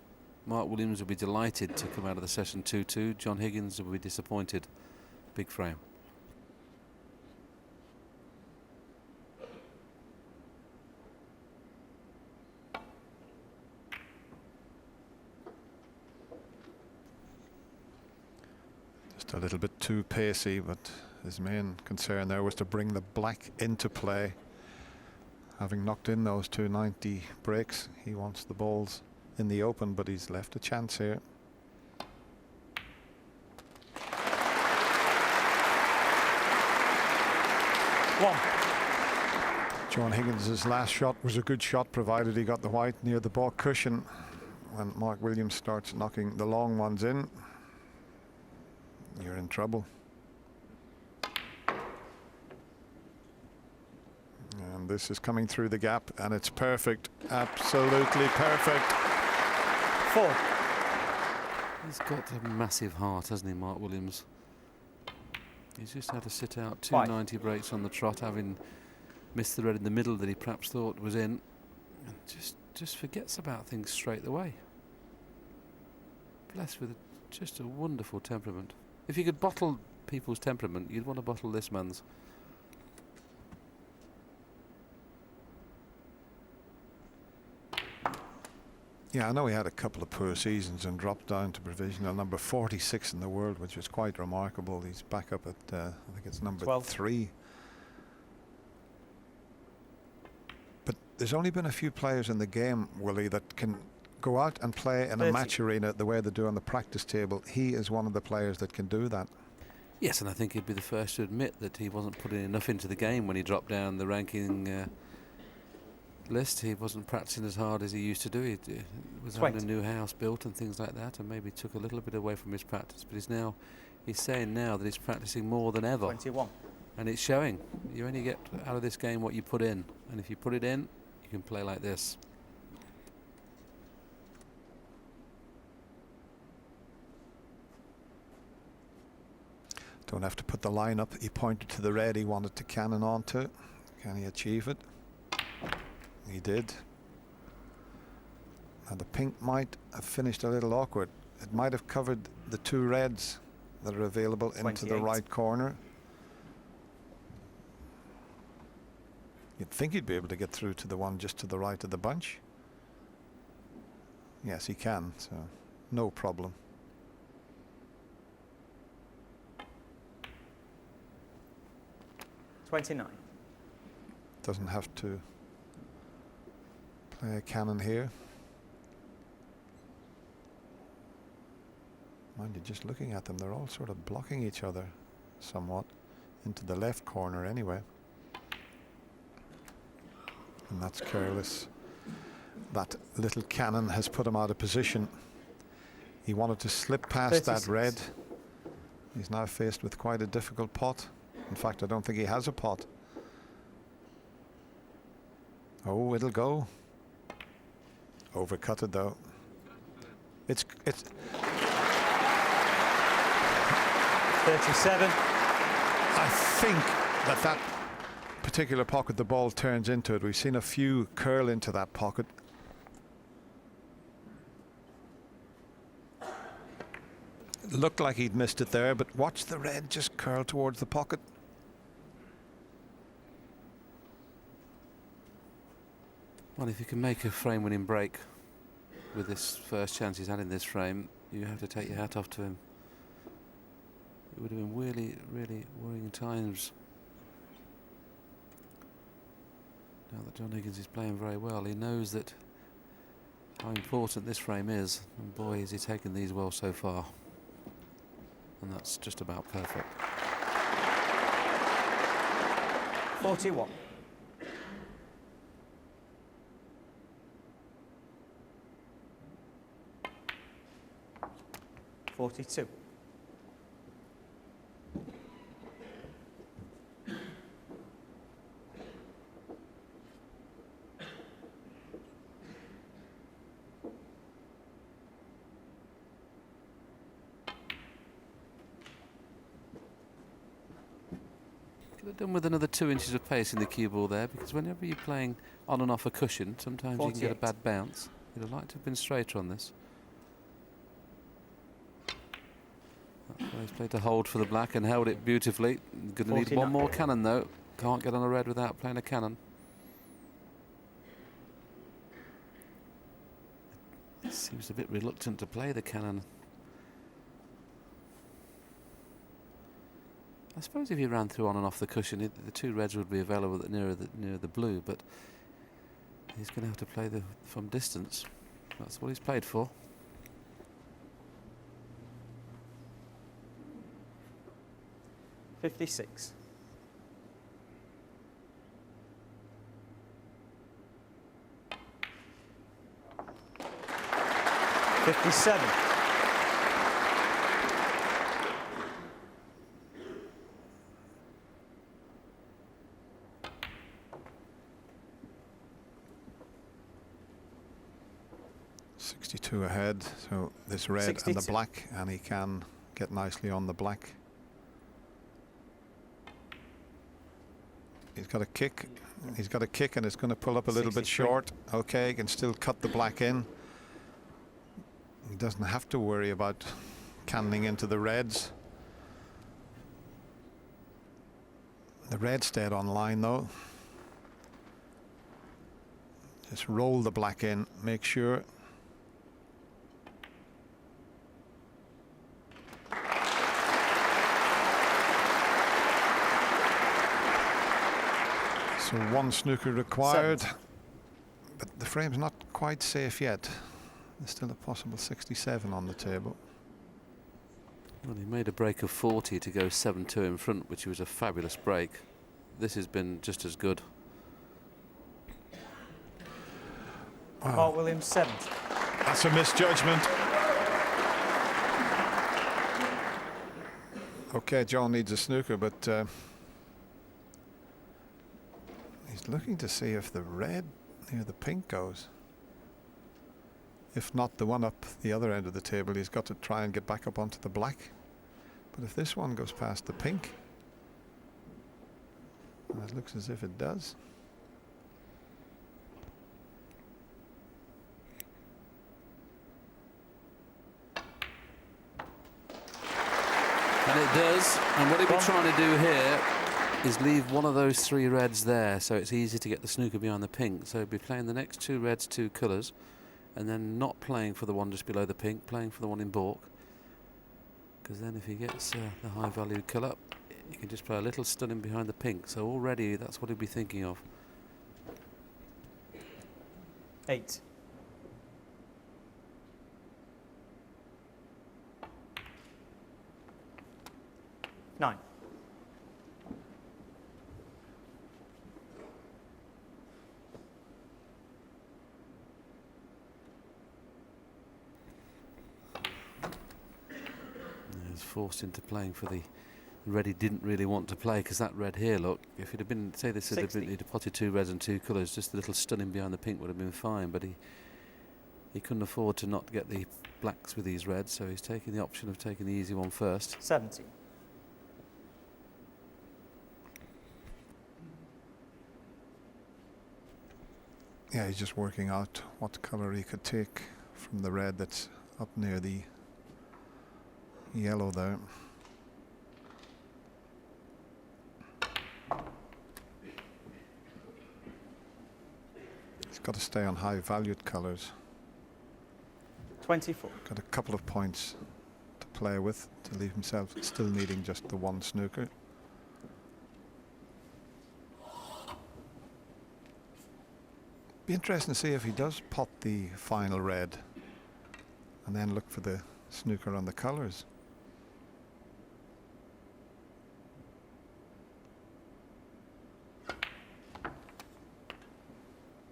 Mark Williams will be delighted to come out of the session 2-2. John Higgins will be disappointed. Big frame. Just a little bit too pacey, but his main concern there was to bring the black into play. Having knocked in those 290 breaks, he wants the balls in the open, but he's left a chance here. John Higgins' last shot was a good shot, provided he got the white near the ball cushion. When Mark Williams starts knocking the long ones in, you're in trouble. And this is coming through the gap, and it's perfect, absolutely perfect. 4. He's got a massive heart, hasn't he, Mark Williams? He's just had to sit out 2 5. 90 breaks on the trot, having missed the red in the middle that he perhaps thought was in, and just forgets about things straight away. Blessed with just a wonderful temperament. If you could bottle people's temperament, you'd want to bottle this man's. Yeah, I know he had a couple of poor seasons and dropped down to provisional number 46 in the world, which was quite remarkable. He's back up at, I think it's number 12. 3. But there's only been a few players in the game, Willie, that can go out and play in 30. a match arena the way they do on the practice table. He is one of the players that can do that. Yes, and I think he'd be the first to admit that he wasn't putting enough into the game when he dropped down the ranking list, he wasn't practicing as hard as he used to do. He was having a new house built and things like that, and maybe took a little bit away from his practice. But he's saying now that he's practicing more than ever. 21. And it's showing. You only get out of this game what you put in. And if you put it in, you can play like this. Don't have to put the line up. He pointed to the red he wanted to cannon onto. Can he achieve it? He did. Now the pink might have finished a little awkward. It might have covered the two reds that are available 28. into the right corner. You'd think he'd be able to get through to the one just to the right of the bunch. Yes, he can, so no problem. $29. Doesn't have to play a cannon here. Mind you, just looking at them, they're all sort of blocking each other somewhat into the left corner anyway. And that's careless. That little cannon has put him out of position. He wanted to slip past 36. that red. He's now faced with quite a difficult pot. In fact, I don't think he has a pot. Oh, it'll go. Overcut it though. It's 37. I think that particular pocket the ball turns into it. We've seen a few curl into that pocket. It looked like he'd missed it there, but watch the red just curl towards the pocket. Well, if you can make a frame-winning break with this first chance he's had in this frame, you have to take your hat off to him. It would have been really, really worrying times. Now that John Higgins is playing very well, he knows that how important this frame is, and boy is he taken these well so far. And that's just about perfect. 41. $42. Could have done with another 2 inches of pace in the cue ball there, because whenever you're playing on and off a cushion, sometimes 48. you can get a bad bounce. You'd have liked to have been straighter on this. He's played to hold for the black and held it beautifully. Going to need 49. one more cannon though. Can't get on a red without playing a cannon. Seems a bit reluctant to play the cannon. I suppose if he ran through on and off the cushion, the two reds would be available nearer the blue, but he's going to have to play from distance. That's what he's played for. $56. $57. .62 ahead, so this red 62. and the black, and he can get nicely on the black. He's got a kick. He's got a kick, and it's going to pull up a little bit 63. short. Okay, he can still cut the black in. He doesn't have to worry about cannoning into the reds. The red stayed on line though. Just roll the black in, make sure. So one snooker required, but the frame's not quite safe yet. There's still a possible 67 on the table. Well, he made a break of 40 to go 7-2 in front, which was a fabulous break. This has been just as good. Mark Williams, 70. That's a misjudgment. Okay, John needs a snooker, but he's looking to see if the red near the pink goes. If not, the one up the other end of the table, he's got to try and get back up onto the black. But if this one goes past the pink, and it looks as if it does. And it does. And what he'll be trying to do here is leave one of those 3 reds there, so it's easy to get the snooker behind the pink. So he'll be playing the next 2 reds, 2 colours, and then not playing for the one just below the pink, playing for the one in baulk. Because then if he gets the high value colour, he can just play a little stunning behind the pink. So already that's what he'll be thinking of. 8. Nine. He's forced into playing for the red he didn't really want to play, because that red here, look, if it had been, say this had been, he'd potted 2 reds and 2 colours, just a little stunning behind the pink would have been fine, but he couldn't afford to not get the blacks with these reds, so he's taking the option of taking the easy one first. 70. Yeah, he's just working out what colour he could take from the red that's up near the yellow there. He's got to stay on high valued colours. 24. Got a couple of points to play with to leave himself still needing just the 1 snooker. Be interesting to see if he does pot the final red and then look for the snooker on the colours.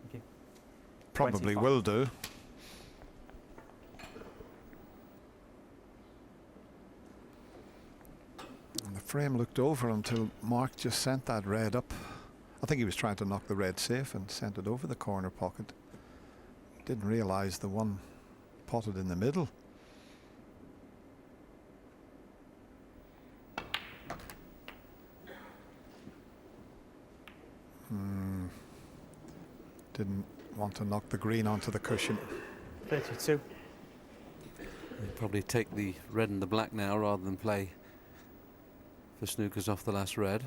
Okay. Probably 25. will do. And the frame looked over until Mark just sent that red up. I think he was trying to knock the red safe and sent it over the corner pocket. Didn't realise the one potted in the middle. Didn't want to knock the green onto the cushion. 32. He'll probably take the red and the black now rather than play for snookers off the last red.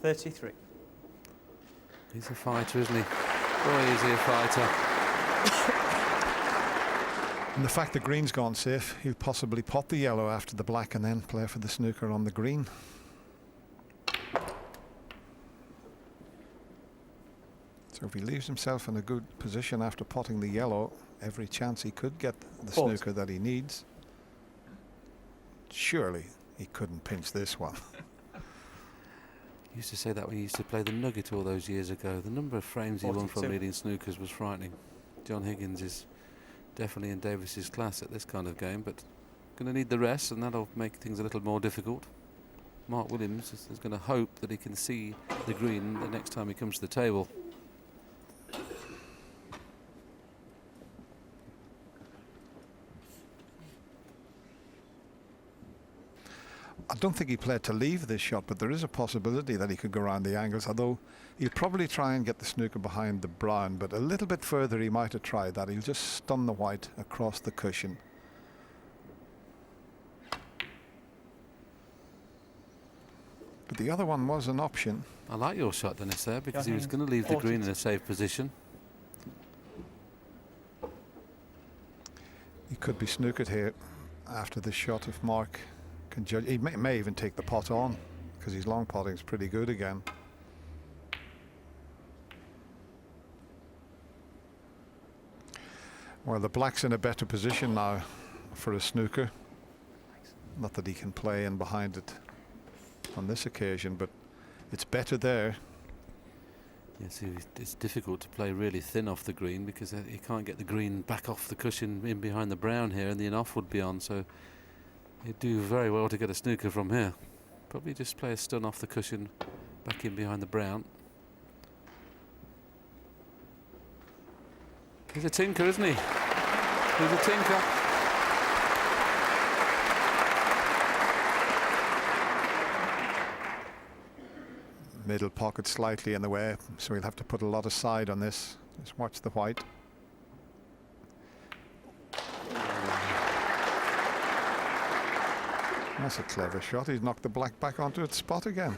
33. He's a fighter, isn't he? Boy, is he a fighter. And the fact that green's gone safe, he'll possibly pot the yellow after the black and then play for the snooker on the green. So if he leaves himself in a good position after potting the yellow, every chance he could get the snooker that he needs. Surely he couldn't pinch this one. He used to say that when he used to play the Nugget all those years ago. The number of frames he won from leading snookers was frightening. John Higgins is definitely in Davis's class at this kind of game, but going to need the rest, and that'll make things a little more difficult. Mark Williams is going to hope that he can see the green the next time he comes to the table. I don't think he played to leave this shot, but there is a possibility that he could go around the angles, although he'll probably try and get the snooker behind the brown, but a little bit further he might have tried that. He'll just stun the white across the cushion. But the other one was an option. I like your shot, Dennis, there, because he was going to leave the green in a safe position. He could be snookered here after this shot if Mark can judge. He may even take the pot on, because his long potting is pretty good again. Well, the black's in a better position now for a snooker. Not that he can play in behind it on this occasion, but it's better there. Yes, it's difficult to play really thin off the green because he can't get the green back off the cushion in behind the brown here, and the off would be on, so he'd do very well to get a snooker from here. Probably just play a stun off the cushion back in behind the brown. He's a tinker, isn't he? He's a tinker. Middle pocket slightly in the way, so he'll have to put a lot of side on this. Just watch the white. That's a clever shot. He's knocked the black back onto its spot again.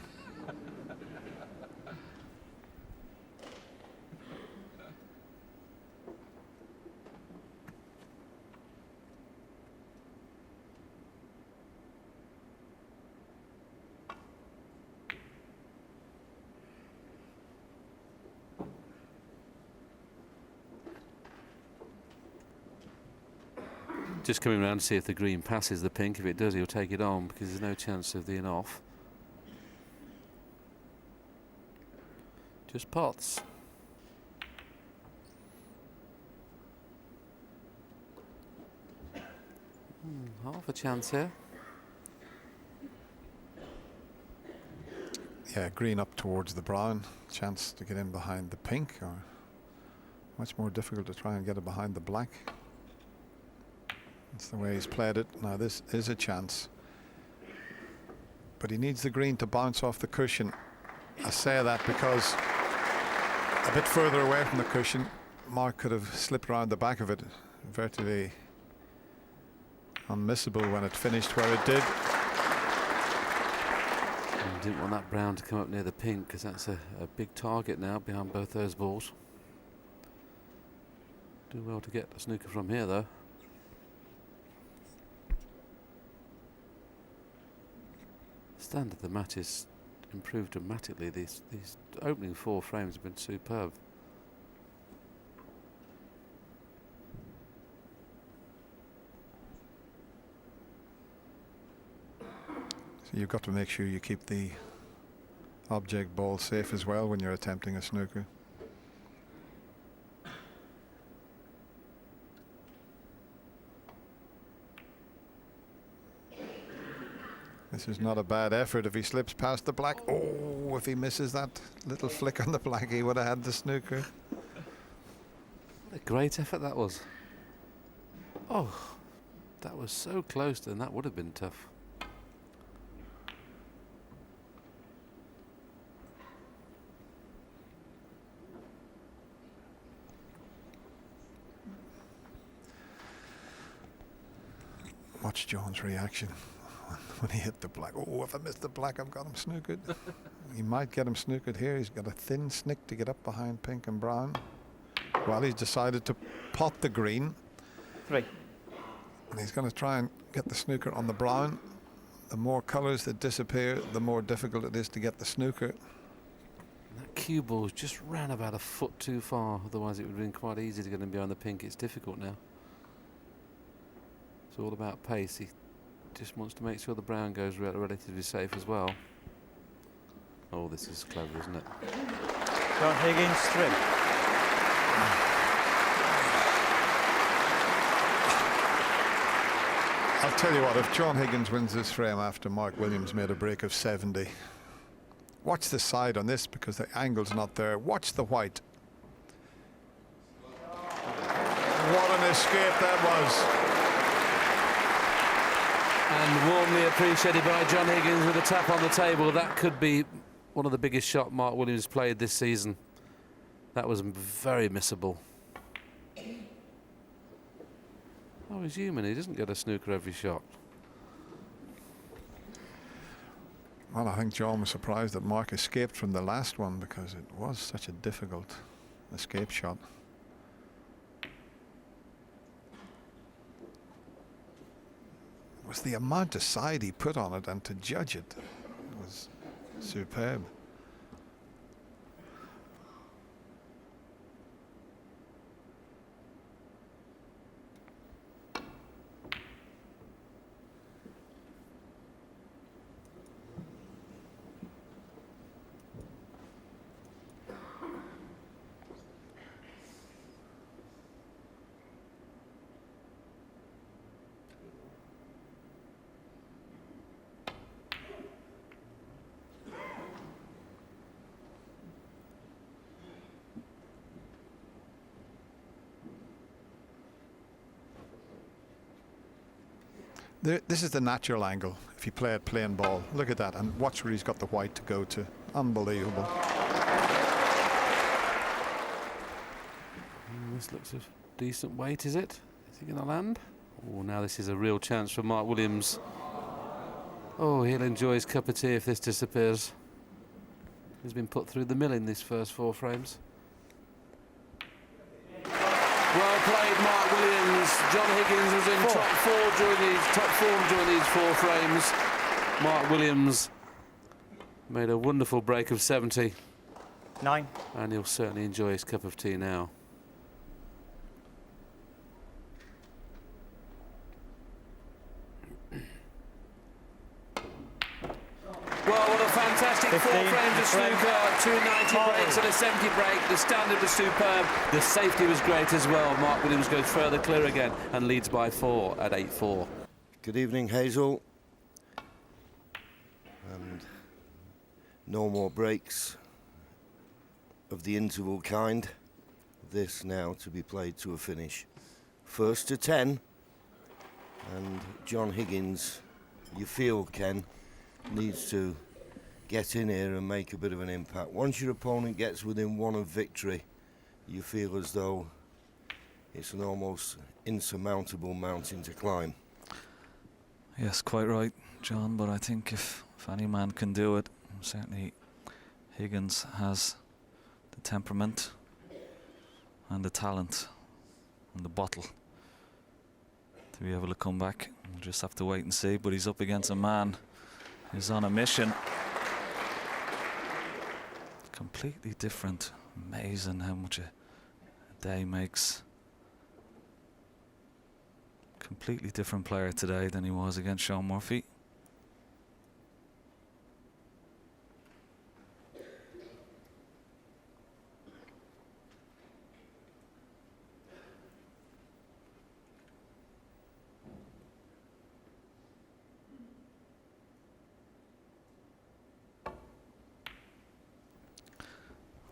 Just coming round to see if the green passes the pink. If it does, he'll take it on because there's no chance of the in off. Just pots. Half a chance here. Yeah, green up towards the brown. Chance to get in behind the pink, or much more difficult to try and get it behind the black. That's the way he's played it. Now this is a chance, but he needs the green to bounce off the cushion. I say that because a bit further away from the cushion, Mark could have slipped around the back of it. Virtually unmissable when it finished where it did. And didn't want that brown to come up near the pink because that's a big target now behind both those balls. Do well to get a snooker from here though. Standard of the match is improved dramatically. These opening 4 frames have been superb. So you've got to make sure you keep the object ball safe as well when you're attempting a snooker. This is not a bad effort. If he slips past the black, oh, if he misses that little flick on the black, he would have had the snooker. What a great effort that was. Oh, that was so close, and that would have been tough. Watch John's reaction when he hit the black. Oh, if I missed the black, I've got him snookered. He might get him snookered here. He's got a thin snick to get up behind pink and brown. Well, he's decided to pot the green. 3. And he's going to try and get the snooker on the brown. The more colours that disappear, the more difficult it is to get the snooker. That cue ball just ran about a foot too far. Otherwise, it would have been quite easy to get him behind the pink. It's difficult now. It's all about pace. He just wants to make sure the brown goes relatively safe as well. Oh, this is clever, isn't it? John Higgins, 3. I'll tell you what, if John Higgins wins this frame after Mark Williams made a break of 70, watch the side on this because the angle's not there. Watch the white. What an escape that was. And warmly appreciated by John Higgins with a tap on the table. That could be one of the biggest shots Mark Williams played this season. That was very missable. Oh, he's human. He doesn't get a snooker every shot. Well, I think John was surprised that Mark escaped from the last one because it was such a difficult escape shot. It was the amount of side he put on it, and to judge it was superb. This is the natural angle if you play it plain ball. Look at that, and watch where he's got the white to go to. Unbelievable. This looks a decent weight, is it? Is he going to land? Oh, now this is a real chance for Mark Williams. Oh, he'll enjoy his cup of tea if this disappears. He's been put through the mill in these first 4 frames. Well played, Mark Williams. John Higgins was in top form during these 4 frames. Mark Williams made a wonderful break of 70. 9. And he'll certainly enjoy his cup of tea now. Well, what a fantastic 4 frames of snooker. 2 90 breaks and a 70 break. The standard was superb. The safety was great as well. Mark Williams goes further clear again and leads by 4 at 8-4. Good evening, Hazel. And no more breaks of the interval kind. This now to be played to a finish. First to 10. And John Higgins, you feel, Ken, needs to get in here and make a bit of an impact. Once your opponent gets within 1 of victory, you feel as though it's an almost insurmountable mountain to climb. Yes, quite right, John, but I think if any man can do it, certainly Higgins has the temperament and the talent and the bottle to be able to come back. We'll just have to wait and see, but he's up against a man who's on a mission. Completely different. Amazing how much a day makes. Completely different player today than he was against Sean Murphy.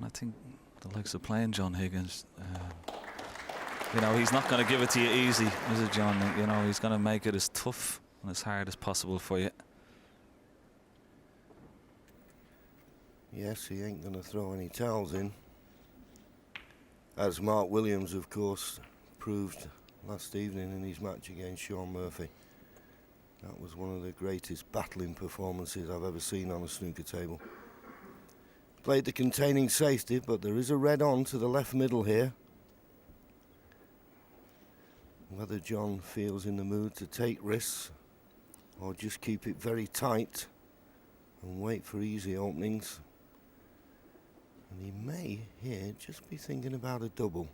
I think the likes of playing John Higgins, you know, he's not going to give it to you easy, is it, John? You know, he's going to make it as tough and as hard as possible for you. Yes, he ain't going to throw any towels in. As Mark Williams, of course, proved last evening in his match against Sean Murphy. That was one of the greatest battling performances I've ever seen on a snooker table. Played the containing safety, but there is a red on to the left middle here. Whether John feels in the mood to take risks or just keep it very tight and wait for easy openings. And he may here just be thinking about a double.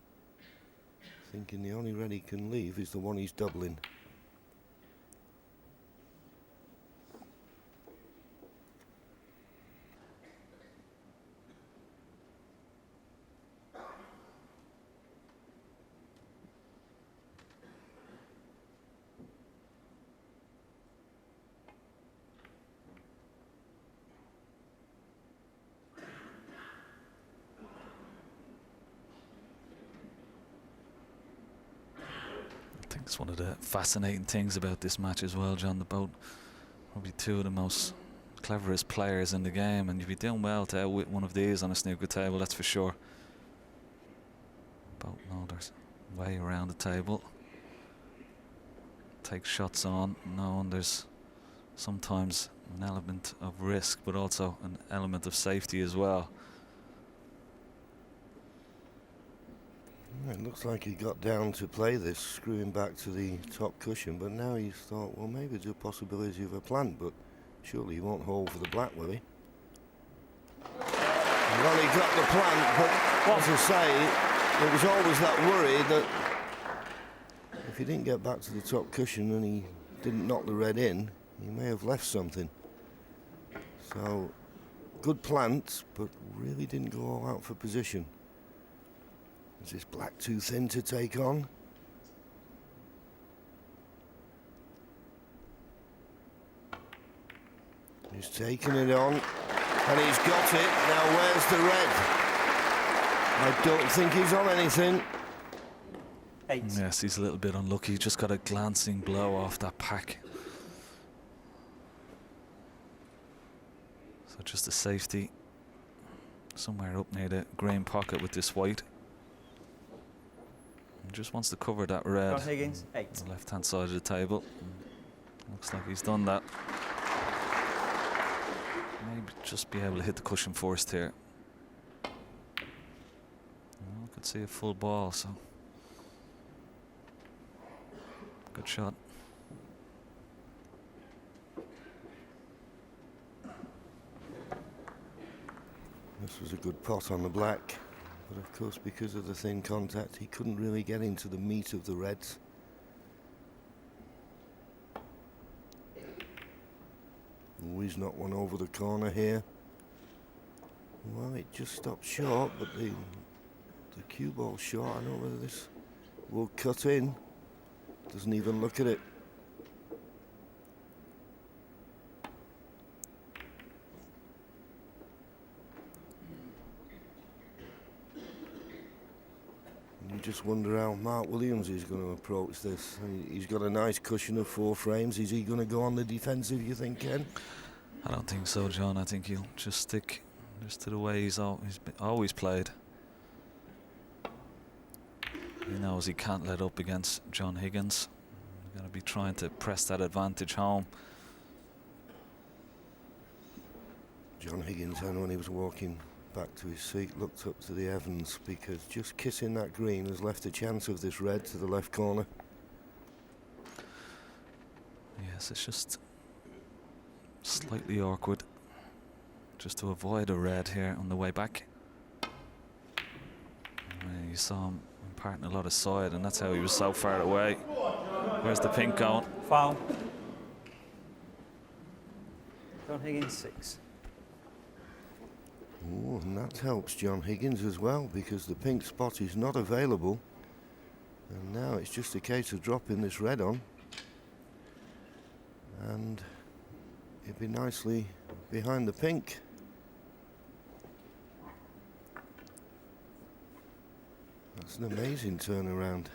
Thinking the only red he can leave is the one he's doubling. I think it's one of the fascinating things about this match as well, John. Both probably 2 of the most cleverest players in the game, and you'd be doing well to outwit one of these on a snooker table, that's for sure. Both know there's way around the table. Take shots on, knowing there's sometimes an element of risk, but also an element of safety as well. It looks like he got down to play this, screwing back to the top cushion, but now he's thought, well, maybe there's a possibility of a plant, but surely he won't hold for the black, will he? Well, he got the plant, but as I say, it was always that worry that if he didn't get back to the top cushion and he didn't knock the red in, he may have left something. So, good plant, but really didn't go all out for position. Is this black too thin to take on? He's taken it on, and he's got it. Now where's the red? I don't think he's on anything. 8. Yes, he's a little bit unlucky. He just got a glancing blow off that pack. So just a safety somewhere up near the green pocket with this white. And just wants to cover that red John Higgins, 8. on the left hand side of the table. Looks like he's done that. Maybe just be able to hit the cushion first here. Well, I could see a full ball, so good shot. This was a good pot on the black, but of course because of the thin contact he couldn't really get into the meat of the reds. Oh, he's not one over the corner here. Well, it just stopped short, but the cue ball's short. I don't know whether this will cut in. Doesn't even look at it. You just wonder how Mark Williams is going to approach this. He's got a nice cushion of 4 frames. Is he going to go on the defensive, you think, Ken? I don't think so, John. I think he'll just stick just to the way he's always played. He knows he can't let up against John Higgins. He's going to be trying to press that advantage home. John Higgins, and when he was walking back to his seat, looked up to the Evans, because just kissing that green has left a chance of this red to the left corner. Yes, it's just slightly awkward just to avoid a red here on the way back. You saw him imparting a lot of side, and that's how he was so far away. Where's the pink going? Foul. John Higgins, 6. Oh, and that helps John Higgins as well, because the pink spot is not available. And now it's just a case of dropping this red on. And it'd be nicely behind the pink. That's an amazing turnaround.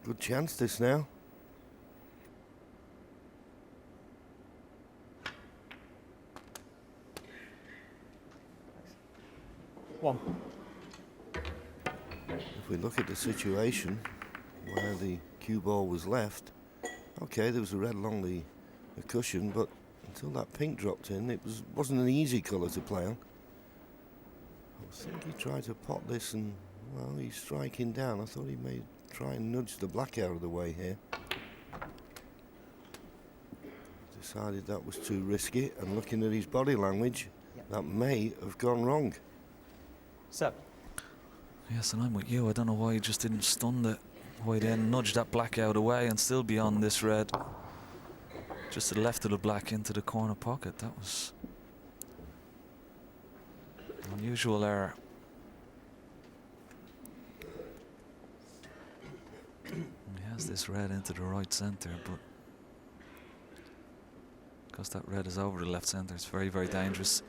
Good chance this now. One. If we look at the situation where the cue ball was left, okay, there was a red along the cushion, but until that pink dropped in, it wasn't an easy colour to play on. I think he tried to pot this, and well, he's striking down. I thought he may try and nudge the black out of the way here. Decided that was too risky, and looking at his body language, that may have gone wrong. 7. Yes, and I'm with you. I don't know why he just didn't stun the white end, nudge that black out of the way and still be on this red. Just to the left of the black into the corner pocket. That was an unusual error. He has this red into the right centre, but because that red is over the left centre, it's very, very dangerous.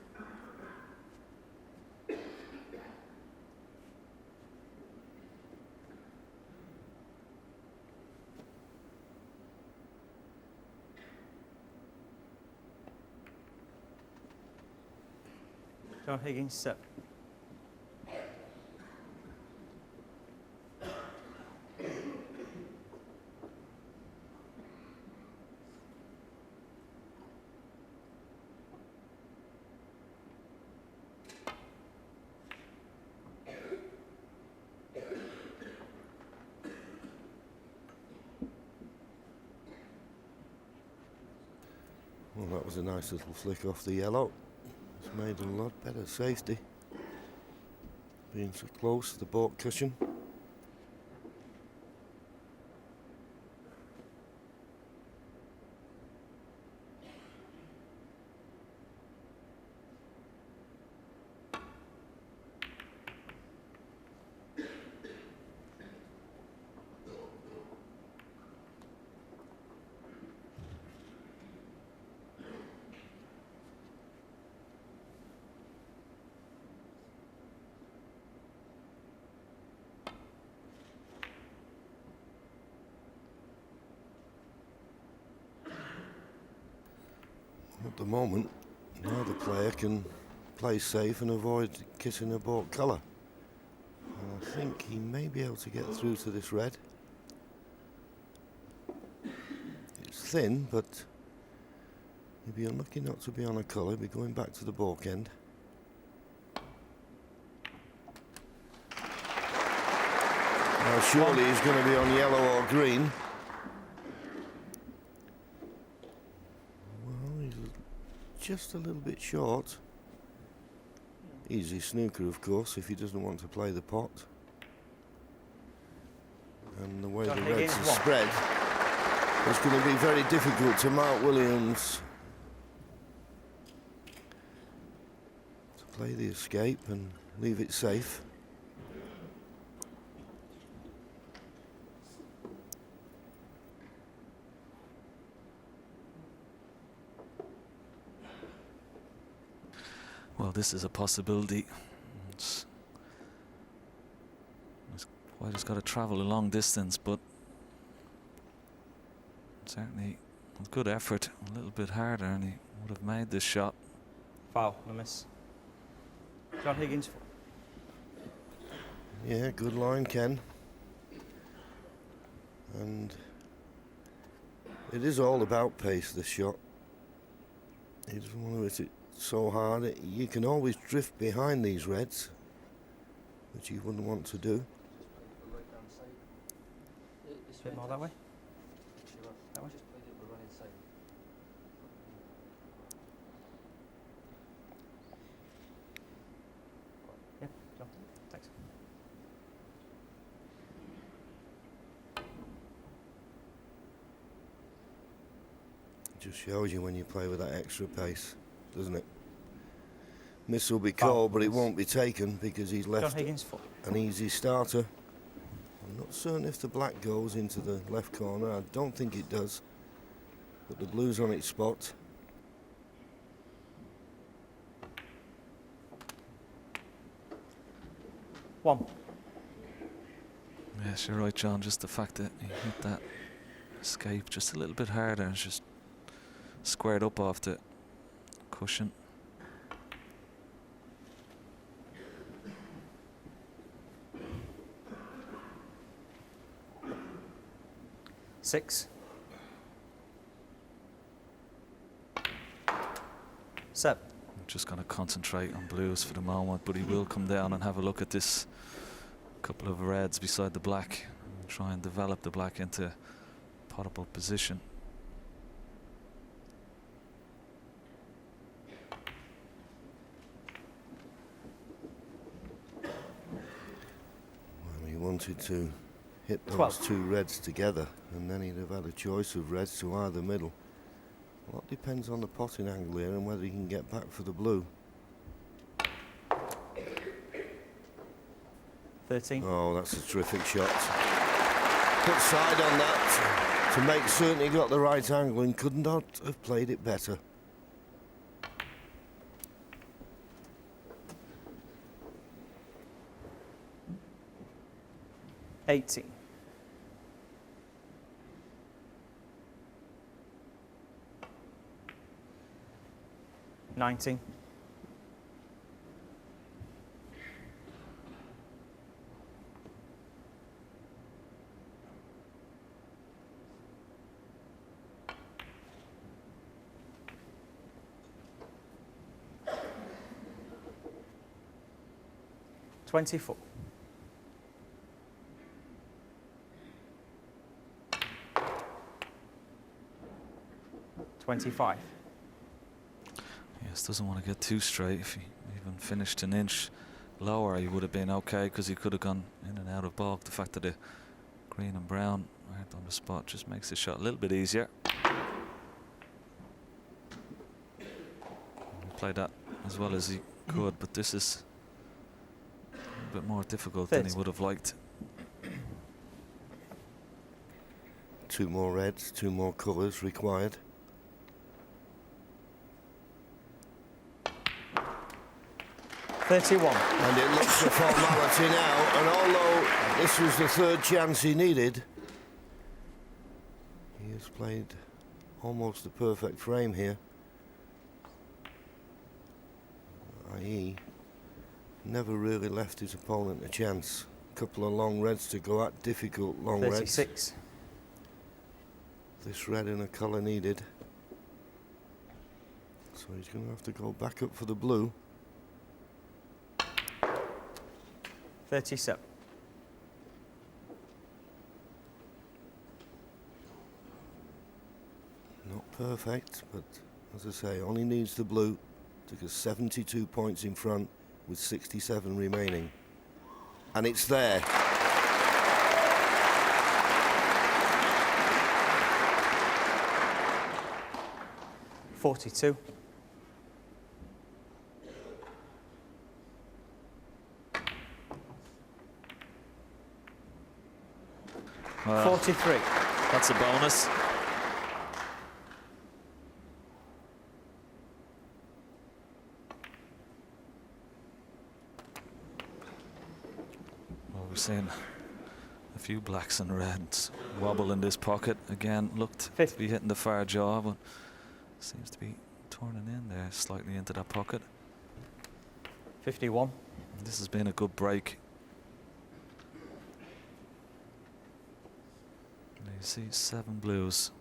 John Higgins, 7. Well, that was a nice little flick off the yellow. It's made a lot better safety, being so close to the baulk cushion. the moment, neither player can play safe and avoid kissing a baulk colour. And I think he may be able to get through to this red. It's thin, but he'd be unlucky not to be on a colour, be going back to the baulk end. Now surely he's going to be on yellow or green. Well, he's just a little bit short. Easy snooker, of course, if he doesn't want to play the pot. And the way the reds are spread, it's going to be very difficult to Mark Williams to play the escape and leave it safe. Well, this is a possibility. White's got to travel a long distance, but certainly with good effort, a little bit harder, and he would have made this shot. Foul, a miss. John Higgins. Yeah, good line, Ken. And it is all about pace, this shot. He doesn't want to hit it so hard. You can always drift behind these reds, which you wouldn't want to do. A bit more that way. That way. Yeah, John. Thanks. Just shows you when you play with that extra pace, doesn't it? Miss will be called, but it won't be taken because he's left an easy starter. I'm not certain if the black goes into the left corner. I don't think it does. But the blue's on its spot. One. Yes, you're right, John. Just the fact that he hit that escape just a little bit harder and just squared up off the cushion. Six. 7. I'm just going to concentrate on blues for the moment, but he will come down and have a look at this couple of reds beside the black and try and develop the black into potable position. Well, he wanted to hit those 2 reds together, and then he'd have had a choice of reds to either middle. A lot depends on the potting angle here and whether he can get back for the blue. 13. Oh, that's a terrific shot. Put side on that to make certain he got the right angle and could not have played it better. $18. 19. 24. 25. Yes, doesn't want to get too straight. If he even finished an inch lower, he would have been okay because he could have gone in and out of baulk. The fact that the green and brown aren't on the spot just makes the shot a little bit easier. He played that as well as he could, but this is a bit more difficult than he would have liked. 2 more reds, 2 more colours required. $31. And it looks a formality now, and although this was the 3rd chance he needed, he has played almost a perfect frame here. i.e. never really left his opponent a chance. Couple of long reds to go at, difficult long reds. 36. This red in a colour needed. So he's going to have to go back up for the blue. 37. Not perfect, but as I say, only needs the blue. Took us 72 points in front with 67 remaining. And it's there. $42. Well, 43. that's a bonus. Well, we're seeing a few blacks and reds wobble in this pocket. Again, looked to be hitting the far jaw, but seems to be turning in there slightly into that pocket. 51. This has been a good break. You see 7 blues.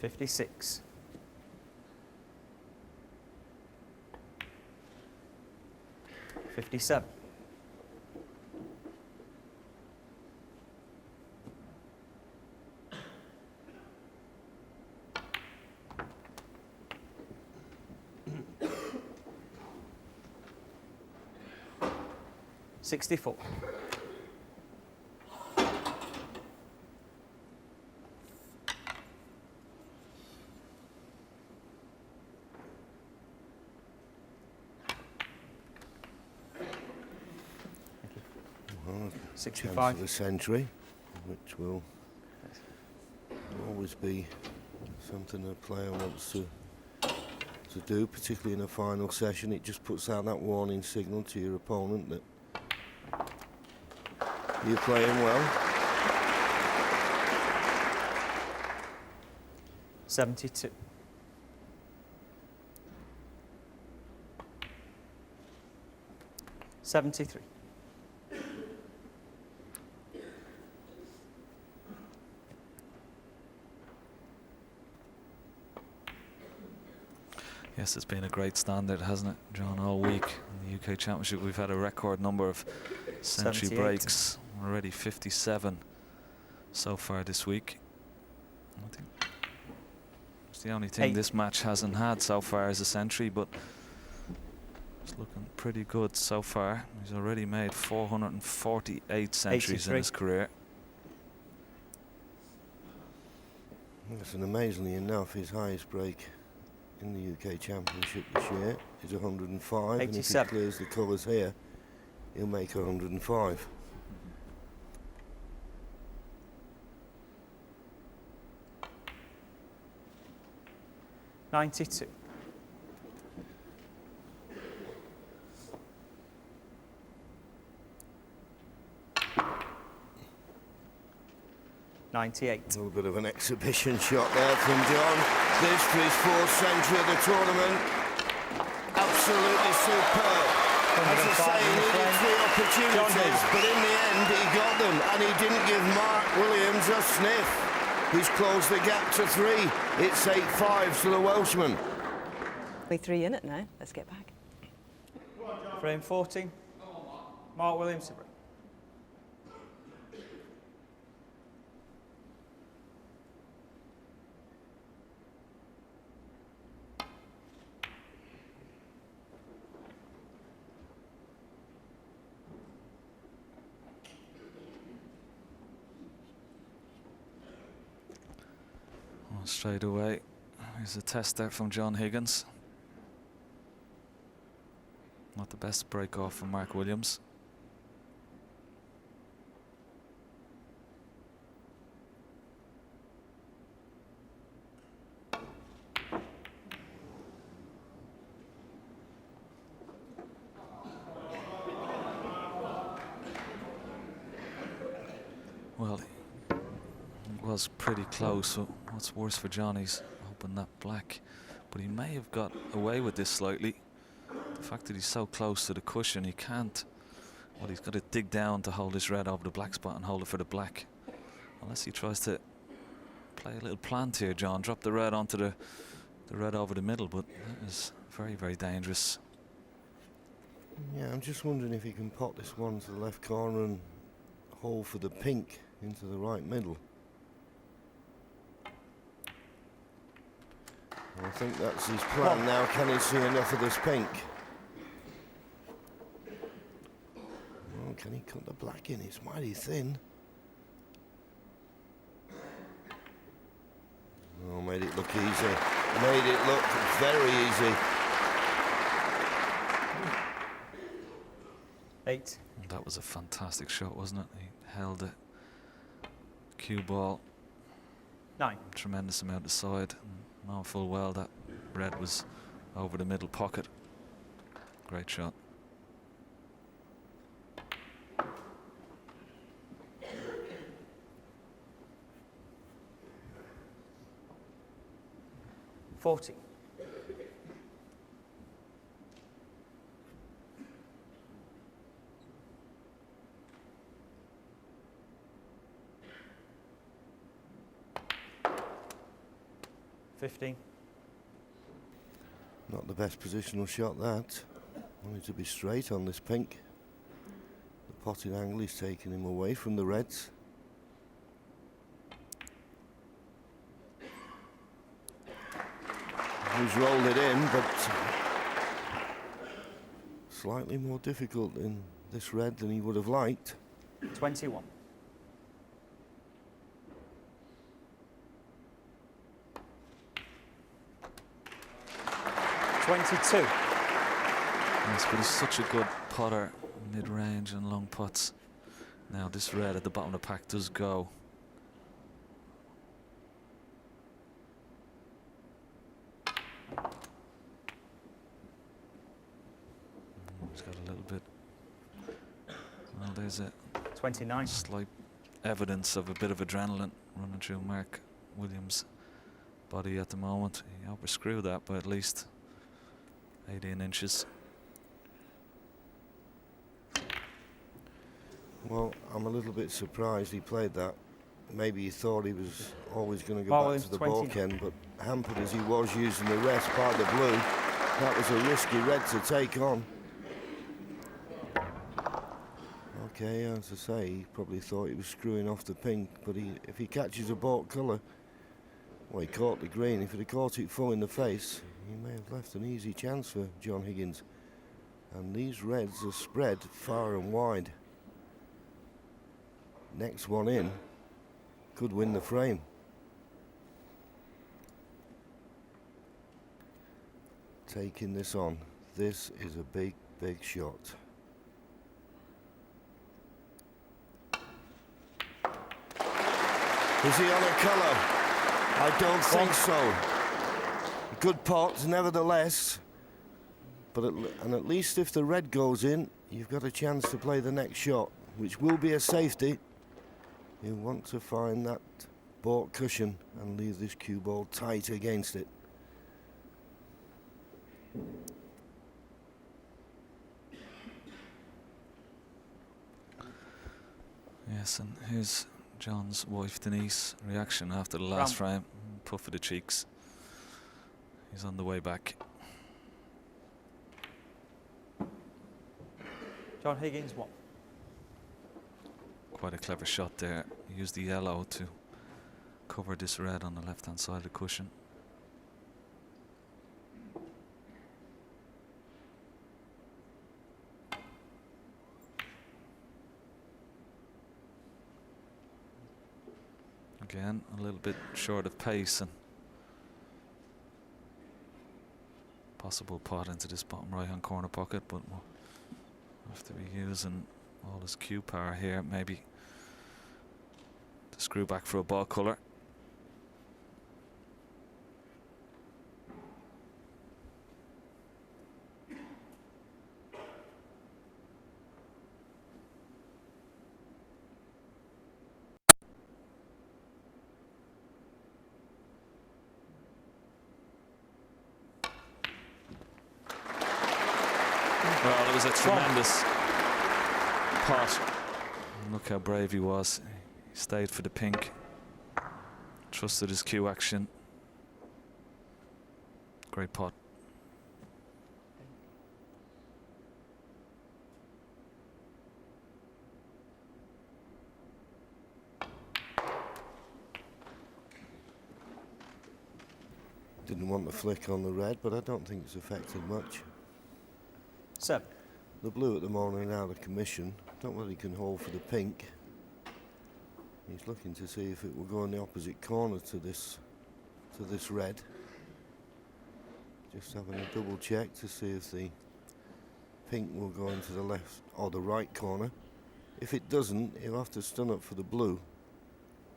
$56. $57. $64. Well, 65. chance of a century, which will always be something a player wants to do, particularly in a final session. It just puts out that warning signal to your opponent that you're playing well. 72. $73. Yes, it's been a great standard, hasn't it, John, all week in the UK Championship. We've had a record number of century 78. breaks, already 57 so far this week. I think it's the only thing this match hasn't had so far is a century, but it's looking pretty good so far. He's already made 448 centuries in his career. Yes, and amazingly enough, his highest break in the UK Championship this year is 105, and if he clears the colours here, he'll make 105. $92. $98. A little bit of an exhibition shot there from John. This for his 4th century of the tournament. Absolutely superb. As I say, he needed 3 opportunities, but in the end he got them, and he didn't give Mark Williams a sniff. He's closed the gap to 3. It's 8-5 to the Welshman. Only 3 in it now. Let's get back. Frame 14. Mark Williams. Straight away, here's a test there from John Higgins. Not the best break off from Mark Williams. Well, was pretty close. So what's worse for John, he's hoping that black. But he may have got away with this slightly. The fact that he's so close to the cushion, he can't. Well, he's got to dig down to hold this red over the black spot and hold it for the black. Unless he tries to play a little plant here, John. Drop the red onto the red over the middle, but that is very, very dangerous. Yeah, I'm just wondering if he can pot this one to the left corner and hold for the pink into the right middle. I think that's his plan now. Can he see enough of this pink? Oh, can he cut the black in? It's mighty thin. Oh, made it look easy. Made it look very easy. 8. That was a fantastic shot, wasn't it? He held the cue ball 9. tremendous amount aside, and knowing full well that red was over the middle pocket. Great shot. $40. $15. Not the best positional shot, that. Wanted to be straight on this pink. The potted angle is taking him away from the reds. He's rolled it in, but slightly more difficult in this red than he would have liked. 21. $22. Yes, but he's such a good putter, mid-range and long putts. Now this red at the bottom of the pack does go. He's got a little bit. Well, there's a 29. slight evidence of a bit of adrenaline running through Mark Williams' body at the moment. He overscrewed that by at least 18 inches. Well, I'm a little bit surprised he played that. Maybe he thought he was always going to go Well, back to the ball end, but hampered as he was using the rest by the blue, that was a risky red to take on. Okay, as I say, he probably thought he was screwing off the pink, but if he catches a baulk colour, well, he caught the green. If he'd have caught it full in the face, he may have left an easy chance for John Higgins. And these reds are spread far and wide. Next one in could win the frame. Taking this on. This is a big, big shot. Is he on a colour? I don't think so. Good pot, nevertheless. But at least if the red goes in, you've got a chance to play the next shot, which will be a safety. You want to find that baulk cushion and leave this cue ball tight against it. Yes, and here's John's wife Denise reaction after the last frame. Puff of the cheeks. He's on the way back. John Higgins, 1. Quite a clever shot there. He used the yellow to cover this red on the left-hand side of the cushion. Again, a little bit short of pace and possible pot into this bottom right-hand corner pocket, but we'll have to be using all his cue power here, maybe to screw back for a ball colour. Well, it was a tremendous pot. Look how brave he was. He stayed for the pink. Trusted his cue action. Great pot. Didn't want the flick on the red, but I don't think it's affected much. 7. The blue at the moment out of commission. Don't know whether he can hold for the pink. He's looking to see if it will go in the opposite corner to this red. Just having a double check to see if the pink will go into the left or the right corner. If it doesn't, he'll have to stun up for the blue.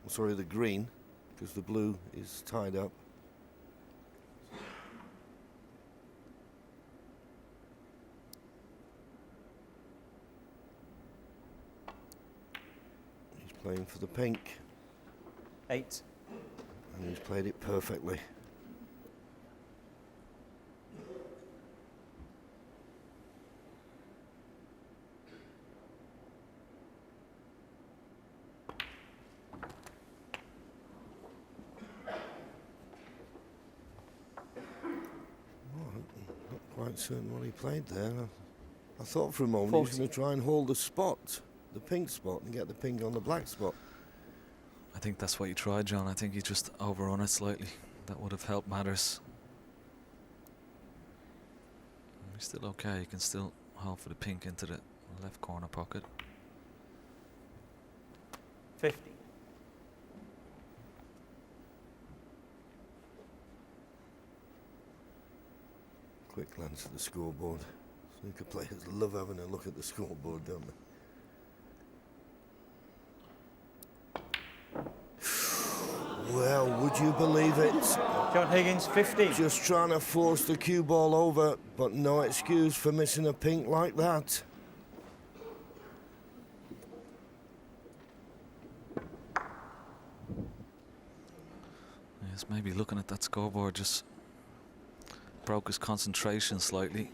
Sorry, the green, because the blue is tied up. He's playing for the pink. 8. And he's played it perfectly. Quite certain what he played there. I thought for a moment he was going to try and hold the spot, the pink spot, and get the pink on the black spot. I think that's what you tried, John. I think you just overrun it slightly. That would have helped matters. He's still okay. You can still hold for the pink into the left corner pocket. 50. Quick glance at the scoreboard. Snooker players love having a look at the scoreboard, don't they? Well, would you believe it? John Higgins, 15. Just trying to force the cue ball over, but no excuse for missing a pink like that. Yes, maybe looking at that scoreboard just broke his concentration slightly.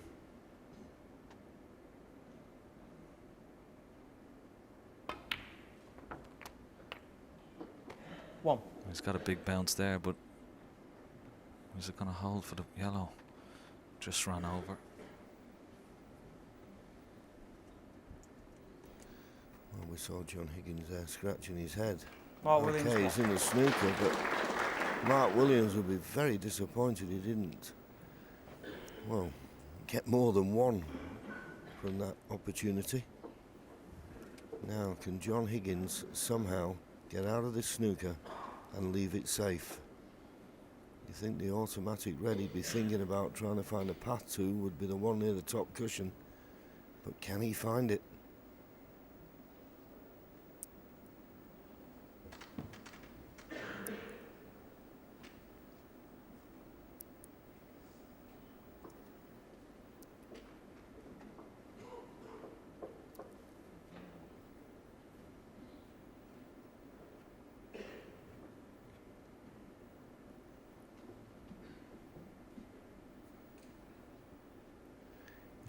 One. He's got a big bounce there, but is it going to hold for the yellow? Just ran over. Well, we saw John Higgins there scratching his head. Mark Williams. Okay, he's in the snooker, but Mark Williams would be very disappointed he didn't, well, get more than one from that opportunity. Now, can John Higgins somehow get out of this snooker and leave it safe? You think the automatic red he'd be thinking about trying to find a path to would be the one near the top cushion, but can he find it?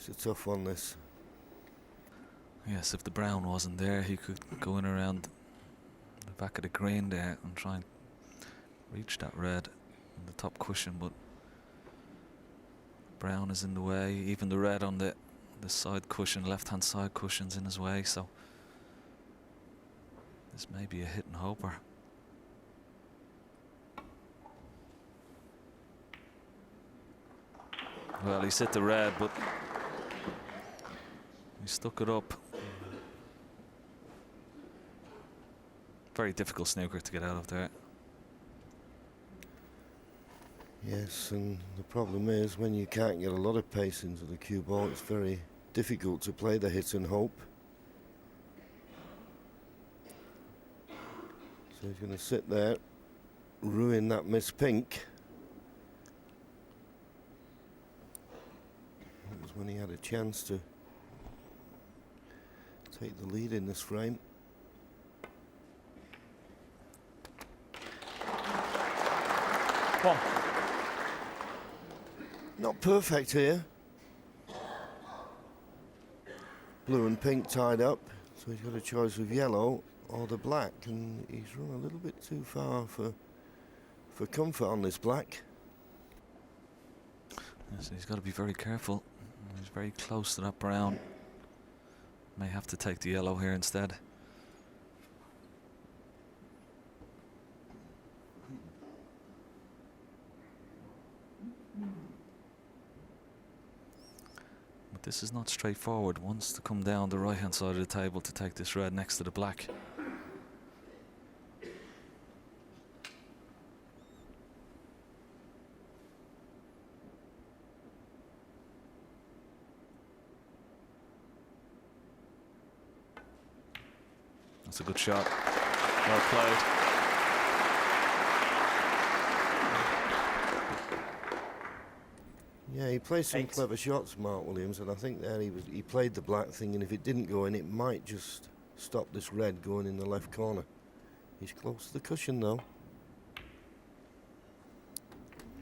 It's a tough one, this. Yes, if the brown wasn't there, he could go in around the back of the green there and try and reach that red on the top cushion, but brown is in the way. Even the red on the side cushion, left-hand side cushion's in his way, so this may be a hit and hoper. Well, he's hit the red, but he stuck it up. Very difficult snooker to get out of there. Yes, and the problem is when you can't get a lot of pace into the cue ball, it's very difficult to play the hit and hope. So he's going to sit there, ruin that miss pink. That was when he had a chance to take the lead in this frame. One. Not perfect here. blue and pink tied up, so he's got a choice of yellow or the black, and he's run a little bit too far for comfort on this black. Yes, he's got to be very careful. He's very close to that brown. May have to take the yellow here instead. But this is not straightforward. Wants to come down the right hand side of the table to take this red next to the black. That's a good shot. Well played. Yeah, he plays some clever shots, Mark Williams, and I think there he played the black thing, and if it didn't go in, it might just stop this red going in the left corner. He's close to the cushion though.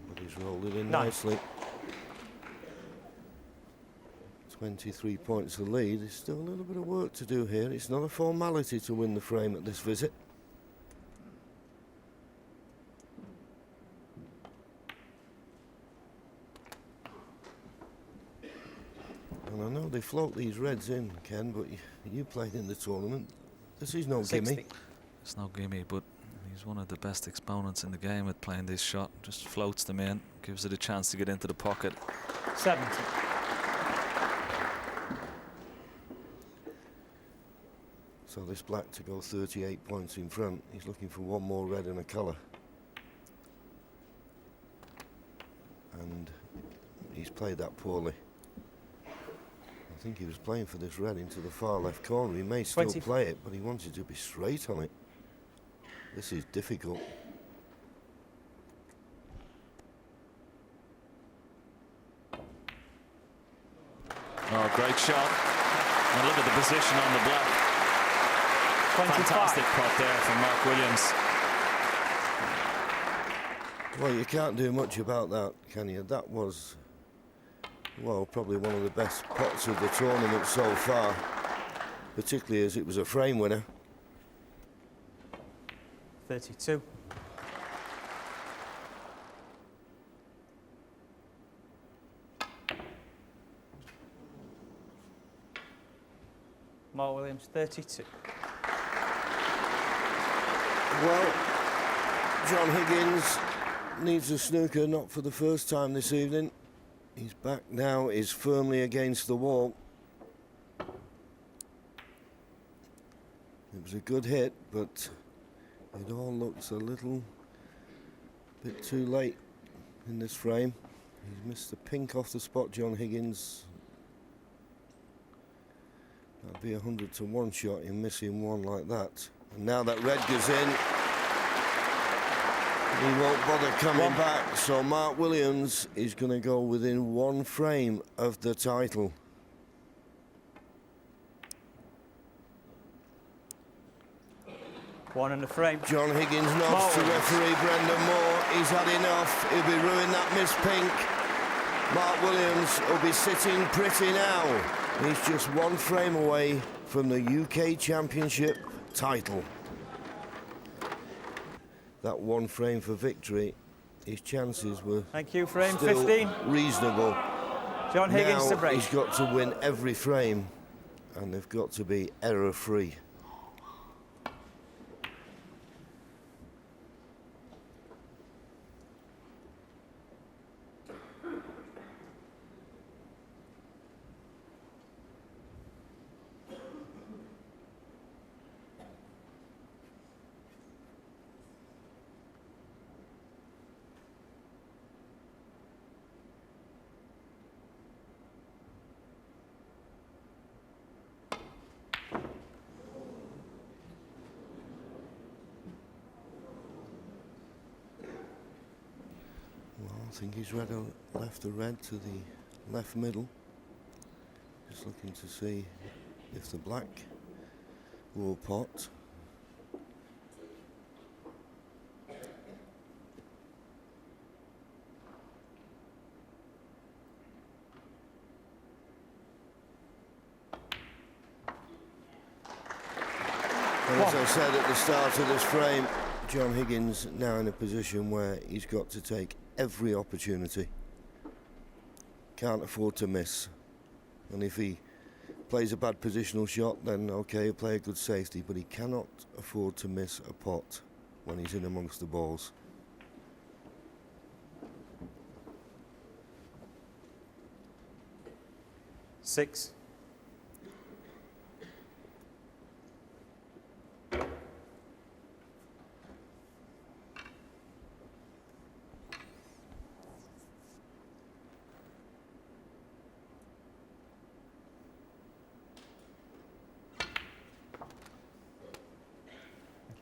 But he's rolled it in nicely. 23 points the lead. There's still a little bit of work to do here. It's not a formality to win the frame at this visit. And I know they float these reds in, Ken, but you played in the tournament. This is no gimme. It's no gimme, but he's one of the best exponents in the game at playing this shot. Just floats them in, gives it a chance to get into the pocket. 70. So this black to go 38 points in front. He's looking for one more red and a colour. And he's played that poorly. I think he was playing for this red into the far left corner. He may still play it, but he wanted to be straight on it. This is difficult. Oh, great shot. And look at the position on the black. 25. Fantastic putt there from Mark Williams. Well, you can't do much about that, can you? That was, well, probably one of the best putts of the tournament so far, particularly as it was a frame winner. 32. Mark Williams, 32. Well, John Higgins needs a snooker, not for the first time this evening. He's back now, is firmly against the wall. It was a good hit, but it all looks a little bit too late in this frame. He's missed the pink off the spot, John Higgins. That'd be 100 to 1 shot in missing one like that. And now that red goes in, he won't bother coming back. So Mark Williams is going to go within one frame of the title. One in the frame. John Higgins nods to referee Brendan Moore. He's had enough. He'll be ruining that miss pink. Mark Williams will be sitting pretty now. He's just one frame away from the UK Championship title. That one frame for victory, his chances were frame still 15. reasonable. John Higgins to break. He's got to win every frame, and they've got to be error-free. I think he's left the red to the left middle. Just looking to see if the black will pot. And as I said at the start of this frame, John Higgins now in a position where he's got to take every opportunity. Can't afford to miss. And if he plays a bad positional shot, then okay, he'll play a good safety, but he cannot afford to miss a pot when he's in amongst the balls. Six.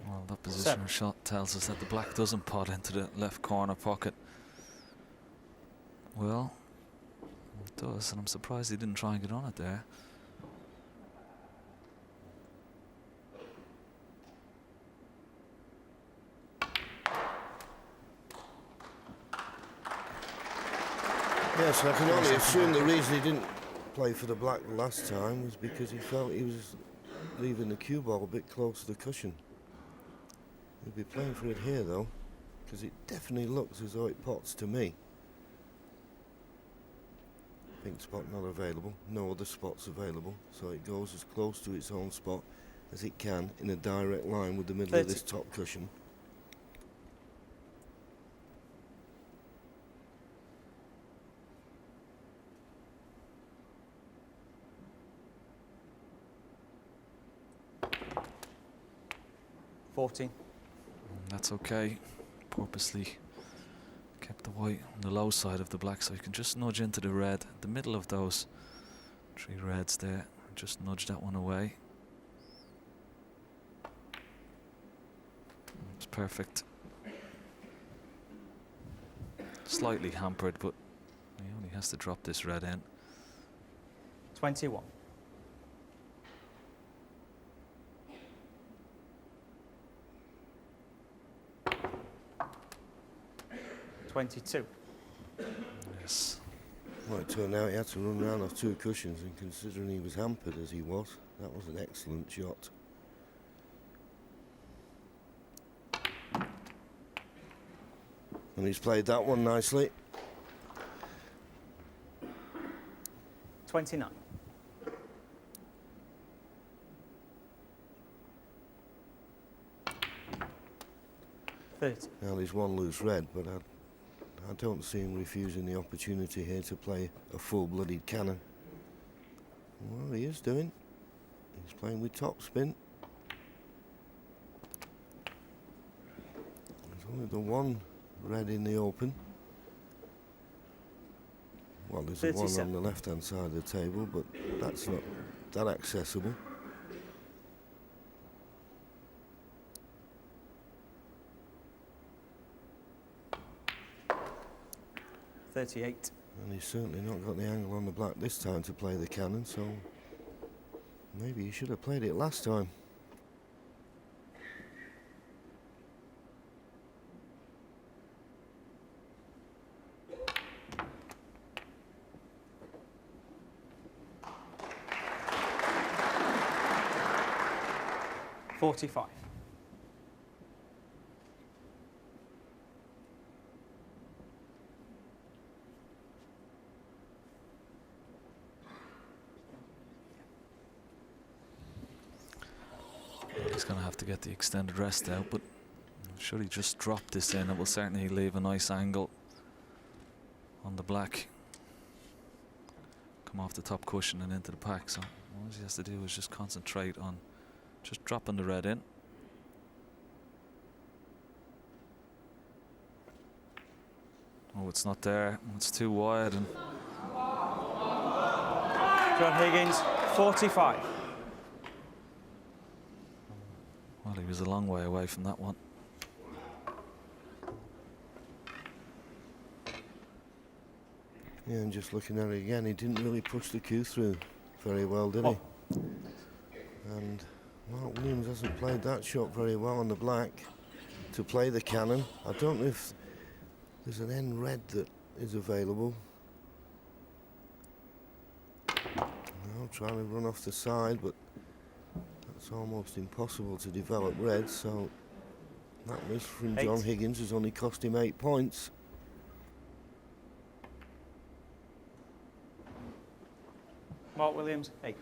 Well, that positional shot tells us that the black doesn't pot into the left corner pocket. Well, it does, and I'm surprised he didn't try and get on it there. Yes, I can only assume the reason he didn't play for the black last time was because he felt he was leaving the cue ball a bit close to the cushion. He'll be playing for it here though, because it definitely looks as though it pots to me. Pink spot not available, no other spots available, so it goes as close to its own spot as it can in a direct line with the middle of this top cushion. That's okay. Purposely kept the white on the low side of the black so you can just nudge into the red, the middle of those three reds there. Just nudge that one away. It's perfect. Slightly hampered, but he only has to drop this red in. 21. Yes. Well, it turned out he had to run around off two cushions, and considering he was hampered as he was, that was an excellent shot. And he's played that one nicely. 29. Now there's one loose red, but I don't see him refusing the opportunity here to play a full-blooded cannon. Well, he is doing. He's playing with topspin. There's only the one red in the open. Well, there's the one on the left-hand side of the table, but that's not that accessible. .38. And he's certainly not got the angle on the black this time to play the cannon, so maybe he should have played it last time. .45. He's going to have to get the extended rest out, but should he just drop this in, it will certainly leave a nice angle on the black. Come off the top cushion and into the pack, so all he has to do is just concentrate on just dropping the red in. Oh, it's not there. It's too wide. And John Higgins, 45. Well, he was a long way away from that one. Yeah, and just looking at it again, he didn't really push the cue through very well, did he? And Mark Williams hasn't played that shot very well on the black to play the cannon. I don't know if there's an end red that is available. No, trying to run off the side, but It's almost impossible to develop red, so that miss from 8. John Higgins has only cost him 8 points. Mark Williams, 8.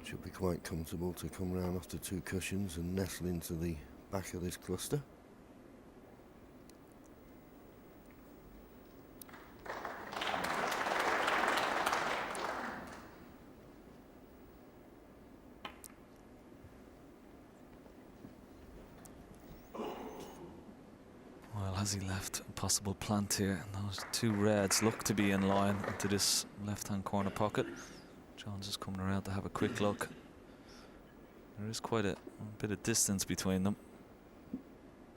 Should be quite comfortable to come round after 2 cushions and nestle into the back of this cluster. Well, has he left a possible plant here? Those 2 reds look to be in line into this left-hand corner pocket. John's just coming around to have a quick look. There is quite a bit of distance between them,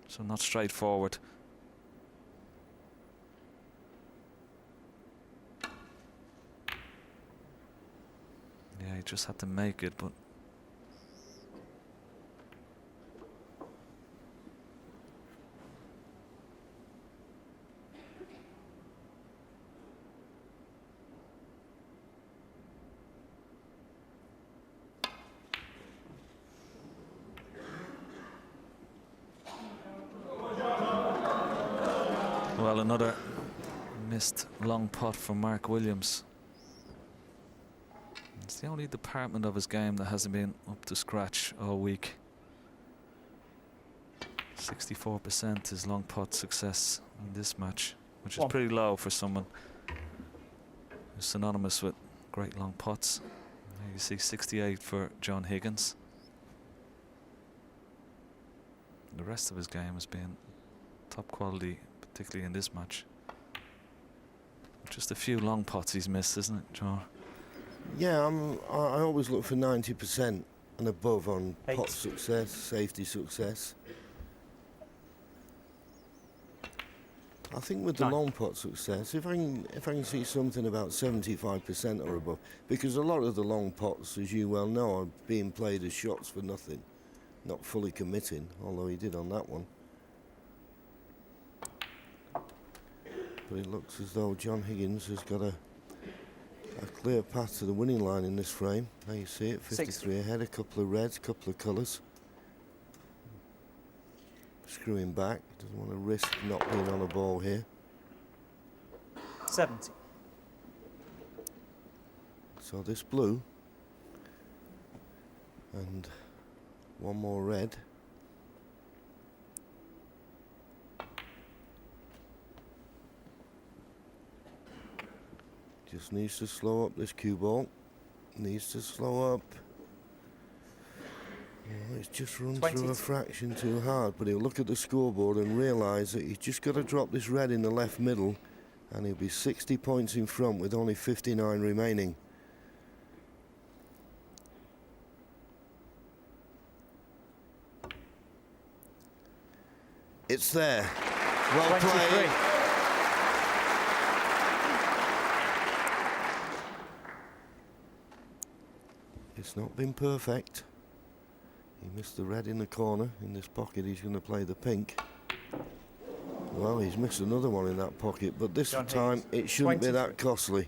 so not straightforward. Yeah, he just had to make it, but well, another missed long putt from Mark Williams. It's the only department of his game that hasn't been up to scratch all week. 64% is long putt success in this match, which is pretty low for someone who's synonymous with great long putts. There you see 68 for John Higgins. The rest of his game has been top quality, particularly in this match. Just a few long putts he's missed, isn't it, John? Yeah, I always look for 90% and above on 8. pot success, safety success. I think with the 9. long pot success, if I can see something about 75% or above, because a lot of the long pots, as you well know, are being played as shots for nothing, not fully committing, although he did on that one. But it looks as though John Higgins has got a clear path to the winning line in this frame. There you see it, 53 ahead, a couple of reds, a couple of colours. Screwing back, doesn't want to risk not being on a ball here. 70. So this blue and one more red. Just needs to slow up this cue ball. Needs to slow up. Oh, it's just run through a fraction too hard, but he'll look at the scoreboard and realise that he's just got to drop this red in the left middle and he'll be 60 points in front with only 59 remaining. It's there. Well 23. played. It's not been perfect. He missed the red in the corner. In this pocket he's going to play the pink. Well, he's missed another one in that pocket, but this time it shouldn't be that costly.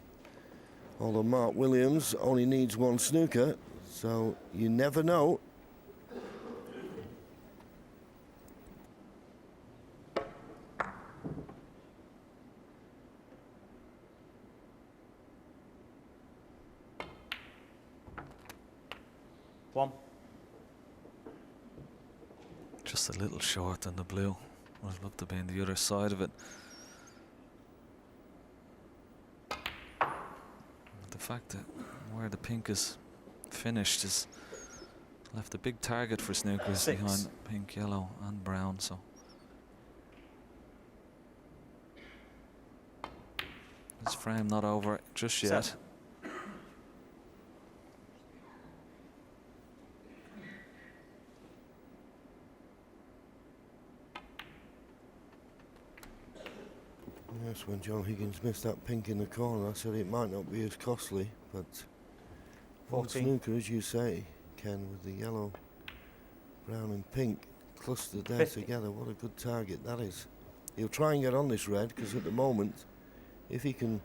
Although Mark Williams only needs 1 snooker, so you never know. Just a little short on the blue. Would have looked to be on the other side of it. The fact that where the pink is finished is left a big target for snookers 6. behind pink, yellow and brown, so this frame not over just yet. 7. Yes, when John Higgins missed that pink in the corner, I said it might not be as costly, but 14. snooker, as you say, Ken, with the yellow, brown and pink clustered there 50. together. What a good target that is. He'll try and get on this red, because at the moment, if he can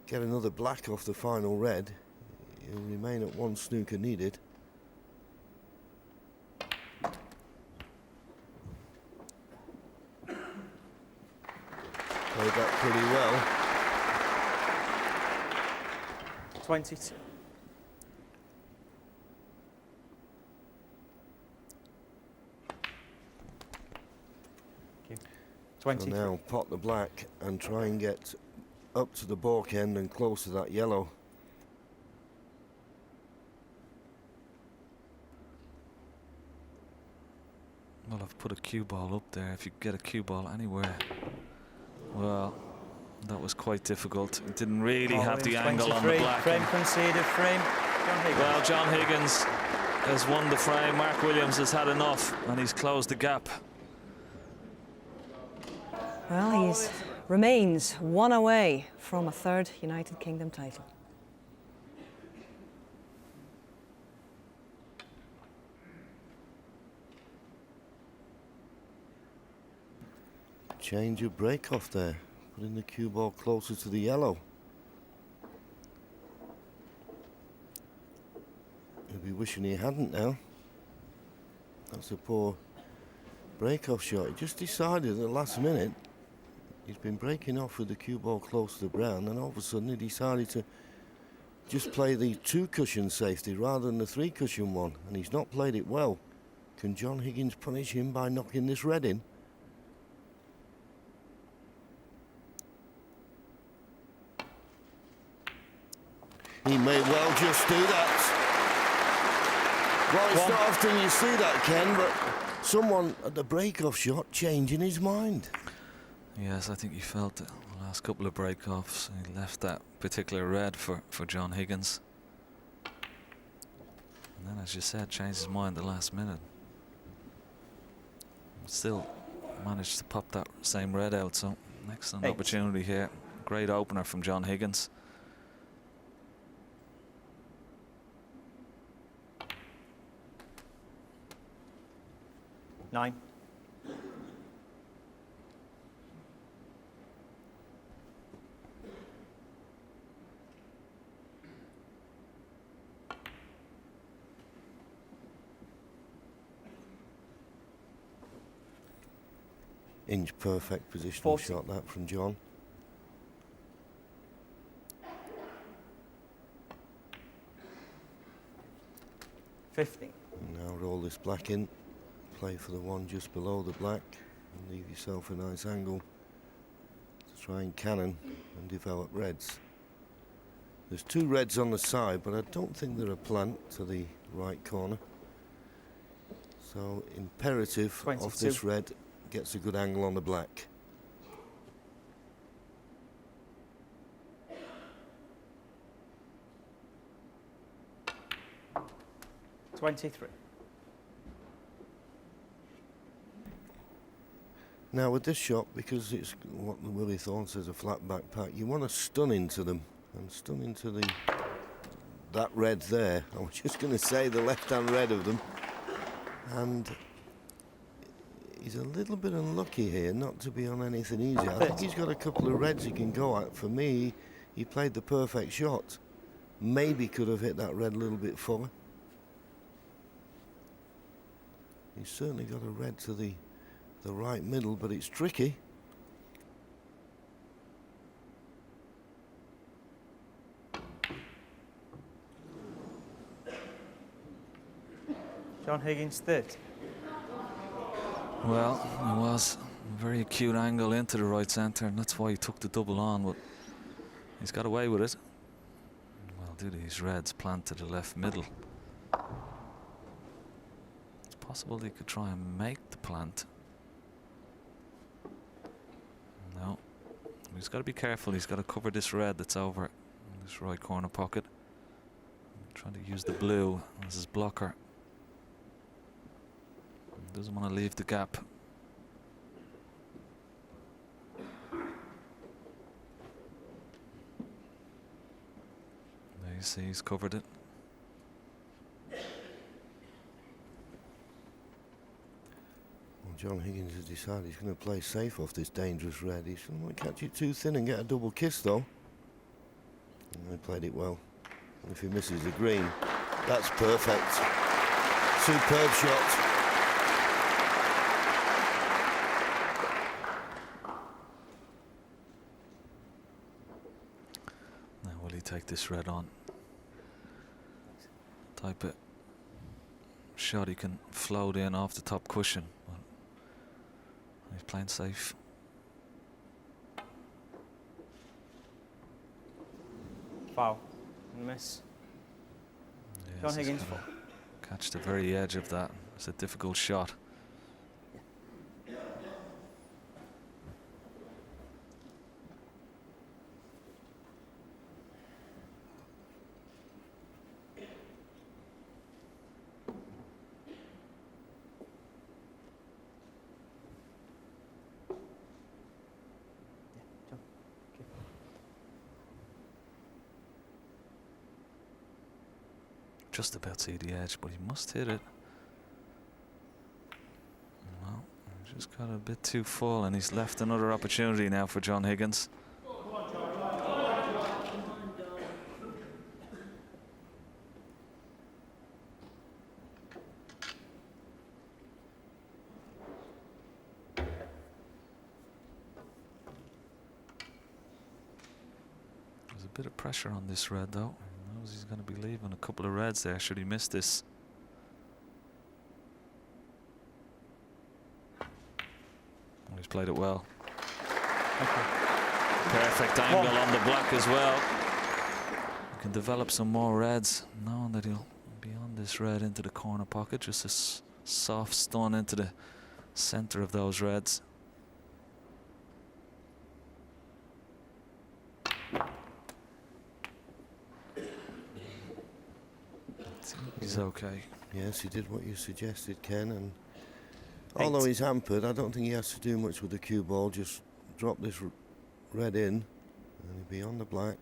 get another black off the final red, he'll remain at one snooker needed. Played that pretty well. 22. Thank you. So 23. now pot the black and try and get up to the balk end and close to that yellow. Well, I've put a cue ball up there. If you get a cue ball anywhere, well, that was quite difficult. It didn't really have the angle on the black. Frame conceded, frame. John Higgins. Well, John Higgins has won the frame. Mark Williams has had enough, and he's closed the gap. Well, he remains one away from a third United Kingdom title. Change of break off there, putting the cue ball closer to the yellow. He'll be wishing he hadn't now. That's a poor break off shot. He just decided at the last minute, he's been breaking off with the cue ball close to the brown, and all of a sudden he decided to just play the 2 cushion safety rather than the 3 cushion one, and he's not played it well. Can John Higgins punish him by knocking this red in? He may well just do that. Well, it's not often you see that, Ken, but someone at the break-off shot changing his mind. Yes, I think he felt it the last couple of break-offs. He left that particular red for John Higgins. And then, as you said, changed his mind the last minute. Still managed to pop that same red out, so excellent opportunity here. Great opener from John Higgins. Nine. Inch perfect positional 40. shot that from John. $50. Now roll this black in, play for the one just below the black, and leave yourself a nice angle to try and cannon and develop reds. There's 2 reds on the side, but I don't think they're a plant to the right corner. So imperative 22. off this red gets a good angle on the black. $23. Now with this shot, because it's what Willie Thorne says, a flat back pack, you want to stun into them, and stun into that red there. I was just going to say the left-hand red of them, and he's a little bit unlucky here not to be on anything easy. I think he's got a couple of reds he can go at. For me, he played the perfect shot. Maybe could have hit that red a little bit fuller. He's certainly got a red to the right middle, but it's tricky. John Higgins, 30. Well, it was a very acute angle into the right centre, and that's why he took the double on, but he's got away with it. Well, do these reds plant to the left middle? It's possible he could try and make the plant. No. He's got to be careful. He's got to cover this red that's over in this right corner pocket. Trying to use the blue as his blocker. Doesn't want to leave the gap. There you see he's covered it. John Higgins has decided he's going to play safe off this dangerous red. He's going to catch it too thin and get a double kiss though. And they played it well. And if he misses the green, that's perfect. Superb shot. Now will he take this red on? Type of shot he can float in off the top cushion. But he's playing safe. Foul. Miss. Yes, John he's Higgins. gotta catch the very edge of that. It's a difficult shot. Just about see the edge, but he must hit it. Well, he just got a bit too full, and he's left another opportunity now for John Higgins. There's a bit of pressure on this red, though. He's going to be leaving a couple of reds there should he miss this. Oh, he's played it well. Perfect angle on the block as well. He can develop some more reds, knowing that he'll be on this red into the corner pocket. Just a soft stun into the center of those reds. He's okay. Yes, he did what you suggested, Ken, and although he's hampered, I don't think he has to do much with the cue ball. Just drop this red in, and he'll be on the black.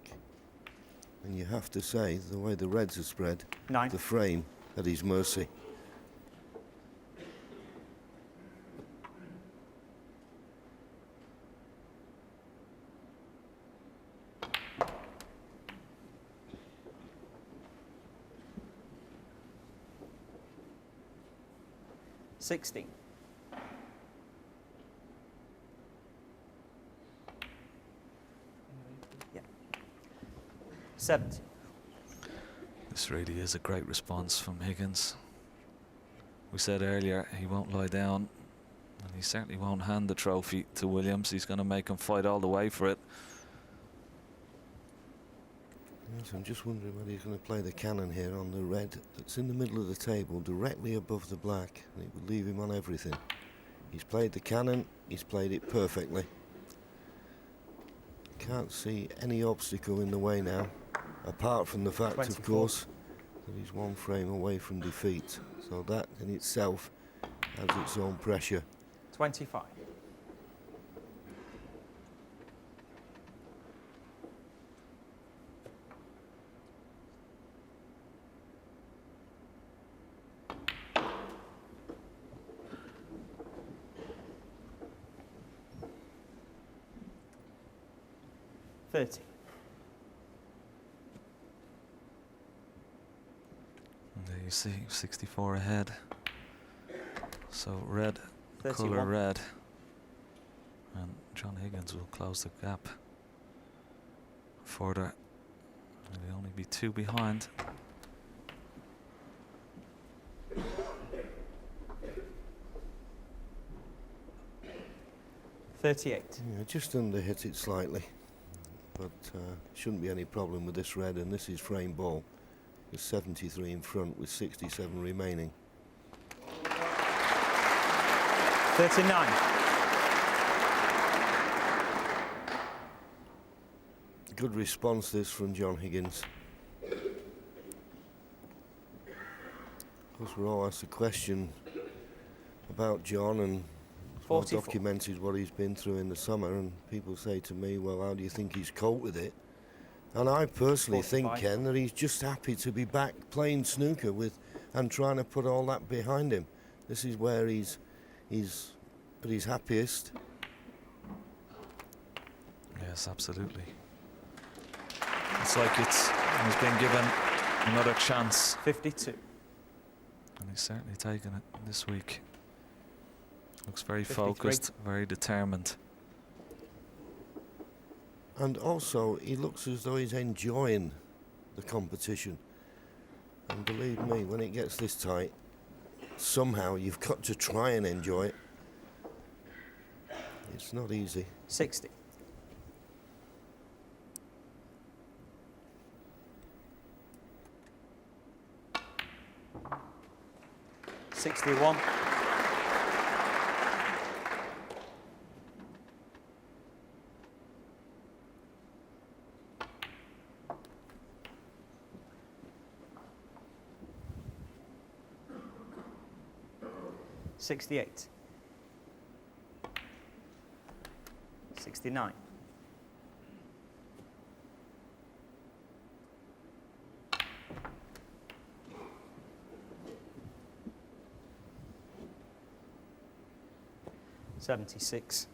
And you have to say, the way the reds are spread, the frame at his mercy. $16. Yeah. 70. This really is a great response from Higgins. We said earlier he won't lie down, and he certainly won't hand the trophy to Williams. He's going to make him fight all the way for it. Yes, I'm just wondering whether he's going to play the cannon here on the red that's in the middle of the table, directly above the black, and it would leave him on everything. He's played the cannon, he's played it perfectly. Can't see any obstacle in the way now, apart from the fact, 24. of course, that he's one frame away from defeat. So that in itself has its own pressure. 25. $30. And there you see, 64 ahead. So red, 31. colour red. And John Higgins will close the gap further. He'll only be 2 behind. $38. Yeah, just under hit it slightly, but shouldn't be any problem with this red, and this is frame ball. There's 73 in front with 67 remaining. 39. Good response this from John Higgins. Of course, we're all asked a question about John, and well 44. documented what he's been through in the summer, and people say to me, well, how do you think he's coped with it? And I personally 45. think, Ken, that he's just happy to be back playing snooker with and trying to put all that behind him. This is where he's at his happiest. Yes, absolutely. It's like he's been given another chance. 52. And he's certainly taken it this week. Looks very 53. focused, very determined. And also, he looks as though he's enjoying the competition. And believe me, when it gets this tight, somehow you've got to try and enjoy it. It's not easy. 60. $61. $68. 69. $76.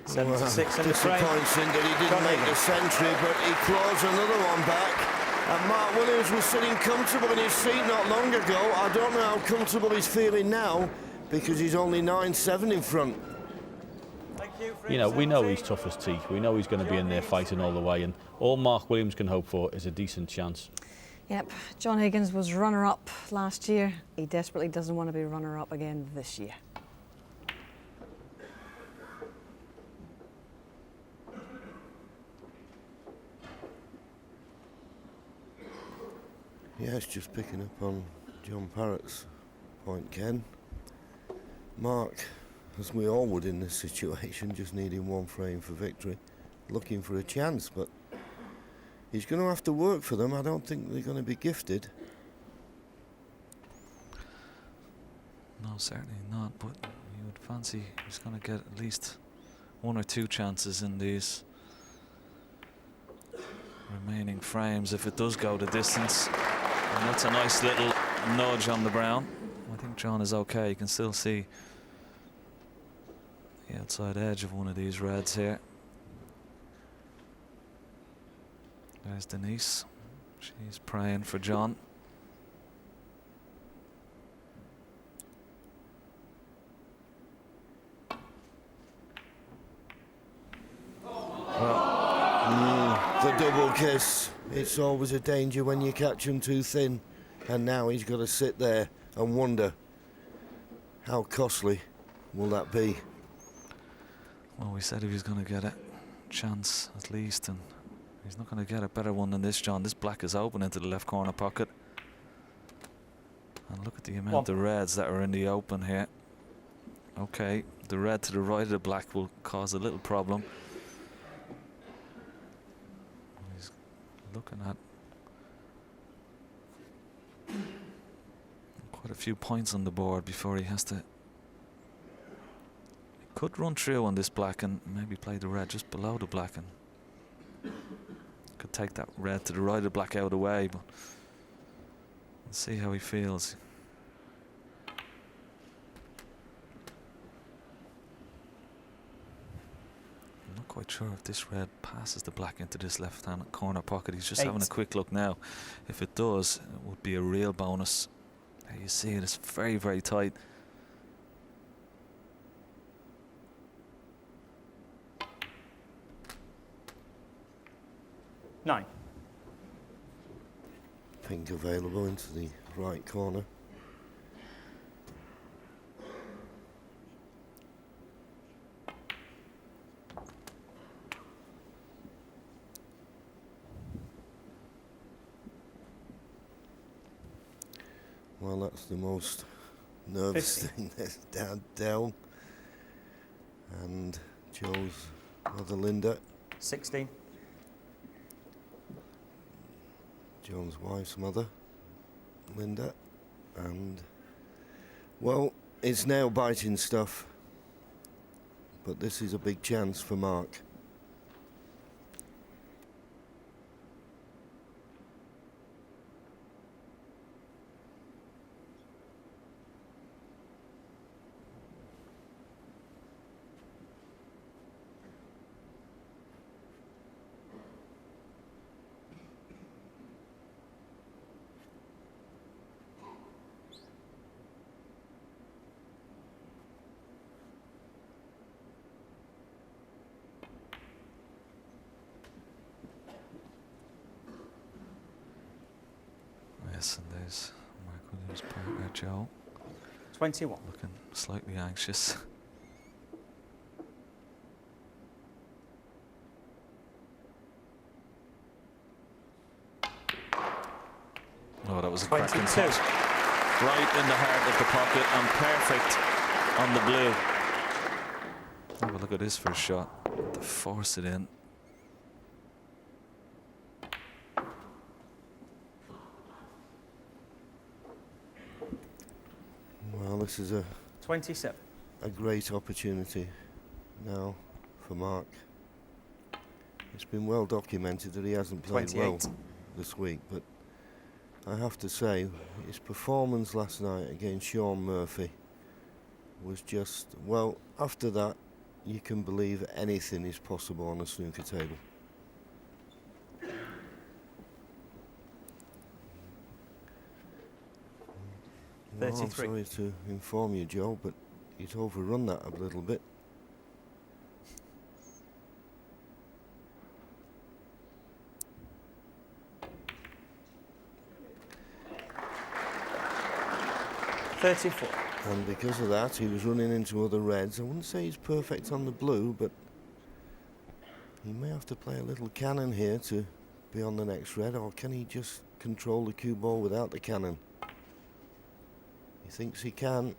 Well, 76 in the frame. disappointing that he didn't make the century, but he claws another one back. And Mark Williams was sitting comfortable in his seat not long ago. I don't know how comfortable he's feeling now because he's only 9-7 in front. You know, we know he's tough as teeth. We know he's going to be in there fighting all the way, and all Mark Williams can hope for is a decent chance. Yep, John Higgins was runner-up last year. He desperately doesn't want to be runner-up again this year. Yes, just picking up on John Parrott's point, Ken. Mark, as we all would in this situation, just needing one frame for victory, looking for a chance, but he's going to have to work for them. I don't think they're going to be gifted. No, certainly not, but you would fancy he's going to get at least one or two chances in these remaining frames if it does go the distance. And that's a nice little nudge on the brown. I think John is okay. You can still see the outside edge of one of these reds here. There's Denise. She's praying for John. The double kiss. It's always a danger when you catch him too thin. And now he's got to sit there and wonder, how costly will that be? Well, we said he was going to get a chance at least, and he's not going to get a better one than this, John. This black is open into the left corner pocket. And look at the amount of reds that are in the open here. Okay, the red to the right of the black will cause a little problem. He's looking at quite a few points on the board before he has to. He could run through on this black and maybe play the red just below the black, and could take that red to the right of the black out of the way, but let's see how he feels. I'm not quite sure if this red passes the black into this left-hand corner pocket. He's just having a quick look now. If it does, it would be a real bonus. There you see it, it's very, very tight. $9. Pink available into the right corner. Well, that's the most nervous 50. thing. There's down. And Joe's mother Linda. 16. John's wife's mother, Linda. And, well, it's nail biting stuff. But this is a big chance for Mark. Yes, and there's Mark Williams' partner Joe, 21. looking slightly anxious. Oh, that was a cracking 22. shot. Right in the heart of the pocket and perfect on the blue. Have a look at this first shot. To force it in. Well, this is a 27. great opportunity now for Mark. It's been well documented that he hasn't played 28. well this week, but I have to say his performance last night against Sean Murphy was just, well, after that you can believe anything is possible on a snooker table. Well, I'm 33. sorry to inform you, Joe, but he's overrun that a little bit. And because of that, he was running into other reds. I wouldn't say he's perfect on the blue, but he may have to play a little cannon here to be on the next red, or can he just control the cue ball without the cannon? He thinks he can.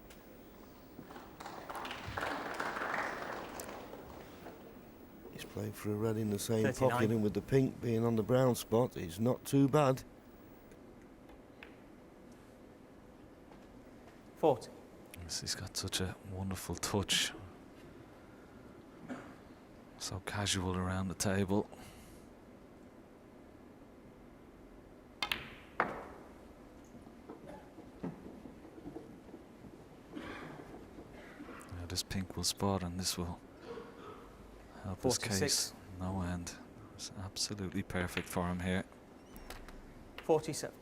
He's playing for a red in the same 39. pocket, and with the pink being on the brown spot, it's not too bad. 40. Yes, he's got such a wonderful touch. So casual around the table. Now this pink will spot and this will help his 46. case no end. It's absolutely perfect for him here. 47.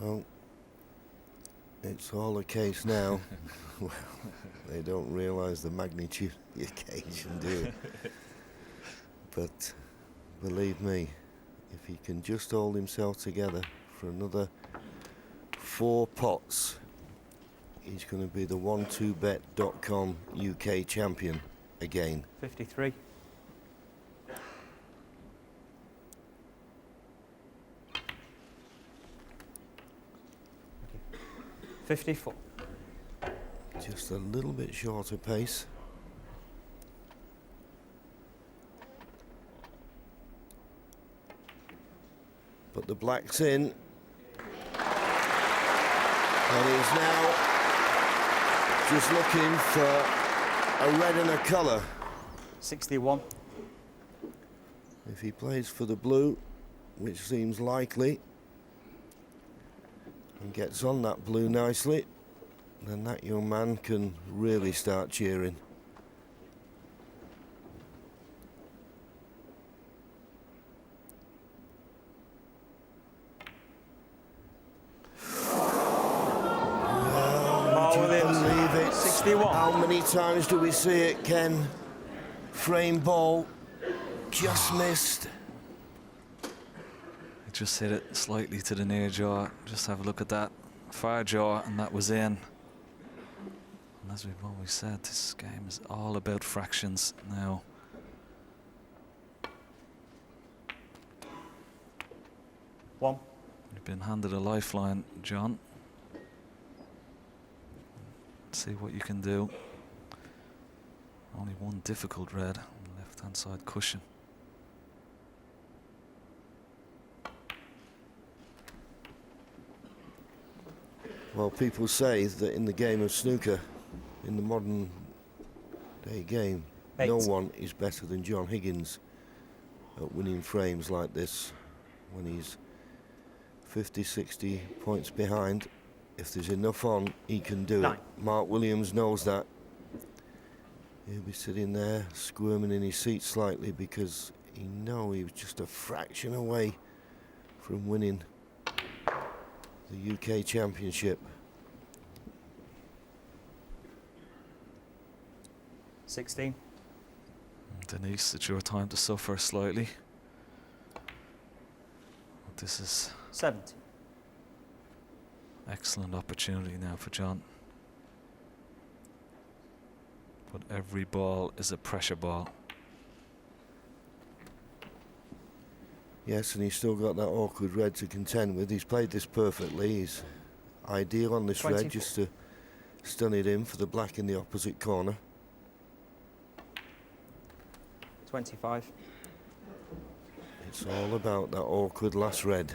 Well, it's all a case now. Well, they don't realise the magnitude of the occasion, do you? But believe me, if he can just hold himself together for another 4 pots, he's going to be the 12bet.com UK champion again. 53. 54. Just a little bit shorter pace. But the black's in. And he's now just looking for a red and a colour. 61. If he plays for the blue, which seems likely, and gets on that blue nicely, then that young man can really start cheering. Mark Williams, Believe it. 61. How many times do we see it, Ken? Frame ball, just missed. He just hit it slightly to the near jaw. Just have a look at that far jaw, and that was in. And as we've always said, this game is all about fractions now. One. You've been handed a lifeline, John. See what you can do. Only one difficult red on the left-hand side cushion. Well, people say that in the game of snooker, in the modern day game, no one is better than John Higgins at winning frames like this. When he's 50, 60 points behind, if there's enough on, he can do it. Mark Williams knows that. He'll be sitting there squirming in his seat slightly because he knows he was just a fraction away from winning the UK Championship. 16. Denise, it's your time to suffer slightly. This is 70. excellent opportunity now for John. But every ball is a pressure ball. Yes, and he's still got that awkward red to contend with. He's played this perfectly. He's ideal on this 24. red just to stun it in for the black in the opposite corner. 25. It's all about that awkward last red.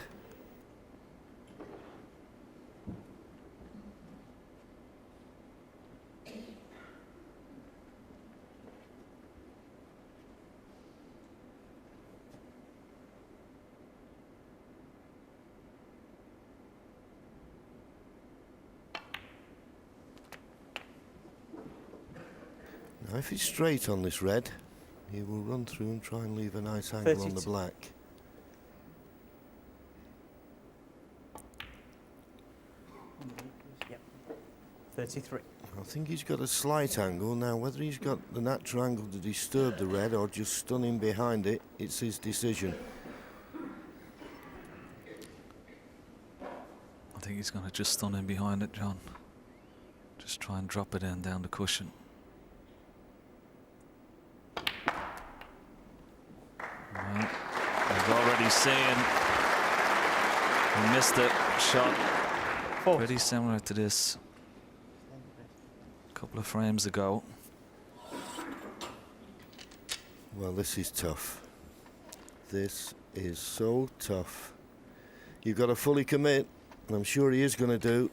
Now if he's straight on this red, he will run through and try and leave a nice angle on the 32. black. Yep. 33. I think he's got a slight angle. Now whether he's got the natural angle to disturb the red or just stun him behind it, it's his decision. I think he's going to just stun in behind it, John. Just try and drop it in down the cushion. Well, I've already seen he missed it. Shot 40. pretty similar to this a couple of frames ago. Well, this is tough. This is so tough. You've got to fully commit, and I'm sure he is going to do.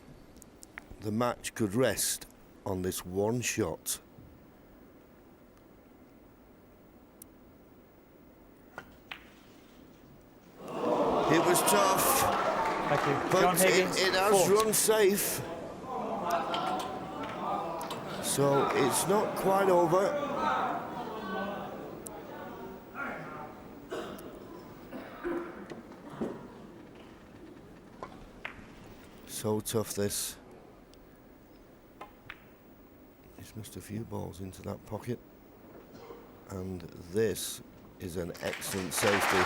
The match could rest on this one shot. It was tough, Thank you. but John Higgins. it has 40. run safe. So it's not quite over. So tough this. He's missed a few balls into that pocket. And this is an excellent safety.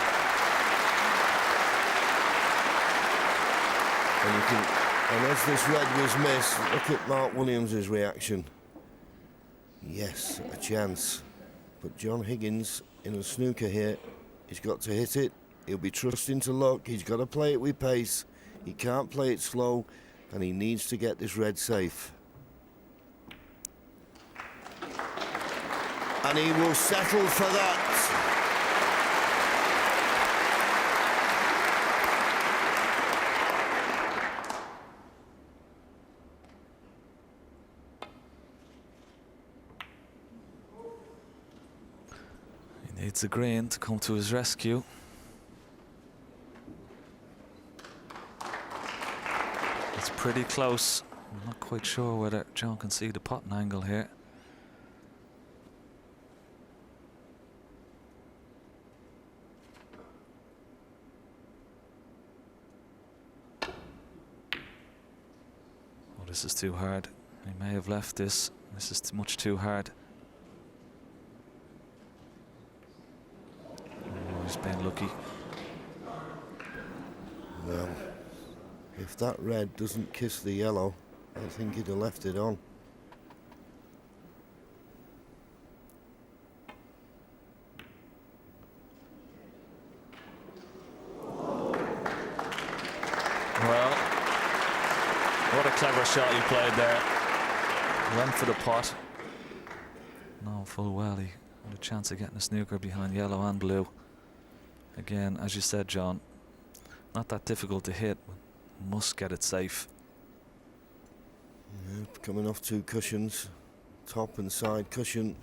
And as this red was missed, look at Mark Williams' reaction. Yes, a chance. But John Higgins in a snooker here, he's got to hit it. He'll be trusting to luck. He's got to play it with pace. He can't play it slow, and he needs to get this red safe. And he will settle for that. He needs a green to come to his rescue. It's pretty close. I'm not quite sure whether John can see the potting angle here. Oh, this is too hard. He may have left this. This is much too hard. Oh, he's been lucky. Well, if that red doesn't kiss the yellow, I think he'd have left it on. Well, what a clever shot he played there. Went for the pot. No, full well he had a chance of getting a snooker behind yellow and blue. Again, as you said, John, not that difficult to hit. Must get it safe. Yeah, coming off two cushions, top and side cushion.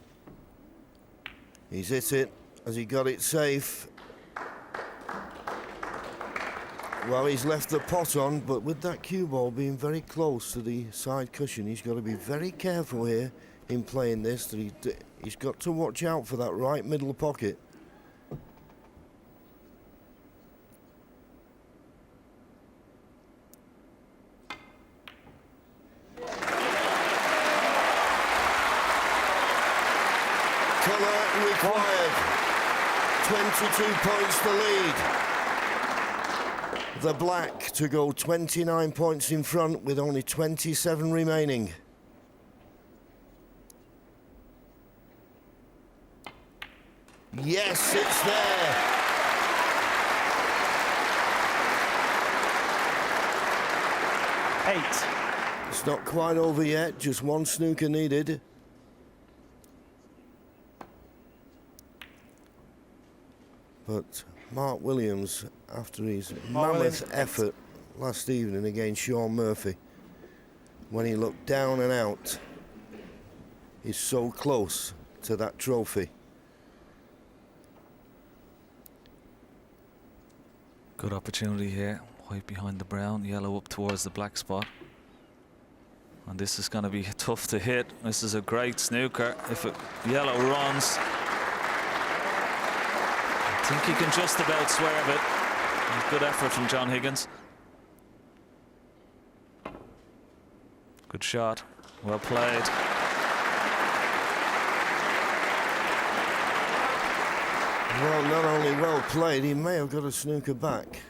He's hit it. Has he got it safe? Well, he's left the pot on, but with that cue ball being very close to the side cushion, he's got to be very careful here in playing this. That he's got to watch out for that right middle pocket. colour required. 22 points the lead. The black to go 29 points in front with only 27 remaining. Yes, it's there. It's not quite over yet, just one snooker needed. But Mark Williams, after his mammoth effort last evening against Sean Murphy, when he looked down and out, is so close to that trophy. Good opportunity here. White behind the brown, yellow up towards the black spot. And this is going to be tough to hit. This is a great snooker. If yellow runs, I think he can just about swerve it. Good effort from John Higgins. Good shot. Well played. Well, not only well played, he may have got a snooker back.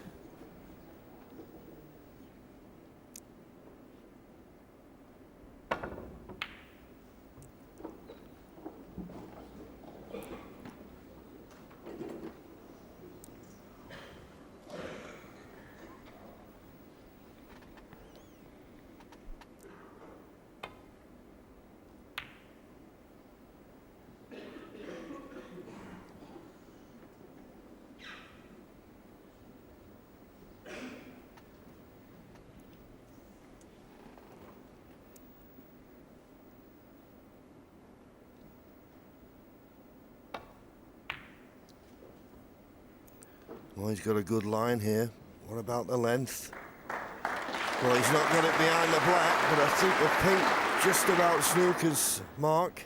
Well, he's got a good line here. What about the length? Well, he's not got it behind the black, but I think the pink just about snookers Mark.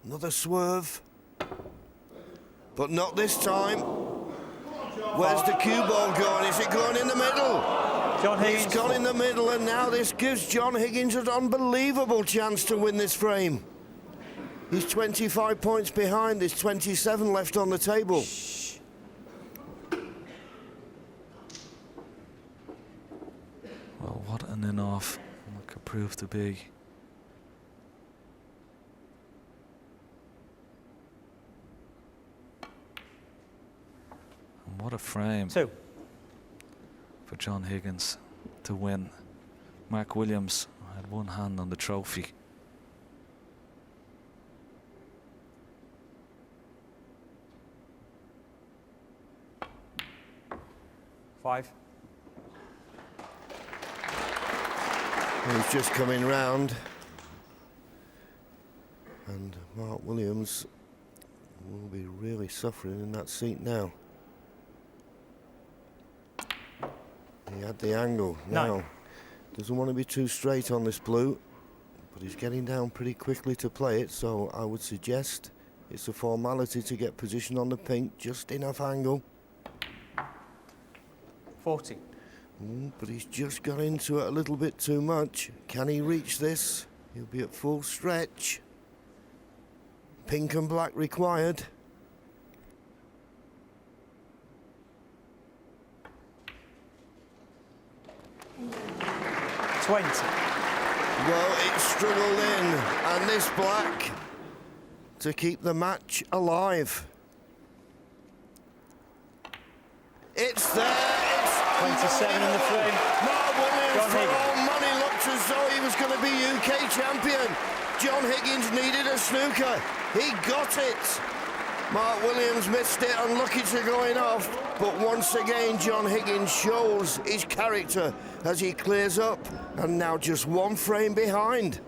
Another swerve. But not this time. Where's the cue ball going? Is it going in the middle? John Higgins. It's gone in the middle, and now this gives John Higgins an unbelievable chance to win this frame. He's 25 points behind. There's 27 left on the table. Well, what an in-off that could prove to be. And what a frame Two. for John Higgins to win. Mark Williams had one hand on the trophy. Five. He's just coming round, and Mark Williams will be really suffering in that seat now. He had the angle. Now, doesn't want to be too straight on this blue, but he's getting down pretty quickly to play it, so I would suggest it's a formality to get position on the pink, just enough angle. 40. But he's just got into it a little bit too much. Can he reach this? He'll be at full stretch. Pink and black required. Well, it struggled in, and this black to keep the match alive. It's there. 27 in the frame. Mark Williams, John for Higgins. all money, looked as though he was going to be UK champion. John Higgins needed a snooker. He got it. Mark Williams missed it, unlucky to going off. But once again, John Higgins shows his character as he clears up. And now just one frame behind.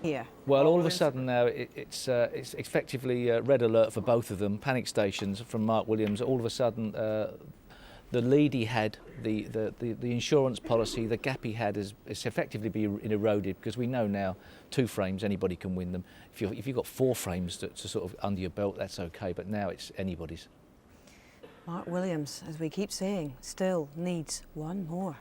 Here. Well, all of a sudden now it's effectively red alert for both of them, panic stations from Mark Williams. All of a sudden, the lead he had, the insurance policy, the gap he had is effectively been eroded, because we know now 2 frames, anybody can win them. If you've got 4 frames to sort of under your belt, that's okay, but now it's anybody's. Mark Williams, as we keep saying, still needs one more.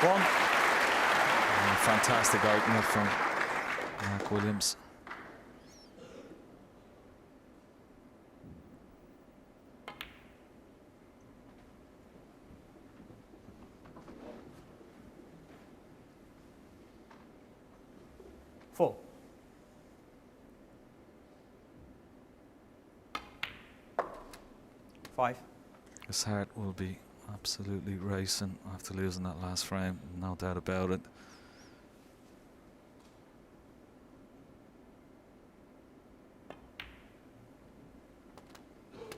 One. And a fantastic opener from Mark Williams. Four. Five. His heart will be absolutely racing after losing that last frame, no doubt about it.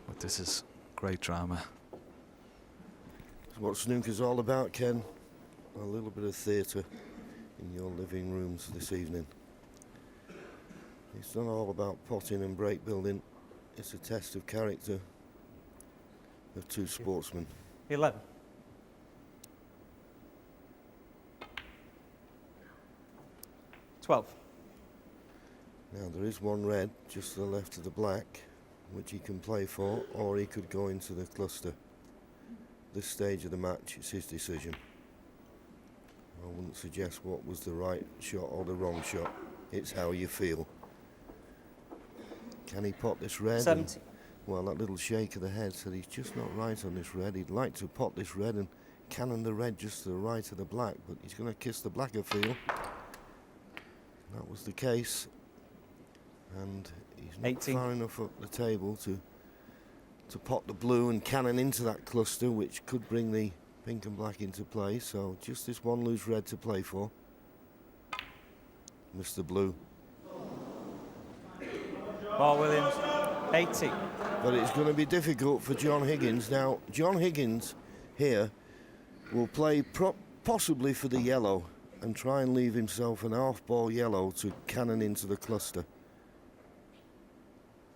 But this is great drama. It's what snooker's all about, Ken. A little bit of theatre in your living rooms this evening. It's not all about potting and break building. It's a test of character of two sportsmen. 11. $12. Now there is one red just to the left of the black, which he can play for, or he could go into the cluster. This stage of the match, it's his decision. I wouldn't suggest what was the right shot or the wrong shot. It's how you feel. Can he pot this red? 70. Well, that little shake of the head said he's just not right on this red. He'd like to pot this red and cannon the red just to the right of the black, but he's going to kiss the black, I feel. That was the case. And he's not 18. far enough up the table to pot the blue and cannon into that cluster, which could bring the pink and black into play. So just this one loose red to play for. Mr. Blue. Mark Williams, 80. But it's going to be difficult for John Higgins. Now, John Higgins here will play possibly for the yellow and try and leave himself an half-ball yellow to cannon into the cluster.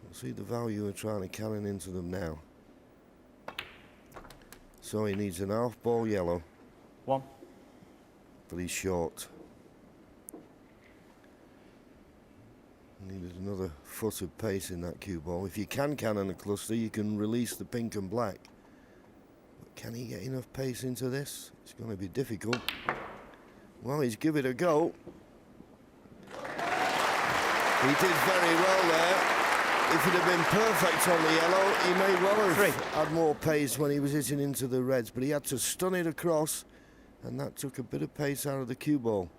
We'll see the value of trying to cannon into them now. So he needs an half-ball yellow. 1. But he's short. Needed another foot of pace in that cue ball. If you can cannon a cluster, you can release the pink and black. But can he get enough pace into this? It's going to be difficult. Well, he's give it a go. He did very well there. If it had been perfect on the yellow, he may well have had more pace when he was hitting into the reds, but he had to stun it across, and that took a bit of pace out of the cue ball.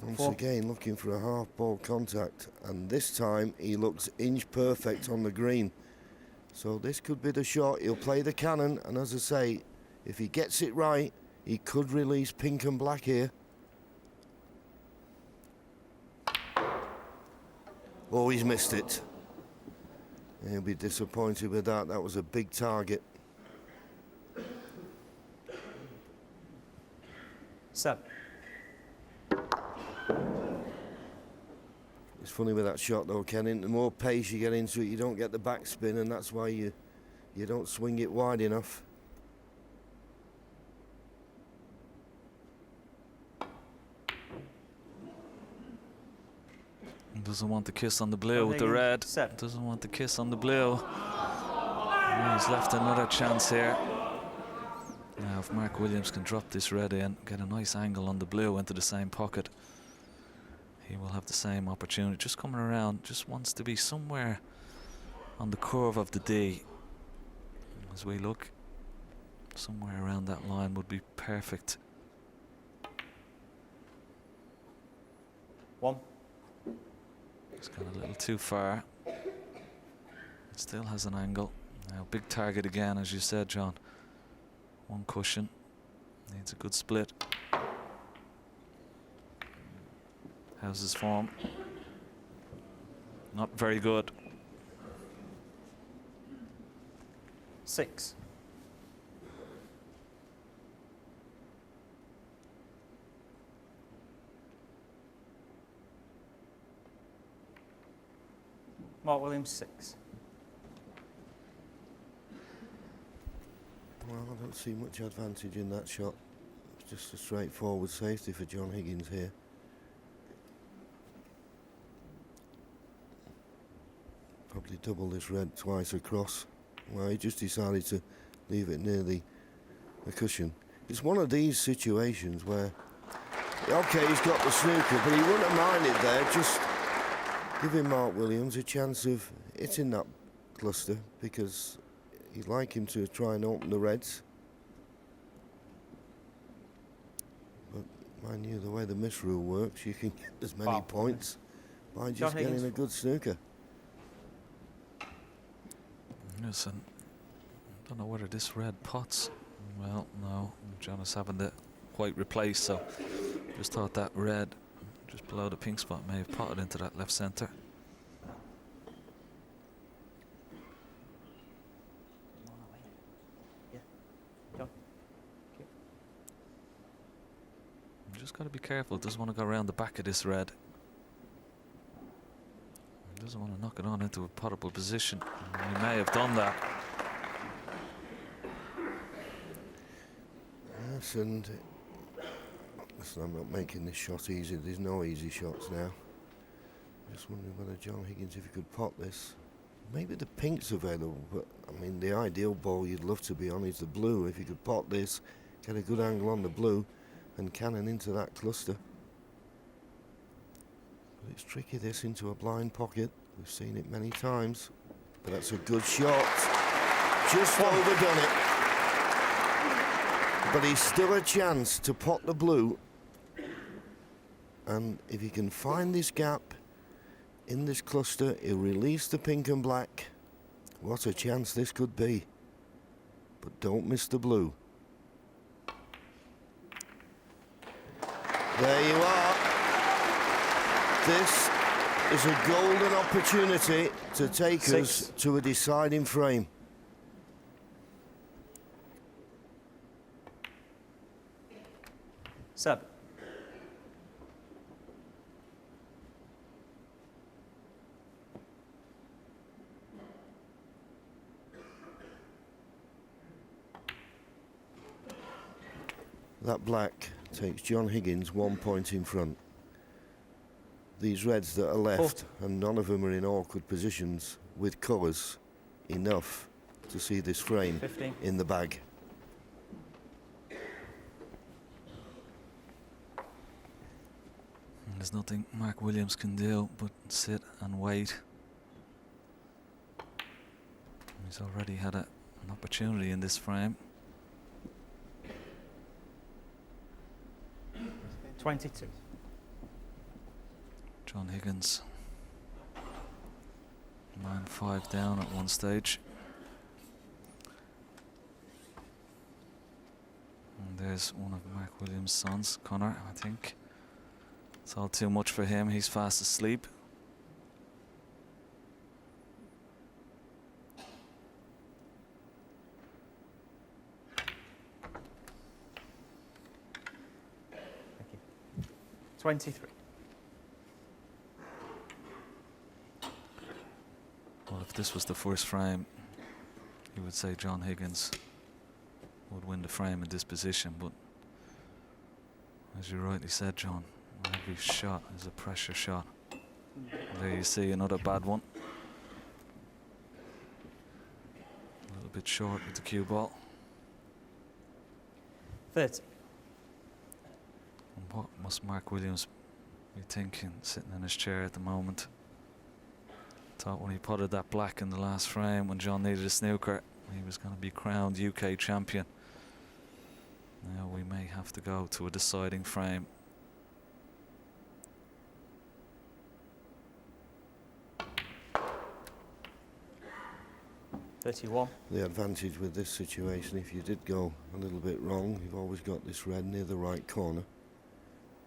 Once again looking for a half ball contact, and this time he looks inch perfect on the green. So this could be the shot. He'll play the cannon, and as I say, if he gets it right, he could release pink and black here. Oh, he's missed it. He'll be disappointed with that. That was a big target. 7. It's funny with that shot though, Ken. The more pace you get into it, you don't get the backspin, and that's why you don't swing it wide enough. Doesn't want the kiss on the blue with the red. Doesn't want the kiss on the blue. He's left another chance here. Now if Mark Williams can drop this red in, get a nice angle on the blue into the same pocket, he will have the same opportunity. Just coming around, just wants to be somewhere on the curve of the D. As we look, somewhere around that line would be perfect. 1. It's gone a little too far. It still has an angle. Now big target again, as you said, John. One cushion. Needs a good split. How's his form? Not very good. 6. Mark Williams, 6. Well, I don't see much advantage in that shot. It's just a straightforward safety for John Higgins here. Probably double this red twice across. Well, he just decided to leave it near the cushion. It's one of these situations where, OK, he's got the snooker, but he wouldn't have minded there, just giving Mark Williams a chance of hitting that cluster, because he'd like him to try and open the reds. But mind you, the way the miss rule works, you can get as many points by just getting a good snooker. Listen, I don't know whether this red pots. Well, no, John is having the white replaced, so just thought that red just below the pink spot may have potted into that left centre. Just got to be careful. Doesn't want to go around the back of this red. Doesn't want to knock it on into a potable position. He may have done that. Yes, and listen, I'm not making this shot easy. There's no easy shots now. Just wondering whether John Higgins, if he could pot this. Maybe the pink's available, but I mean, the ideal ball you'd love to be on is the blue. If you could pot this, get a good angle on the blue, and cannon into that cluster. But it's tricky, this, into a blind pocket. We've seen it many times. But that's a good shot. Just overdone it. But he's still a chance to pot the blue. And if he can find this gap in this cluster, he'll release the pink and black. What a chance this could be. But don't miss the blue. There you are. This is a golden opportunity to take us to a deciding frame. Seb. That black takes John Higgins 1 point in front. These reds that are left, and none of them are in awkward positions with colours, enough to see this frame 15. in the bag. There's nothing Mark Williams can do but sit and wait. He's already had an opportunity in this frame. 22. John Higgins 9-5 down at one stage. And there's one of Mark Williams' sons, Connor, I think. It's all too much for him. He's fast asleep. Thank you. 23. Well, if this was the first frame, you would say John Higgins would win the frame in this position, but as you rightly said, John, every shot is a pressure shot. There you see another bad one. A little bit short with the cue ball. 30. And what must Mark Williams be thinking sitting in his chair at the moment? Thought when he potted that black in the last frame when John needed a snooker, he was going to be crowned UK champion. Now we may have to go to a deciding frame. $31. The advantage with this situation, if you did go a little bit wrong, you've always got this red near the right corner.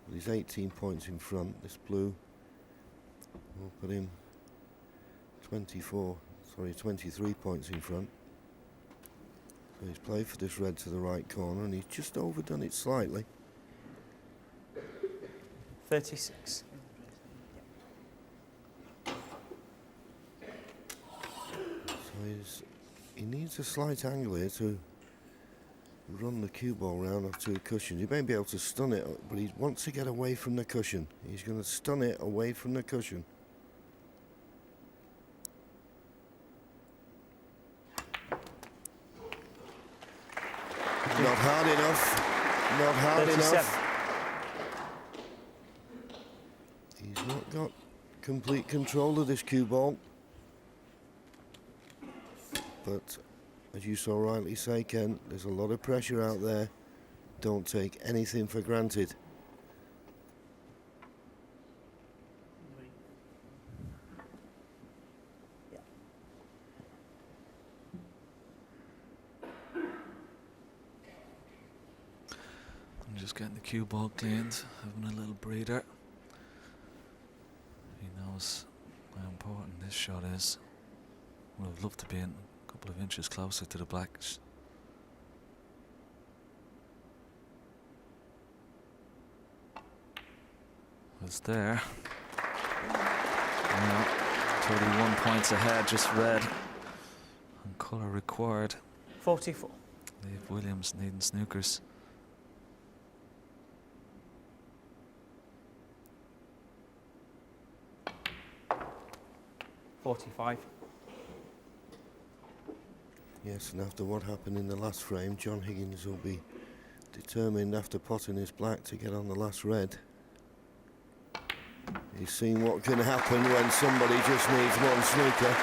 But he's 18 points in front. This blue will put him 23 points in front. So he's played for this red to the right corner, and he's just overdone it slightly. 36. So he needs a slight angle here to run the cue ball round off two cushions. He may be able to stun it, but he wants to get away from the cushion. He's going to stun it away from the cushion. Not hard enough. Not hard 37. enough. He's not got complete control of this cue ball. But as you so rightly say, Ken, there's a lot of pressure out there. Don't take anything for granted. I'm just getting the cue ball cleaned, having a little breather. He knows how important this shot is. Would have loved to be in a couple of inches closer to the blacks. It's there. Now, 31 points ahead, just red. And colour required. 44. Leave Williams needing snookers. Yes, and after what happened in the last frame, John Higgins will be determined after potting his black to get on the last red. He's seen what can happen when somebody just needs one snooker.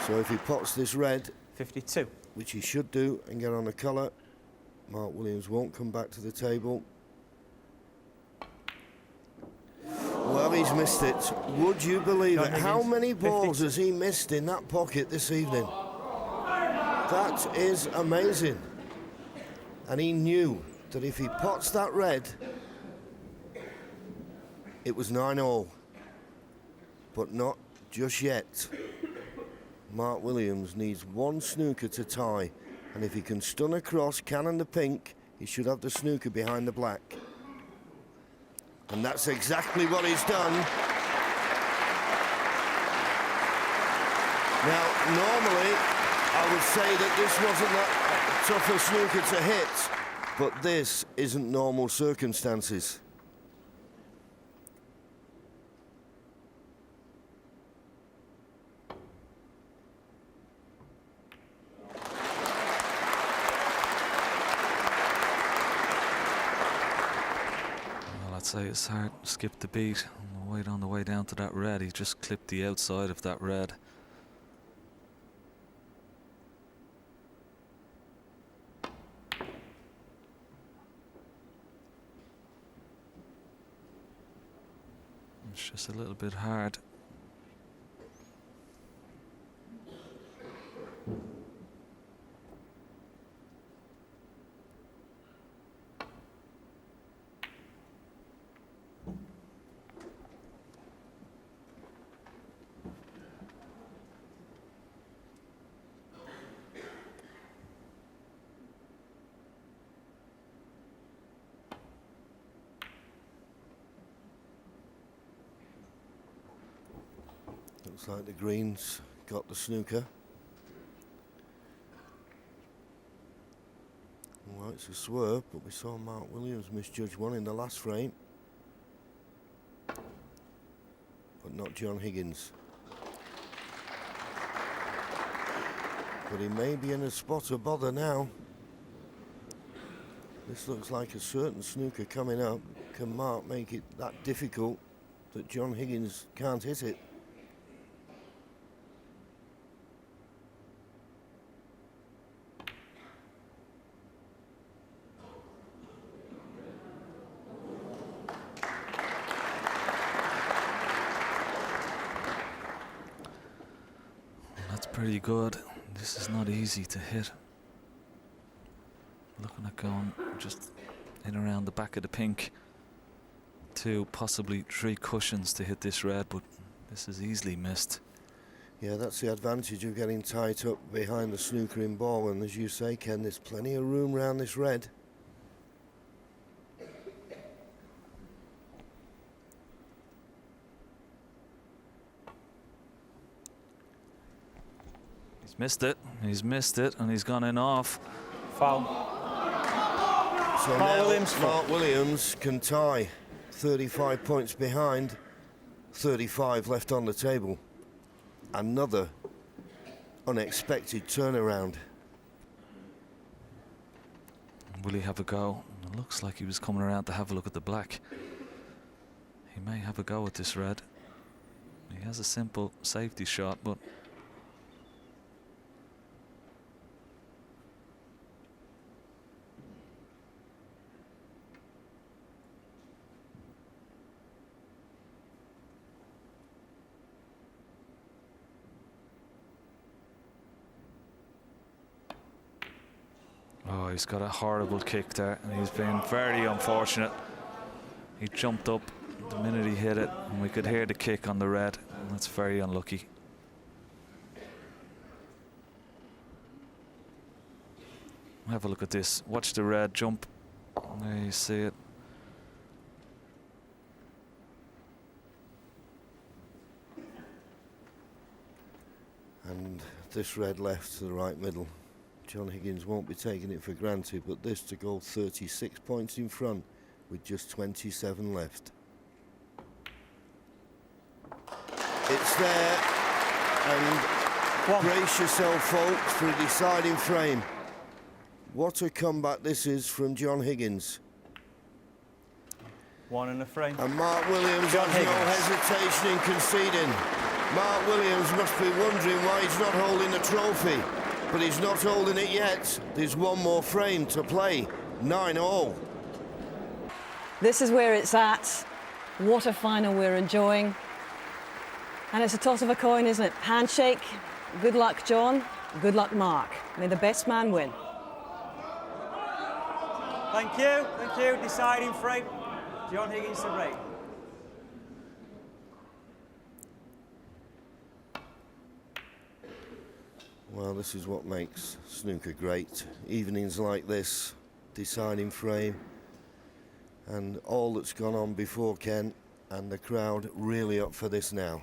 So if he pots this red, 52. which he should do, and get on the colour, Mark Williams won't come back to the table. Well, he's missed it. Would you believe it? How many balls has he missed in that pocket this evening? That is amazing. And he knew that if he pots that red, it was 9-all. But not just yet. Mark Williams needs one snooker to tie. And if he can stun across, cannon the pink, he should have the snooker behind the black. And that's exactly what he's done. Now, normally, I would say that this wasn't that tough a snooker to hit, but this isn't normal circumstances. I'd say it's hard to skip the beat on the way down to that red. He just clipped the outside of that red. It's just a little bit hard. Looks like the greens got the snooker. Well, it's a swerve, but we saw Mark Williams misjudge one in the last frame. But not John Higgins. But he may be in a spot of bother now. This looks like a certain snooker coming up. Can Mark make it that difficult that John Higgins can't hit it? Pretty good. This is not easy to hit. Looking at going just in around the back of the pink. 2, possibly 3 cushions to hit this red, but this is easily missed. Yeah, that's the advantage of getting tight up behind the snookering ball, and as you say, Ken, there's plenty of room around this red. He's missed it, and he's gone in off. Foul. So Mark Williams can tie. 35 points behind, 35 left on the table. Another unexpected turnaround. Will he have a go? It looks like he was coming around to have a look at the black. He may have a go at this red. He has a simple safety shot, but oh, he's got a horrible kick there, and he's been very unfortunate. He jumped up the minute he hit it, and we could hear the kick on the red. That's very unlucky. Have a look at this. Watch the red jump. There you see it. And this red left to the right middle. John Higgins won't be taking it for granted, but this to go 36 points in front with just 27 left. It's there, and brace yourself, folks, for a deciding frame. What a comeback this is from John Higgins. 1 and a frame. And Mark Williams John has no Higgins. hesitation in conceding. Mark Williams must be wondering why he's not holding the trophy, but he's not holding it yet. There's one more frame to play, 9-all. This is where it's at. What a final we're enjoying. And it's a toss of a coin, isn't it? Handshake. Good luck, John. Good luck, Mark. May the best man win. Thank you. Thank you. Deciding frame. John Higgins to break. Well, this is what makes snooker great. Evenings like this, deciding frame, and all that's gone on before, Ken, and the crowd really up for this now.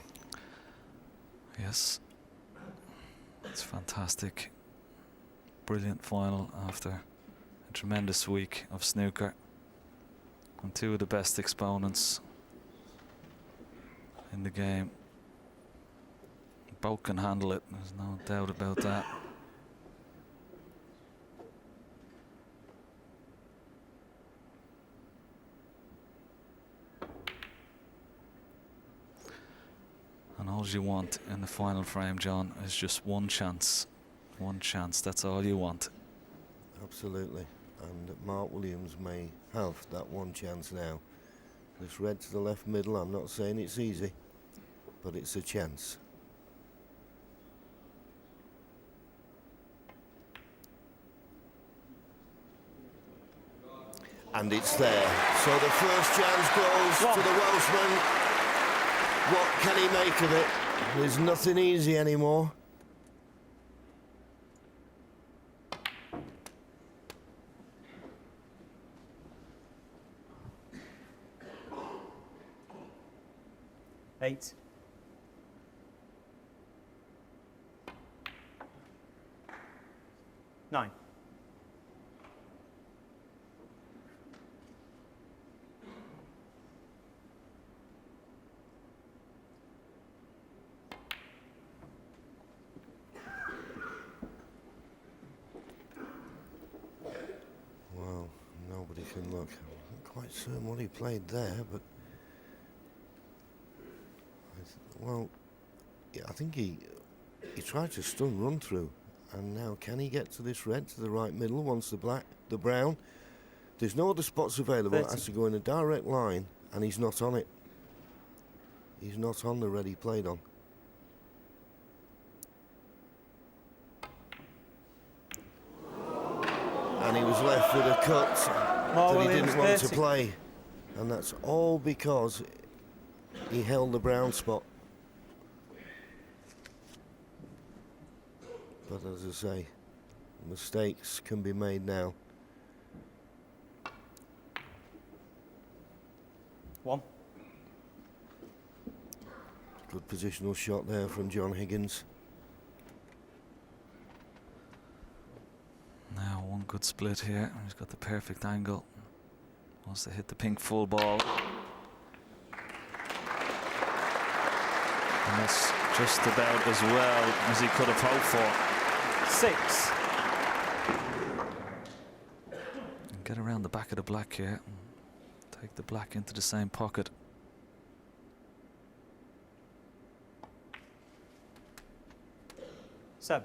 Yes. It's fantastic. Brilliant final after a tremendous week of snooker. And two of the best exponents in the game. Both can handle it, there's no doubt about that. And all you want in the final frame, John, is just one chance. One chance, that's all you want. Absolutely. And Mark Williams may have that one chance now. This red to the left middle, I'm not saying it's easy, but it's a chance. And it's there. So the first chance goes to the Welshman. What can he make of it? There's nothing easy anymore. Eight. Nine. Well, nobody can look. I'm not quite certain what he played there, but well, yeah, I think he tried to stun run through, and now can he get to this red to the right middle once the brown? There's no other spots available. It has to go in a direct line, and he's not on it. He's not on the red he played on. And he was left with a cut that he didn't want to play, and that's all because he held the brown spot. But as I say, mistakes can be made now. One. Good positional shot there from John Higgins. Now one good split here. He's got the perfect angle. Wants to hit the pink full ball. And that's just about as well as he could have hoped for. 6. on the back of the black here. Take the black into the same pocket. Seb.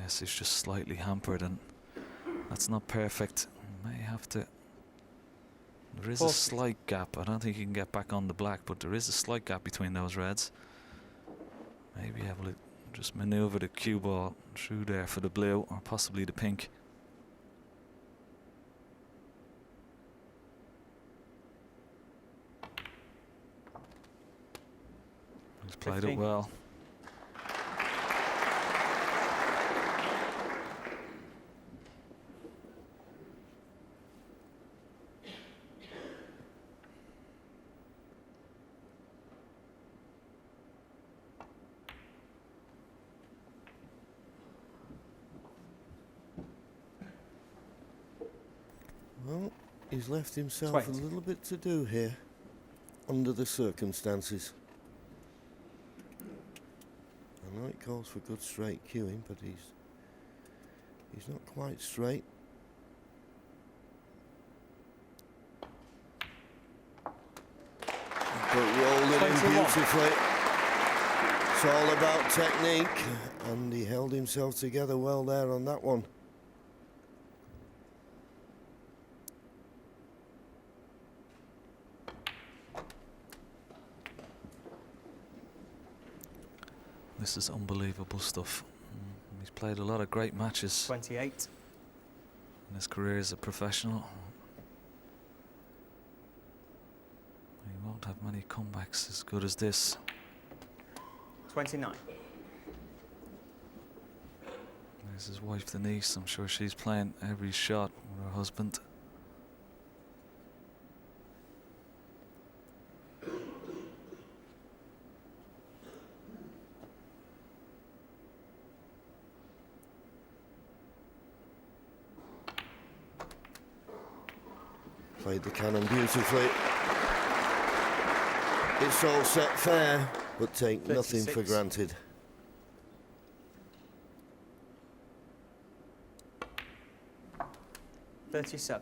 Yes, he's just slightly hampered, and that's not perfect. May have to. There is a slight gap. I don't think he can get back on the black, but there is a slight gap between those reds. Maybe able to just maneuver the cue ball through there for the blue, or possibly the pink. He's played it well. Well, he's left himself 20. a little bit to do here, under the circumstances. I know it calls for good straight cueing, but he's not quite straight. But rolled it in 21. beautifully. It's all about technique, and he held himself together well there on that one. This is unbelievable stuff. He's played a lot of great matches 28. in his career as a professional. He won't have many comebacks as good as this. 29. There's his wife Denise. I'm sure she's playing every shot with her husband. Played the cannon beautifully. It's all set fair, but take nothing for 36. granted. $37.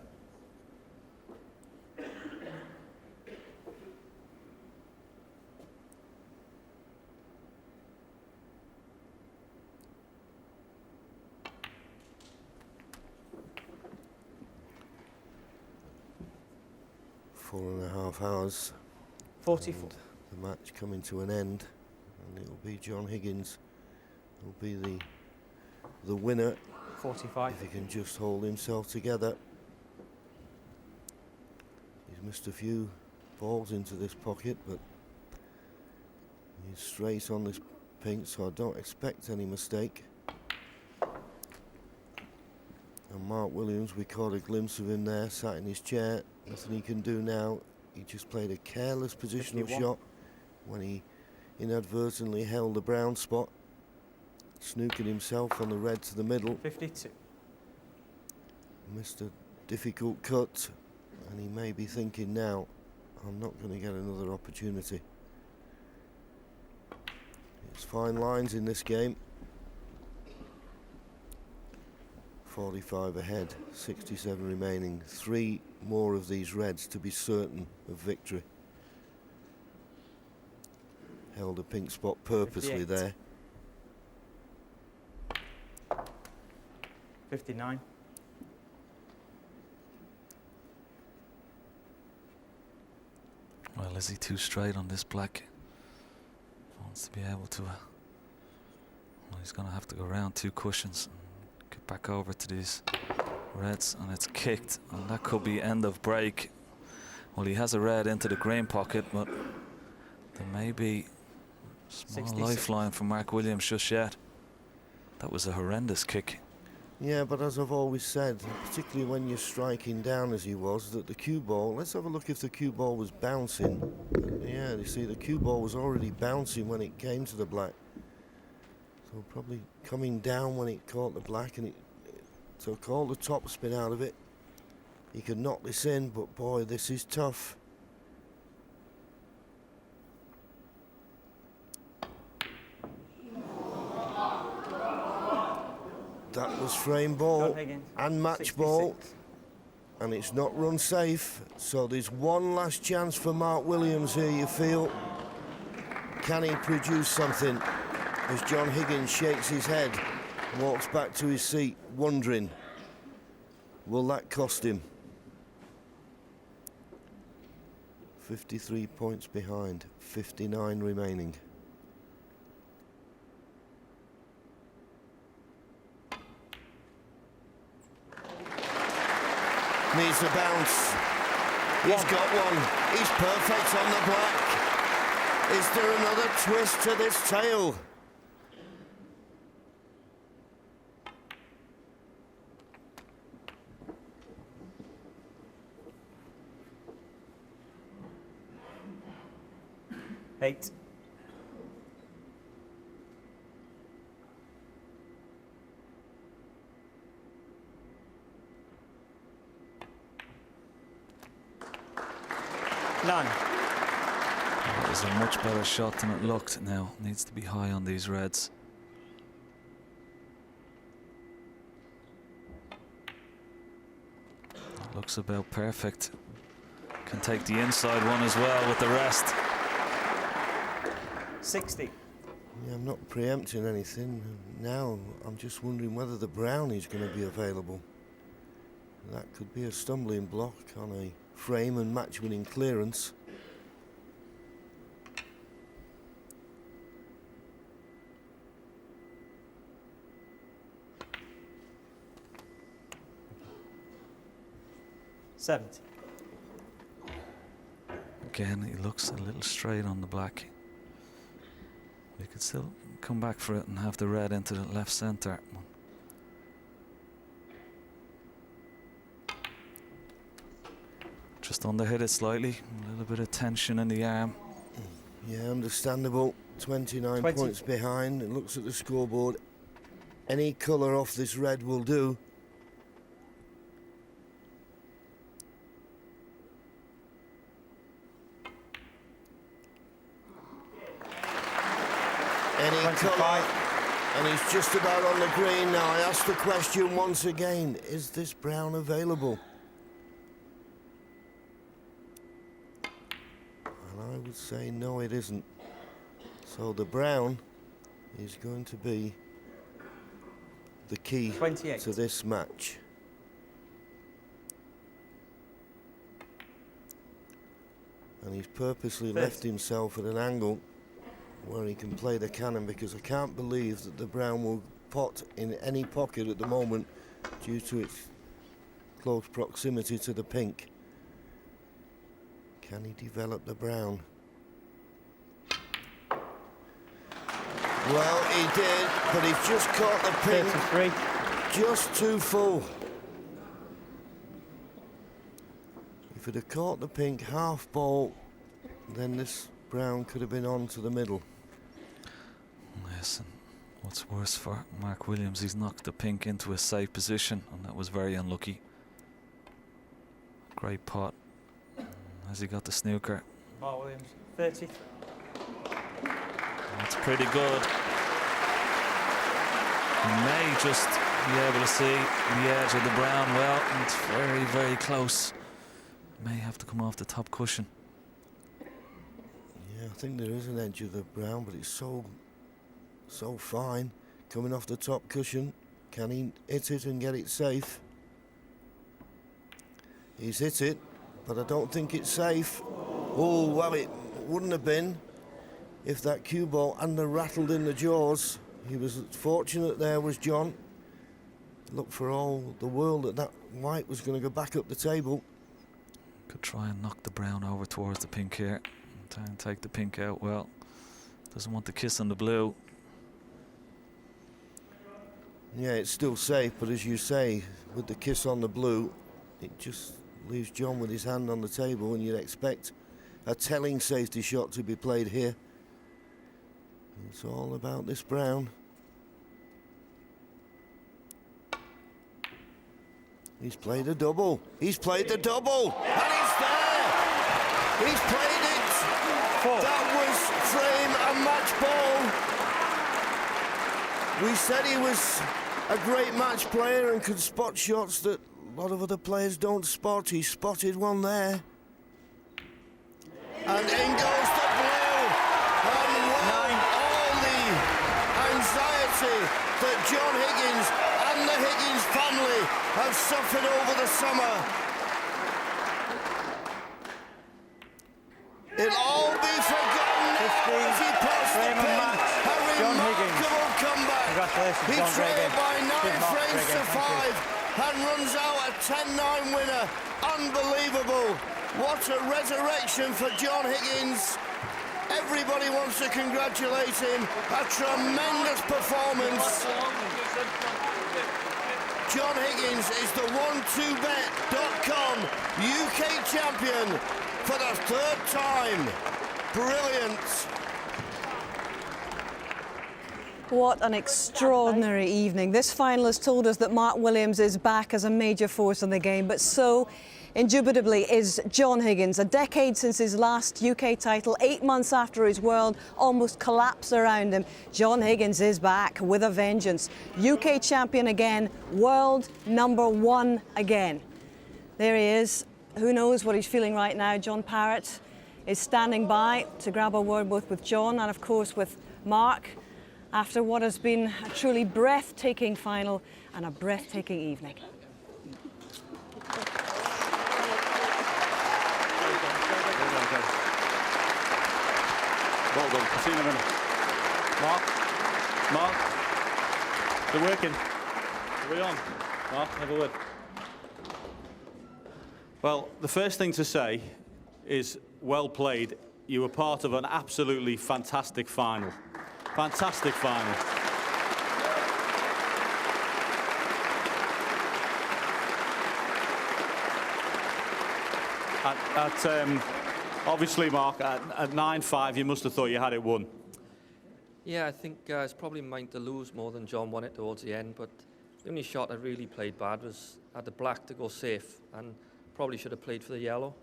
Four and a half hours. 44. and the match coming to an end, and it'll be John Higgins will be the winner 45. if he can just hold himself together. He's missed a few balls into this pocket, but he's straight on this pink, so I don't expect any mistake. And Mark Williams, we caught a glimpse of him there, sat in his chair. Nothing he can do now. He just played a careless positional 51. shot when he inadvertently held the brown spot. Snookered himself on the red to the middle. 52. Missed a difficult cut, and he may be thinking now, I'm not going to get another opportunity. It's fine lines in this game. 45 ahead, 67 remaining. 3 more of these reds to be certain of victory. Held a pink spot purposely 58. there. 59. Well, is he too straight on this black? Wants to be able to. Well, he's going to have to go around 2 cushions and get back over to these reds, and it's kicked, and that could be end of break. Well, he has a red into the green pocket, but there may be a small 66. lifeline for Mark Williams just yet. That was a horrendous kick. Yeah, but as I've always said, particularly when you're striking down as he was, that the cue ball, let's have a look if the cue ball was bouncing. Yeah, you see the cue ball was already bouncing when it came to the black. So probably coming down when it caught the black, and it took all the top spin out of it. He could knock this in, but boy, this is tough. That was frame ball John Higgins, and match 66. ball, and it's not run safe. So there's one last chance for Mark Williams here, you feel. Can he produce something? As John Higgins shakes his head, walks back to his seat, wondering, will that cost him? 53 points behind, 59 remaining. Needs a bounce. He's got one. He's perfect on the black. Is there another twist to this tale? Eight. None. That was a much better shot than it looked now. Needs to be high on these reds. Looks about perfect. Can take the inside one as well with the rest. 60. Yeah, I'm not preempting anything. Now I'm just wondering whether the brown is going to be available. That could be a stumbling block on a frame and match-winning clearance. Again, he looks a little straight on the black. We could still come back for it and have the red into the left centre. Just underhit it slightly, a little bit of tension in the arm. Yeah, understandable. 29 20. points behind. It looks at the scoreboard. Any colour off this red will do. Any 25. colour, and he's just about on the green now. I ask the question once again, is this brown available? And I would say no, it isn't. So the brown is going to be the key 28. to this match. And he's purposely 30. left himself at an angle where he can play the cannon, because I can't believe that the brown will pot in any pocket at the moment due to its close proximity to the pink. Can he develop the brown? Well, he did, but he's just caught the pink 33. just too full. If it had caught the pink half ball, then this brown could have been on to the middle. Yes, and what's worse for Mark Williams, he's knocked the pink into a safe position, and that was very unlucky. Great pot. Has he got the snooker? Mark Williams, 30. That's pretty good. He may just be able to see the edge of the brown well, and it's very, very close. May have to come off the top cushion. Yeah, I think there is an edge of the brown, but it's so fine. Coming off the top cushion. Can he hit it and get it safe? He's hit it, but I don't think it's safe. Oh, well, it wouldn't have been if that cue ball hadn't rattled in the jaws. He was fortunate there, was John. Looked for all the world that that white was going to go back up the table. Could try and knock the brown over towards the pink here. Try and take the pink out. Well, doesn't want the kiss on the blue. Yeah, it's still safe, but as you say, with the kiss on the blue, it just leaves John with his hand on the table, and you'd expect a telling safety shot to be played here. It's all about this brown. He's played a double. He's played the double. And it's there. He's played it. That was frame and match ball. We said he was a great match player and could spot shots that a lot of other players don't spot. He spotted one there. And in goes the blue. And all the anxiety that John Higgins and the Higgins family have suffered over the summer. It'll all be forgotten now as he puts the pin. A remarkable comeback. He trailed by 9 frames to 5 and runs out a 10-9 winner. Unbelievable. What a resurrection for John Higgins. Everybody wants to congratulate him. A tremendous performance. John Higgins is the 12bet.com UK champion for the 3rd time. Brilliant. What an extraordinary evening. This final has told us that Mark Williams is back as a major force in the game, but so indubitably is John Higgins. A decade since his last UK title, 8 months after his world almost collapsed around him. John Higgins is back with a vengeance. UK champion again, world #1 again. There he is. Who knows what he's feeling right now? John Parrott is standing by to grab a word both with John and of course with Mark after what has been a truly breathtaking final and a breathtaking evening. Well done. See you in a minute. Mark, they're working. Are we on? Mark, have a word. Well, the first thing to say is well played. You were part of an absolutely fantastic final. Fantastic final. Obviously, Mark, at 9-5, you must have thought you had it won. Yeah, I think it's probably mine to lose more than John won it towards the end, but the only shot I really played bad was I had the black to go safe and probably should have played for the yellow,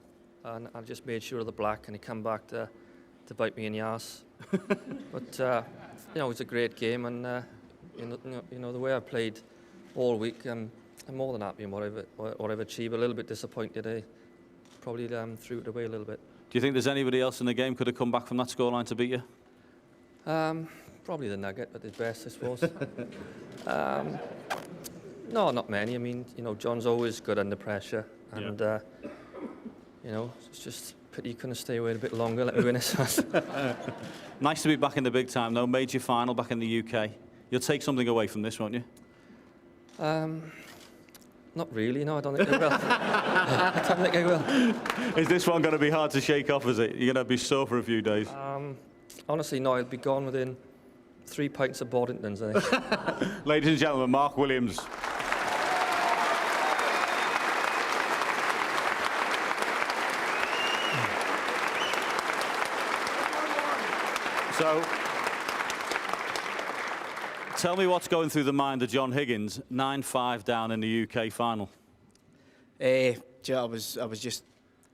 and I just made sure of the black and he come back to bite me in the arse. But, you know, it was a great game, and, you know, the way I played all week, I'm more than happy in what I've achieved. A little bit disappointed, probably threw it away a little bit. Do you think there's anybody else in the game could have come back from that scoreline to beat you? Probably the Nugget at his best, I suppose. No, not many. I mean, you know, John's always good under pressure, and you know, it's just pity he couldn't stay away a bit longer. Let me win this one. Nice to be back in the big time, though. Major final back in the UK. You'll take something away from this, won't you? Not really. No, I don't think I will. I don't think I will. Is this one going to be hard to shake off? Is it? You're going to be sore for a few days. Honestly, no. I'll be gone within 3 pints of Boddingtons, I think. Ladies and gentlemen, Mark Williams. So, tell me what's going through the mind of John Higgins, 9-5 down in the UK final. I was just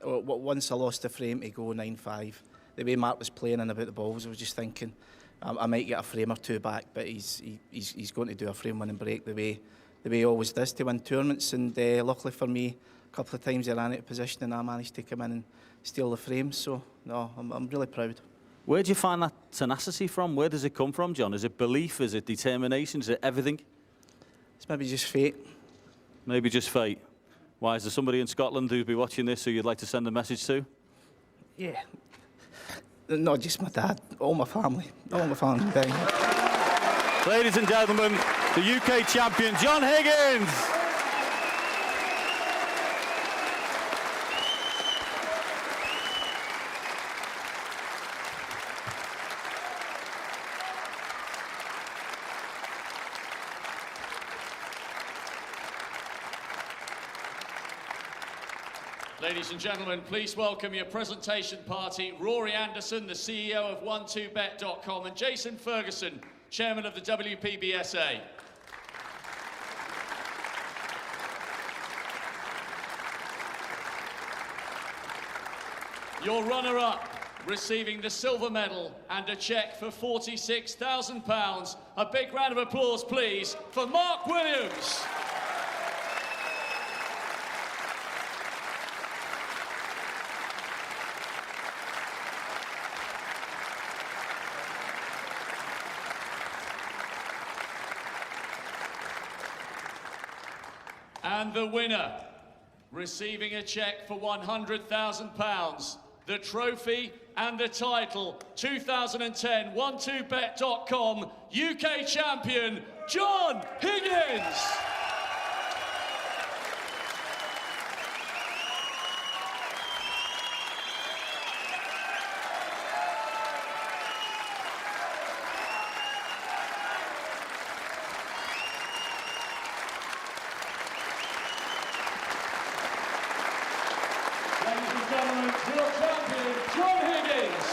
once I lost the frame to go 9-5. The way Mark was playing in about the balls, I was just thinking I might get a frame or two back, but he's going to do a frame winning break the way he always does to win tournaments. And luckily for me, a couple of times he ran out of position and I managed to come in and steal the frame. So no, I'm really proud. Where do you find that tenacity from? Where does it come from, John? Is it belief? Is it determination? Is it everything? It's maybe just fate. Maybe just fate. Why, is there somebody in Scotland who'd be watching this who you'd like to send a message to? Yeah. Not just my dad, all my family. All my family. Ladies and gentlemen, the UK champion, John Higgins. Ladies and gentlemen, please welcome your presentation party, Rory Anderson, the CEO of 12bet.com, and Jason Ferguson, chairman of the WPBSA. Your runner-up, receiving the silver medal and a cheque for £46,000. A big round of applause, please, for Mark Williams. And the winner, receiving a cheque for £100,000, the trophy and the title, 2010 12bet.com UK champion, John Higgins. Ladies and gentlemen, your champion, John Higgins.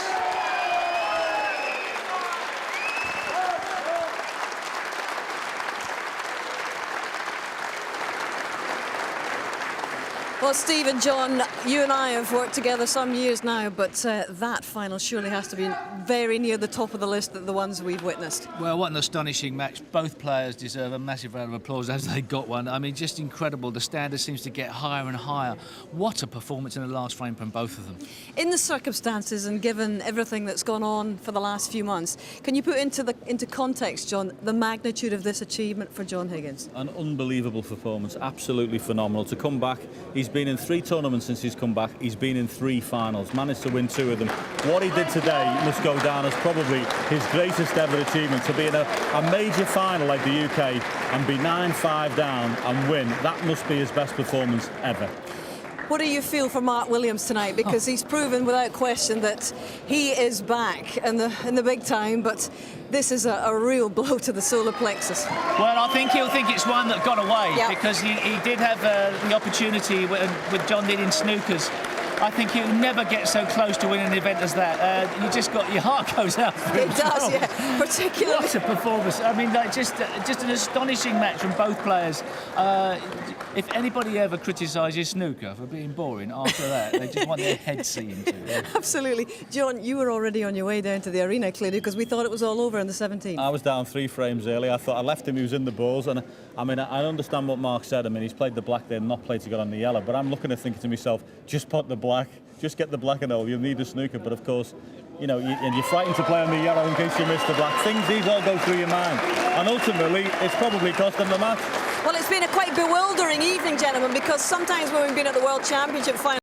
Well, Steve and John, you and I have worked together some years now, but that final surely has to be very near the top of the list of the ones we've witnessed. Well, what an astonishing match. Both players deserve a massive round of applause as they got one. I mean, just incredible. The standard seems to get higher and higher. What a performance in the last frame from both of them. In the circumstances and given everything that's gone on for the last few months, can you put into context, John, the magnitude of this achievement for John Higgins? An unbelievable performance, absolutely phenomenal. To come back, he's been in 3 tournaments since he's come back. He's been in 3 finals, managed to win 2 of them. What he did today must go down as probably his greatest ever achievement. To be in a major final like the UK and be 9-5 down and win, that must be his best performance ever. What do you feel for Mark Williams tonight? Because he's proven without question that he is back in the big time, but this is a real blow to the solar plexus. Well, I think he'll think it's one that got away, because he did have the opportunity with John did in Snookers. I think he'll never get so close to winning an event as that. You just got, your heart goes out for him. It does, yeah, particularly. What a performance. I mean, like, just an astonishing match from both players. If anybody ever criticises snooker for being boring after that, they just want their head seen to. Yeah. Absolutely. John, you were already on your way down to the arena, clearly, because we thought it was all over in the 17th. I was down 3 frames early. I thought I left him, he was in the balls, and I mean, I understand what Mark said. I mean, he's played the black there, not played to get on the yellow, but I'm looking at thinking to myself, just put the black, just get the black and all, you'll need a snooker. But of course, you know, and you're frightened to play on the yellow in case you miss the black. These all go through your mind, and ultimately it's probably cost them the match. Well, it's been a quite bewildering evening, gentlemen, because sometimes when we've been at the World Championship final